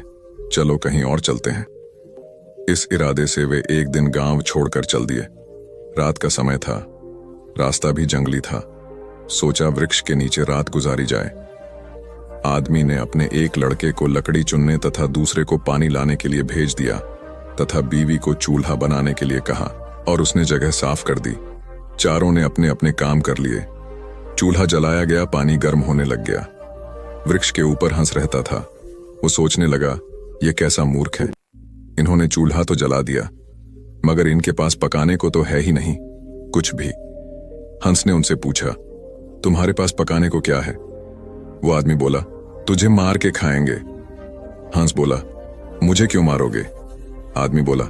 चलो कहीं और चलते हैं। इस इरादे से वे एक दिन गांव छोड़कर चल दिए। रात का समय था, रास्ता भी जंगली था। सोचा वृक्ष के नीचे रात गुजारी जाए। आदमी ने अपने एक लड़के को लकड़ी चुनने तथा दूसरे को पानी लाने के लिए भेज दिया तथा बीवी को चूल्हा बनाने के लिए कहा और उसने जगह साफ कर दी। चारों ने अपने अपने काम कर लिए। चूल्हा जलाया गया, पानी गर्म होने लग गया। वृक्ष के ऊपर हंस रहता था। वो सोचने लगा, ये कैसा मूर्ख है, इन्होंने चूल्हा तो जला दिया मगर इनके पास पकाने को तो है ही नहीं कुछ भी। हंस ने उनसे पूछा, तुम्हारे पास पकाने को क्या है? वो आदमी बोला, तुझे मार के खाएंगे। हंस बोला, मुझे क्यों मारोगे? आदमी बोला,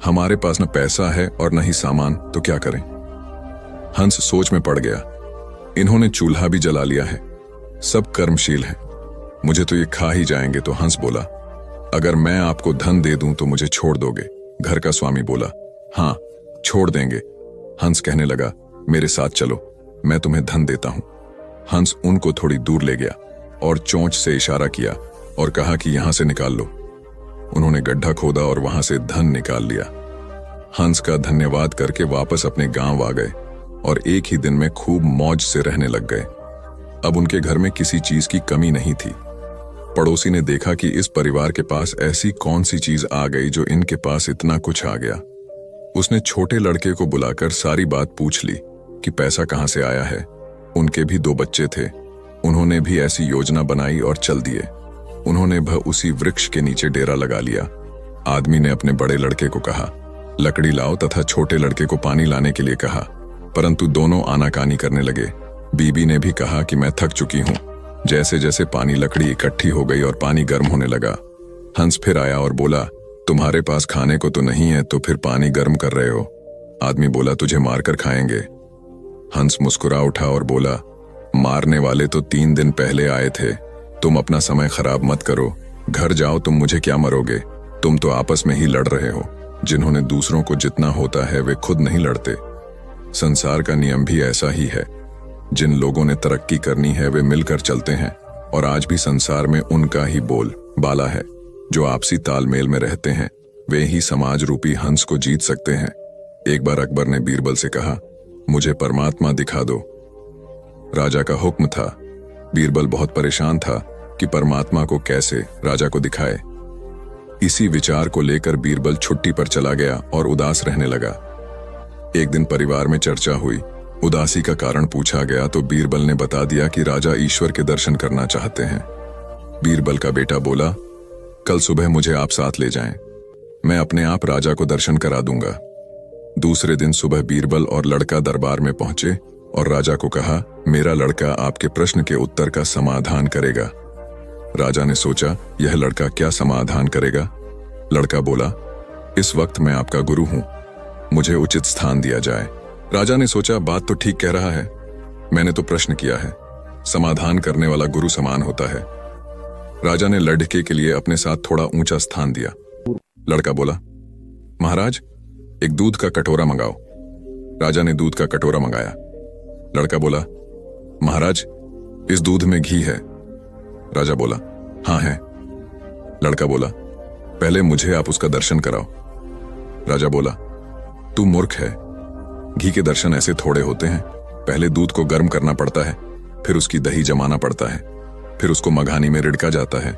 हमारे पास न पैसा है और न ही सामान, तो क्या करें? हंस सोच में पड़ गया। इन्होंने चूल्हा भी जला लिया है, सब कर्मशील हैं, मुझे तो ये खा ही जाएंगे। तो हंस बोला, अगर मैं आपको धन दे दूं तो मुझे छोड़ दोगे? घर का स्वामी बोला, हाँ छोड़ देंगे। हंस कहने लगा, मेरे साथ चलो, मैं तुम्हें धन देता हूं। हंस उनको थोड़ी दूर ले गया और चोंच से इशारा किया और कहा कि यहां से निकाल लो। उन्होंने गड्ढा खोदा और वहां से धन निकाल लिया। हंस का धन्यवाद करके वापस अपने गांव आ गए और एक ही दिन में खूब मौज से रहने लग गए। अब उनके घर में किसी चीज की कमी नहीं थी। पड़ोसी ने देखा कि इस परिवार के पास ऐसी कौन सी चीज आ गई जो इनके पास इतना कुछ आ गया। उसने छोटे लड़के को बुलाकर सारी बात पूछ ली कि पैसा कहां से आया है। उनके भी 2 बच्चे थे, उन्होंने भी ऐसी योजना बनाई और चल दिए। उन्होंने उसी वृक्ष के नीचे डेरा लगा लिया। आदमी ने अपने बड़े लड़के को कहा, लकड़ी लाओ तथा छोटे लड़के को पानी लाने के लिए कहा, परंतु दोनों आनाकानी करने लगे। बीबी ने भी कहा कि मैं थक चुकी हूं। जैसे जैसे पानी लकड़ी इकट्ठी हो गई और पानी गर्म होने लगा, हंस फिर आया और बोला, तुम्हारे पास खाने को तो नहीं है तो फिर पानी गर्म कर रहे हो? आदमी बोला, तुझे मारकर खाएंगे। हंस मुस्कुरा उठा और बोला, मारने वाले तो 3 दिन पहले आए थे, तुम अपना समय खराब मत करो, घर जाओ, तुम मुझे क्या मरोगे, तुम तो आपस में ही लड़ रहे हो। जिन्होंने दूसरों को जितना होता है वे खुद नहीं लड़ते। संसार का नियम भी ऐसा ही है। जिन लोगों ने तरक्की करनी है वे मिलकर चलते हैं और आज भी संसार में उनका ही बोल बाला है। जो आपसी तालमेल में रहते हैं वे ही समाज रूपी हंस को जीत सकते हैं। एक बार अकबर ने बीरबल से कहा, मुझे परमात्मा दिखा दो। राजा का हुक्म था। बीरबल बहुत परेशान था कि परमात्मा को कैसे राजा को दिखाए। इसी विचार को लेकर बीरबल छुट्टी पर चला गया और उदास रहने लगा। एक दिन परिवार में चर्चा हुई। उदासी का कारण पूछा गया तो बीरबल ने बता दिया कि राजा ईश्वर के दर्शन करना चाहते हैं। बीरबल का बेटा बोला, कल सुबह मुझे आप साथ ले जाएं, मैं अपने आप राजा को दर्शन करा दूंगा। दूसरे दिन सुबह बीरबल और लड़का दरबार में पहुंचे और राजा को कहा, मेरा लड़का आपके प्रश्न के उत्तर का समाधान करेगा। राजा ने सोचा, यह लड़का क्या समाधान करेगा? लड़का बोला, इस वक्त मैं आपका गुरु हूं, मुझे उचित स्थान दिया जाए। राजा ने सोचा, बात तो ठीक कह रहा है, मैंने तो प्रश्न किया है, समाधान करने वाला गुरु समान होता है। राजा ने लड़के के लिए अपने साथ थोड़ा ऊंचा स्थान दिया। लड़का बोला, महाराज एक दूध का कटोरा मंगाओ। राजा ने दूध का कटोरा मंगाया। लड़का बोला, महाराज इस दूध में घी है? राजा बोला, हाँ है। लड़का बोला, पहले मुझे आप उसका दर्शन कराओ। राजा बोला, तू मूर्ख है, घी के दर्शन ऐसे थोड़े होते हैं। पहले दूध को गर्म करना पड़ता है, फिर उसकी दही जमाना पड़ता है, फिर उसको मघानी में रिड़का जाता है,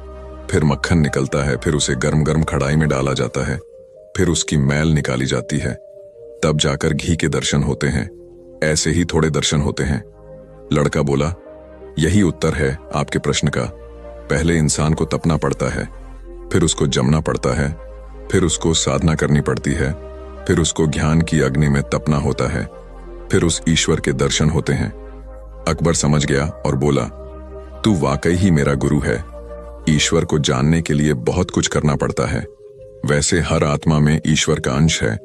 फिर मक्खन निकलता है, फिर उसे गर्म गर्म कढ़ाई में डाला जाता है, फिर उसकी मैल निकाली जाती है, तब जाकर घी के दर्शन होते हैं। ऐसे ही थोड़े दर्शन होते हैं। लड़का बोला, यही उत्तर है आपके प्रश्न का। पहले इंसान को तपना पड़ता है, फिर उसको जमना पड़ता है, फिर उसको साधना करनी पड़ती है, फिर उसको ज्ञान की अग्नि में तपना होता है, फिर उस ईश्वर के दर्शन होते हैं। अकबर समझ गया और बोला, तू वाकई ही मेरा गुरु है। ईश्वर को जानने के लिए बहुत कुछ करना पड़ता है। वैसे हर आत्मा में ईश्वर का अंश है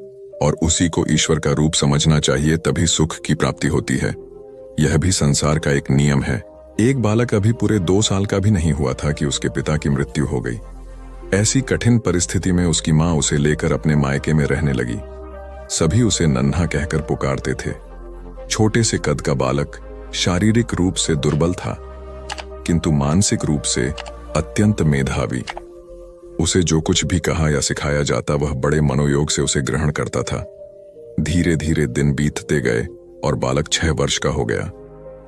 और उसी को ईश्वर का रूप समझना चाहिए, तभी सुख की प्राप्ति होती है। यह भी संसार का एक नियम है। एक बालक अभी पूरे 2 साल का भी नहीं हुआ था कि उसके पिता की मृत्यु हो गई। ऐसी कठिन परिस्थिति में उसकी मां उसे लेकर अपने मायके में रहने लगी। सभी उसे नन्हा कहकर पुकारते थे। छोटे से कद का बालक शारीरिक रूप से दुर्बल था, किंतु मानसिक रूप से अत्यंत मेधावी। उसे जो कुछ भी कहा या सिखाया जाता वह बड़े मनोयोग से उसे ग्रहण करता था। धीरे धीरे दिन बीतते गए और बालक 6 वर्ष का हो गया।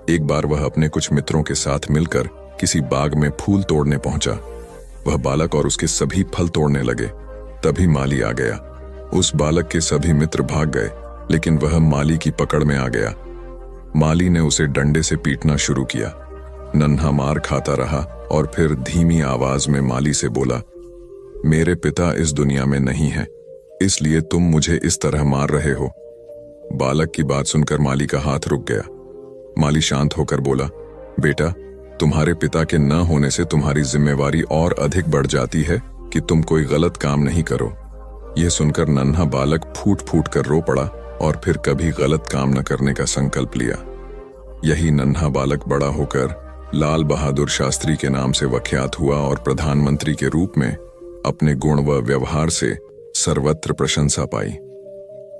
एक बार वह अपने कुछ मित्रों के साथ मिलकर किसी बाग में फूल तोड़ने पहुंचा। वह बालक और उसके सभी फल तोड़ने लगे। तभी माली आ गया। उस बालक के सभी मित्र भाग गए, लेकिन वह माली की पकड़ में आ गया। माली ने उसे डंडे से पीटना शुरू किया। नन्हा मार खाता रहा और फिर धीमी आवाज में माली से बोला, मेरे पिता इस दुनिया में नहीं है, इसलिए तुम मुझे इस तरह मार रहे हो। बालक की बात सुनकर माली का हाथ रुक गया। माली शांत होकर बोला, बेटा, तुम्हारे पिता के न होने से तुम्हारी जिम्मेवारी और अधिक बढ़ जाती है कि तुम कोई गलत काम नहीं करो। यह सुनकर नन्हा बालक फूट फूट कर रो पड़ा और फिर कभी गलत काम न करने का संकल्प लिया। यही नन्हा बालक बड़ा होकर लाल बहादुर शास्त्री के नाम से विख्यात हुआ और प्रधानमंत्री के रूप में अपने गुण व व्यवहार से सर्वत्र प्रशंसा पाई।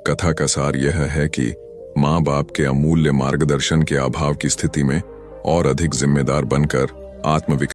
कथा का सार यह है कि माँ बाप के अमूल्य मार्गदर्शन के अभाव की स्थिति में और अधिक जिम्मेदार बनकर आत्मविकास